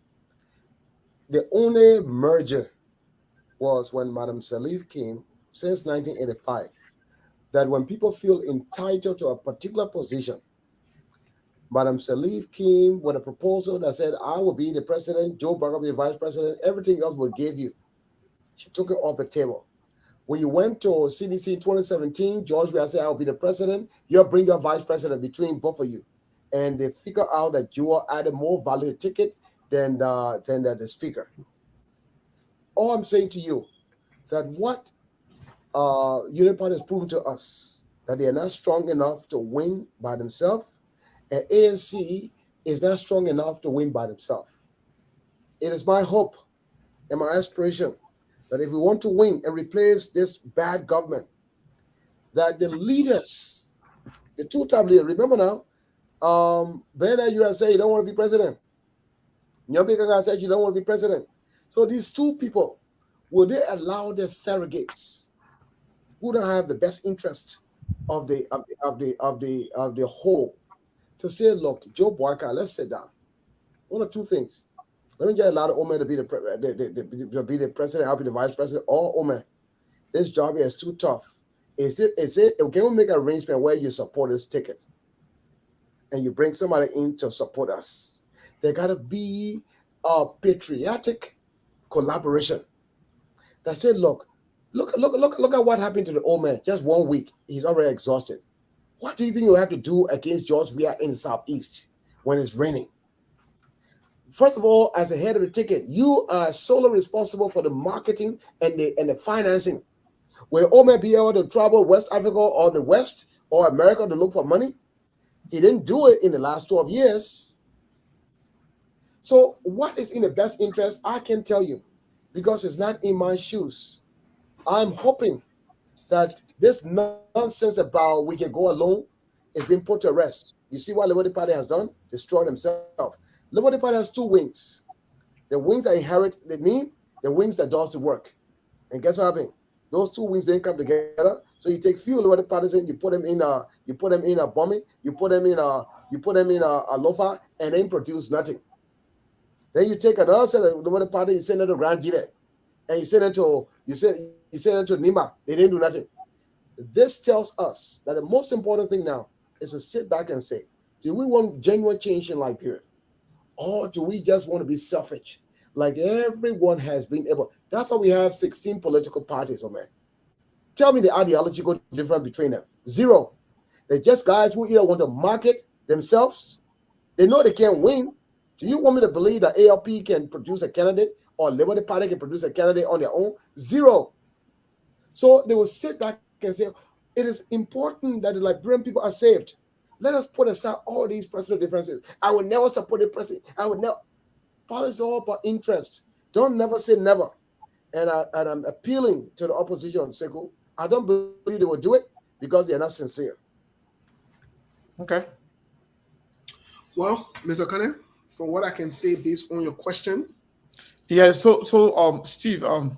The only merger was when Madam Salif came since 1985, that when people feel entitled to a particular position, Madam Salif came with a proposal that said, I will be the president, Joe Barker will be the vice president, everything else will give you. She took it off the table. When you went to CDC in 2017, George Weah said, I'll be the president, you'll bring your vice president between both of you. And they figure out that you added more value to ticket than the speaker. All I'm saying to you, that what United Party has proven to us, that they are not strong enough to win by themselves, and ANC is not strong enough to win by themselves. It is my hope and my aspiration that if we want to win and replace this bad government, that the leaders, the two-top leaders, remember now, Bernard Yura said you don't want to be president. Nyobi Kanga said you don't want to be president. So these two people, will they allow their surrogates who don't have the best interest of the whole to say, look, Joe Barker, let's sit down. One of two things. Let me just allow the Omer to be the president, I'll be the vice president, or Omer, this job is too tough. Can we make an arrangement where you support this ticket and you bring somebody in to support us? There got to be a patriotic collaboration that said, look at what happened to the old man. Just 1 week, he's already exhausted. What do you think you have to do against George Weah in the Southeast when it's raining? First of all, as the head of the ticket, you are solely responsible for the marketing and the financing. Will old man be able to travel West Africa or the West or America to look for money? He didn't do it in the last 12 years. So what is in the best interest, I can tell you, because it's not in my shoes. I'm hoping that this nonsense about we can go alone is being put to rest. You see what Liberty Party has done? Destroyed themselves. Liberty Party has two wings. The wings that inherit the name, the wings that does the work. And guess what happened? Those two wings didn't come together. So you take few Liberty partisans, you put them in a bombing, you put them in a lofa, and then produce nothing. Then you take another set of Liberty party, you send it to Grand Gide, and you send it to Nima. They didn't do nothing. This tells us that the most important thing now is to sit back and say, do we want genuine change in Liberia? Or do we just want to be selfish? Like everyone has been able. That's why we have 16 political parties, man. Tell me the ideological difference between them. Zero. They're just guys who either want to market themselves. They know they can't win. Do you want me to believe that ALP can produce a candidate or Liberty Party can produce a candidate on their own? Zero. So they will sit back and say, it is important that the Liberian people are saved. Let us put aside all these personal differences. I will never support the president. I would never. Politics is all about interest. Don't never say never. And I'm appealing to the opposition, Sekou. I don't believe they will do it because they are not sincere. Okay. Well, Mr. Kane, from what I can say based on your question. Yeah, so Steve, I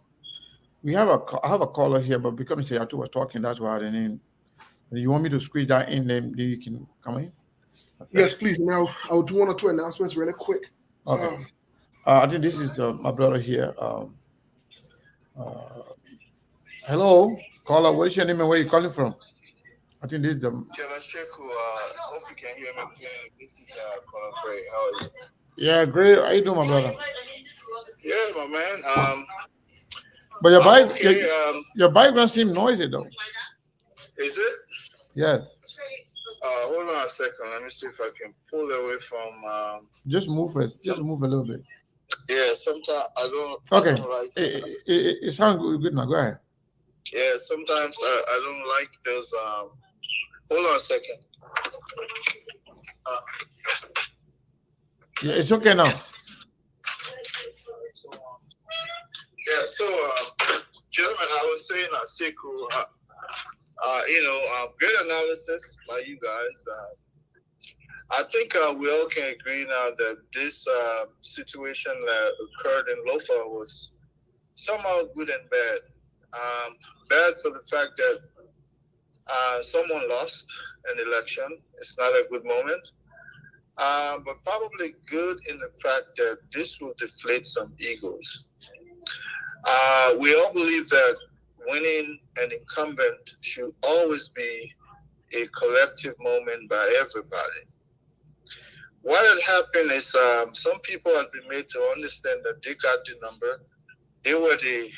have a caller here, but because Mr. Yato was talking, that's why I didn't. You want me to squeeze that in, then you can come in? Okay. Yes, please. Now, I'll do one or two announcements really quick. Okay. I think this is my brother here. Hello, caller. What is your name and where are you calling from? I think this is the. Hope you can hear me. This is Colin Gray. How are you? Yeah, great. How you doing, my brother? Yeah, my man. But your background seems noisy, though. Is it? Yes. Hold on a second. Let me see if I can pull away from. Just move first. Just move a little bit. Yeah, sometimes I don't. Okay. I don't like it sounds good now. Go ahead. Yeah, sometimes I don't like those. Hold on a second. Yeah, it's okay now. Yeah, so gentlemen, I was saying, Sekou, great analysis by you guys. I think we all can agree now that this situation that occurred in Lofa was somehow good and bad. Bad for the fact that someone lost an election. It's not a good moment. But probably good in the fact that this will deflate some egos. We all believe that winning an incumbent should always be a collective moment by everybody. What had happened is some people had been made to understand that they got the number. They were the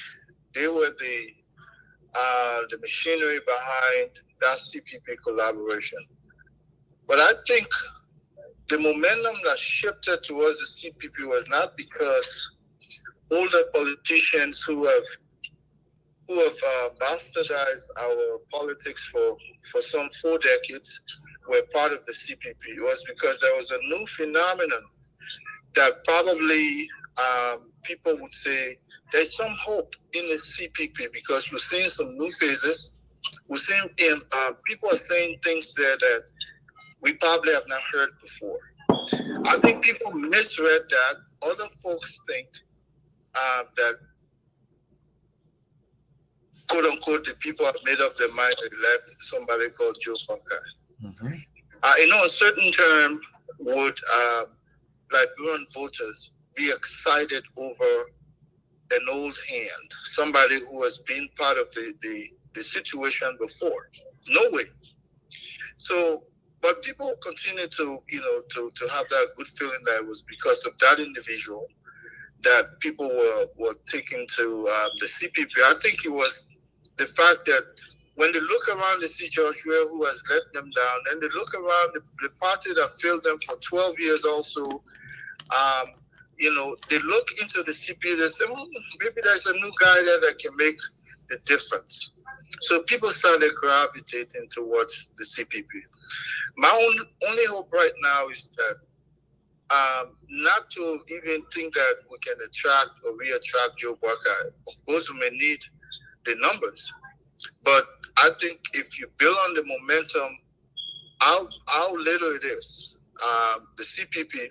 machinery behind that CPP collaboration. But I think the momentum that shifted towards the CPP was not because older politicians who have bastardized our politics for some 4 decades were part of the CPP. It was because there was a new phenomenon that probably people would say there's some hope in the CPP because we're seeing some new phases. We're seeing people are saying things there that we probably have not heard before. I think people misread that. Other folks think that, quote unquote, the people have made up their mind and left somebody called Joe Buckeye. Mm-hmm. A certain term would Liberian voters be excited over an old hand, somebody who has been part of the situation before. No way. So, but people continue to have that good feeling that it was because of that individual that people were taking to the CPP. I think it was the fact that when they look around, they see Joshua who has let them down, and they look around the party that failed them for 12 years also. They look into the CPP, they say, well, maybe there's a new guy there that can make the difference. So people started gravitating towards the CPP. My only hope right now is that not to even think that we can attract or re-attract Joe Buckeye. Of course, we may need the numbers. But I think if you build on the momentum, how little it is, the CPP,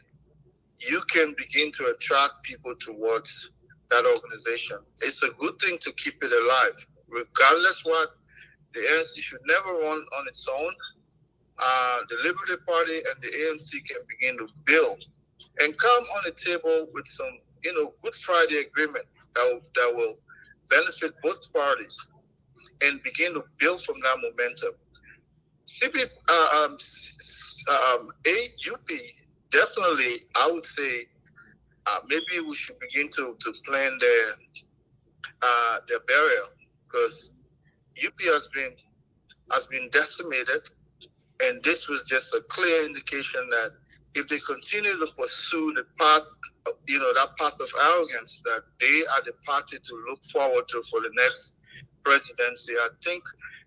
you can begin to attract people towards that organization. It's a good thing to keep it alive, regardless what The ANC should never run on its own. The Liberty Party and the ANC can begin to build and come on the table with some, Good Friday agreement that will benefit both parties and begin to build from that momentum. AUP, definitely, I would say, maybe we should begin to plan their burial, because UP has been decimated, and this was just a clear indication that if they continue to pursue the path, that path of arrogance, that they are the party to look forward to for the next presidency. I think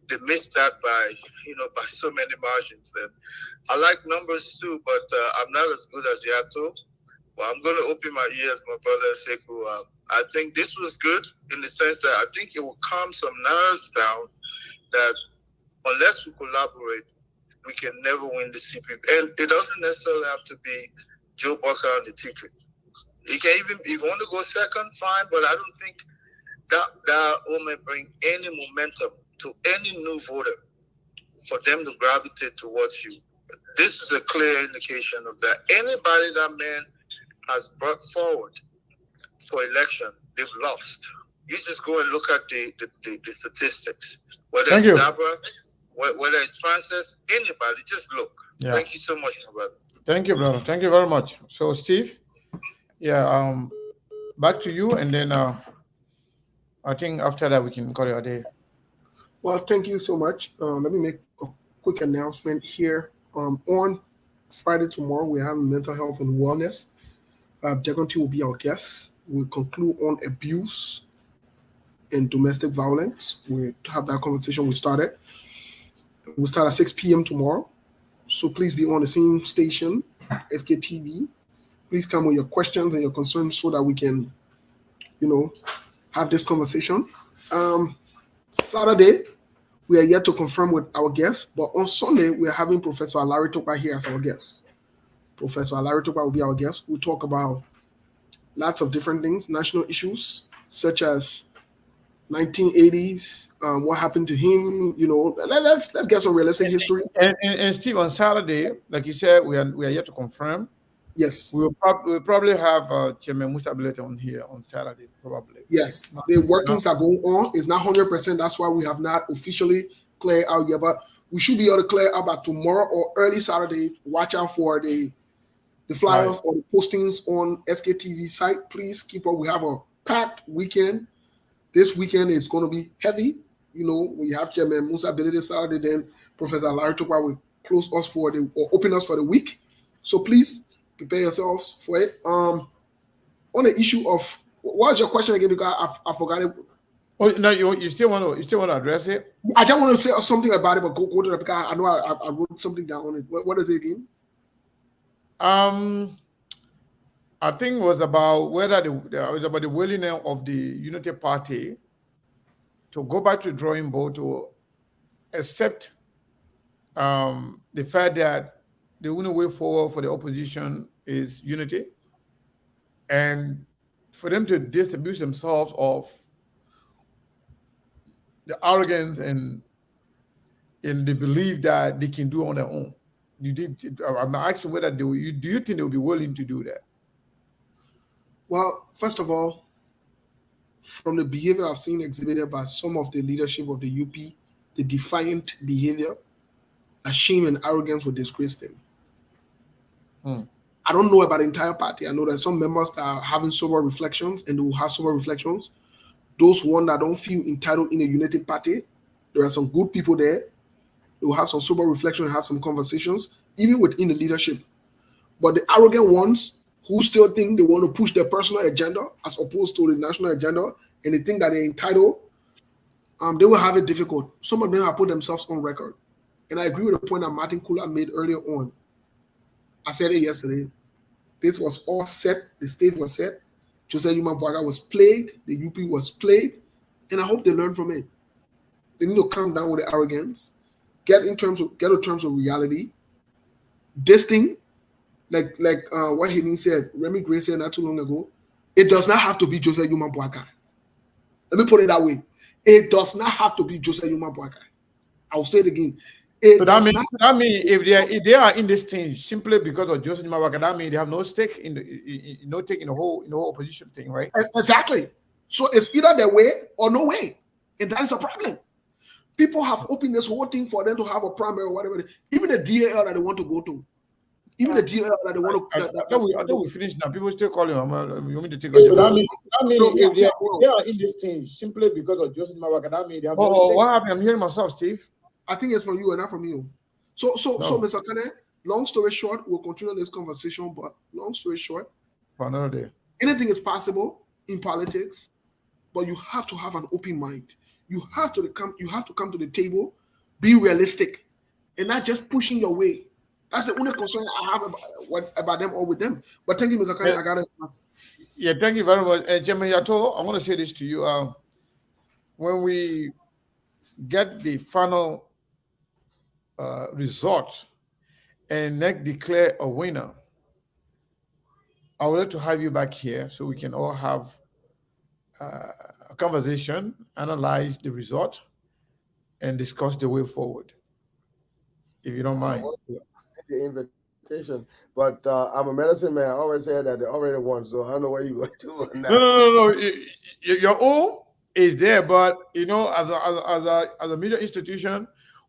they missed that by so many margins. And I like numbers too, but I'm not as good as Yato. Well, I'm going to open my ears, my brother Sekou. I think this was good in the sense that I think it will calm some nerves down, that unless we collaborate, we can never win the CPP. And it doesn't necessarily have to be Joe Bucker on the ticket. He can even, if you want to go second, fine, but I don't think that will bring any momentum to any new voter for them to gravitate towards you. This is a clear indication of that. Anybody that man has brought forward for election, they've lost. You just go and look at the statistics. Whether Thank it's you. Dabra, whether it's Francis, anybody, just look. Yeah. Thank you so much, my brother. Thank you, brother. Thank you very much. So, Steve, back to you, and then I think after that we can call it a day. Well, thank you so much. Let me make a quick announcement here. On Friday tomorrow, we're having mental health and wellness. Degonti will be our guest. We'll conclude on abuse and domestic violence. We'll have that conversation we started. We'll start at 6 p.m. tomorrow. So please be on the same station, SKTV. Please come with your questions and your concerns so that we can, have this conversation. Saturday, we are yet to confirm with our guests, but on Sunday, we are having Professor Alari Tokpa here as our guest. Professor Alari Tokpa will be our guest. We'll talk about lots of different things, national issues, such as 1980s, what happened to him, let's get some realistic history. And Steve, on Saturday, like you said, we are yet to confirm. Yes. We'll probably have Chairman Musa Bilete on here on Saturday, probably. Yes, the workings are going on. It's not 100%. That's why we have not officially cleared out yet, but we should be able to clear out by tomorrow or early Saturday. Watch out for the flyers or the postings on SKTV site. Please keep up. We have a packed weekend. This weekend is going to be heavy. We have Chairman Musa Bilete Saturday, then Professor Alari Tokpa will close us or open us for the week. So please prepare yourselves for it. On the issue of what was your question again? Because I forgot it. Oh no, you still want to address it? I just want to say something about it, but go to the, because I know I wrote something down on it. What is it again? I think it was about the willingness of the Unity Party to go back to the drawing board to accept the fact that the only way forward for the opposition is unity, and for them to disabuse themselves of the arrogance and the belief that they can do it on their own. I'm asking whether do you think they will be willing to do that? Well, first of all, from the behavior I've seen exhibited by some of the leadership of the UP, the defiant behavior, shame and arrogance will disgrace them. I don't know about the entire party. I know that some members that are having sober reflections, and they will have sober reflections. Those ones that don't feel entitled in a united party, there are some good people there. They will have some sober reflection and have some conversations, even within the leadership. But the arrogant ones who still think they want to push their personal agenda as opposed to the national agenda, and they think that they're entitled, they will have it difficult. Some of them have put themselves on record. And I agree with the point that Martin Kula made earlier on. I said it yesterday. This was all set. The stage was set. Joseph Yuma Boaga was played. The UP was played. And I hope they learn from it. They need to calm down with the arrogance. Get to terms of reality. This thing, like what Hayden said, Remy Gray said not too long ago, it does not have to be Joseph Yuma Boaga. Let me put it that way. It does not have to be Joseph Yuma Boaga. I'll say it again. So that means if they are in this thing simply because of Joseph Mawaka, that means they have no stake in the whole opposition thing, right? Exactly. So it's either their way or no way, and that's a problem. People have opened this whole thing for them to have a primary or whatever. Even the DAL that they want to go to, even the DAL that they want to. I thought we finished now. People still calling. You want me to take a that means if they are in this thing simply because of Joseph Mawaka, that means they have no stake. What happened? I'm hearing myself, Steve. I think it's from you and not from you. So, Mr. Kane, long story short, we'll continue this conversation, but long story short, for another day. Anything is possible in politics, but you have to have an open mind. You have to come to the table, be realistic, and not just pushing your way. That's the only concern I have about them or with them. But thank you, Mr. Kane. I got it. Yeah, thank you very much. Chairman Yato, I want to say this to you. When we get the final result and NEC declare a winner, I would like to have you back here so we can all have a conversation, analyze the result, and discuss the way forward, if you don't mind. The invitation, but I'm a medicine man. I always say that they already won, so I don't know what you're going to do on that. No. Your own is there, but as a media institution,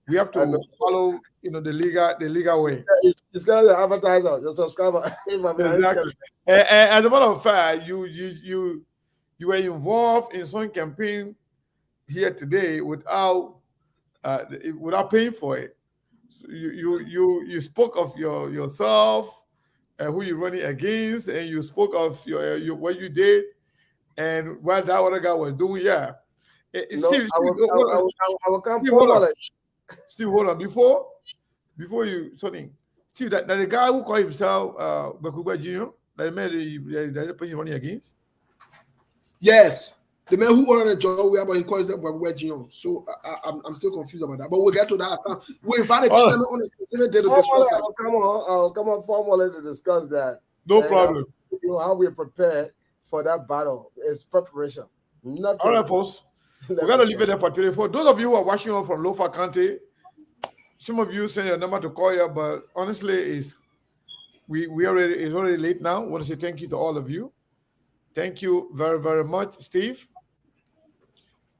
we have to follow, the legal way. It's kind of the advertiser, the subscriber. Exactly. As a matter of fact, you were involved in some campaign here today without paying for it. So you spoke of yourself and who you're running against, and you spoke of your what you did and what that other guy was doing. Yeah. Steve, I will come forward. Steve, hold on. Before you something, Steve, that the guy who called himself Bakuba Jr., that made the person running against. Yes, the man who ordered the job, we he calls himself Bakuba Jr. So I'm still confused about that. But we'll get to that. We invited chairman on a specific day to discuss that. Come on, formally to discuss that. No problem. How we prepared for that battle is preparation. Nothing. All right, folks. We're going to leave it there for today. For those of you who are watching us from Lofa County, some of you send your number to call you, but honestly, it's already late now. I want to say thank you to all of you. Thank you very, very much, Steve.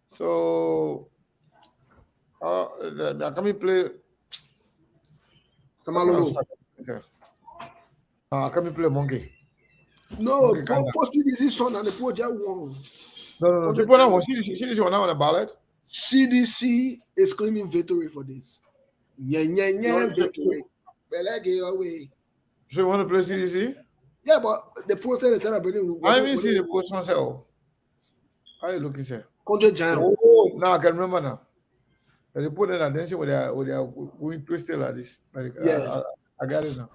So, now can we play? Samalolo. Okay. Can we play Monkey? No, post CDC son and the project won. No. People now CDC were now on the ballot. CDC is claiming victory for this. Victory. Away. So you want to play CDC? Yeah, but the poster is celebrating. I haven't seen the poster myself. How are you looking, sir? Conjure Giant. Oh, now I can remember now. They put it attention with their going twisted like this. Like, yeah. I got it now.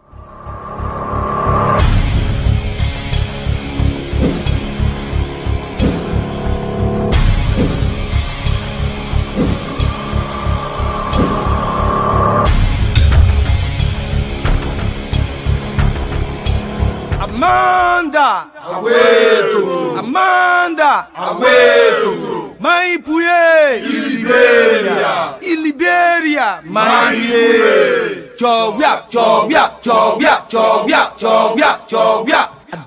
Amanda Aweto Maipuye Iliberia Maipuye Jovia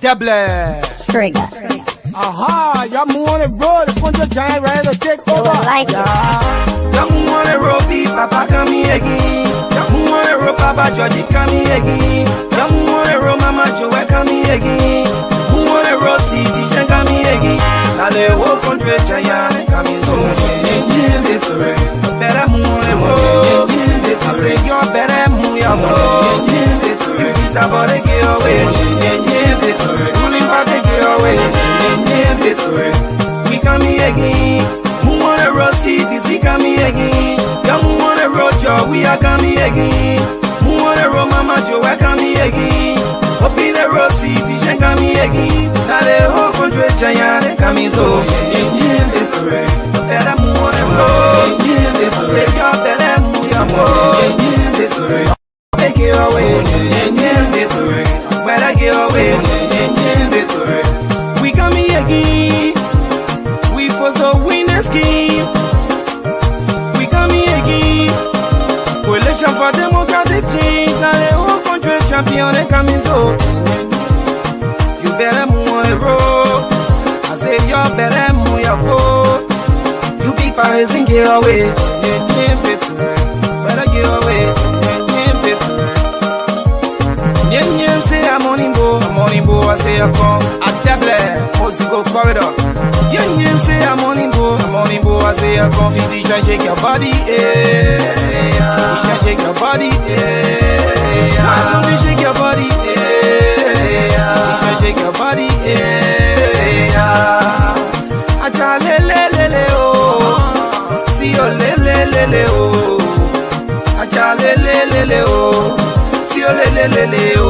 Deble Striga. Aha, y'all want to roll the Conjure Giant ready to take over. Like y'all want to roll beef, Papa come here again. Y'all want to roll Papa Georgie come here again. Y'all want to roll Mama Joe come here again. Who want to roll CD come here again. Now the whole country giant coming soon. Better move and roll. I say you're better move your roll. You deserve all the get away. Ruling back the get away. We come here again. Who wanna roll cities? We come here again. Young who wanna roll Joe? We are coming again. Who wanna roll Mama Joe? We come here again. Open the road cities and come here again. Now the whole country giant coming so. Better move on and roll. Say you're better move your roll. Take it away. Better get away. We come here again. We force the winner's game. We come here again. Coalition for democratic change. Now the whole country champion and coming so. You better move on the road. I say you better move your foot. You big Paris and get away. Better get away. Yen say I'm on Bo, I say I come. I double, Osigo corridor. Yen say I'm on Bo, I say I come. See the shake your body, eh? Shake your body, eh? Why don't you shake your body, eh? Shake your body, eh? Acha le oh, see your le oh. Acha le oh, see your le oh.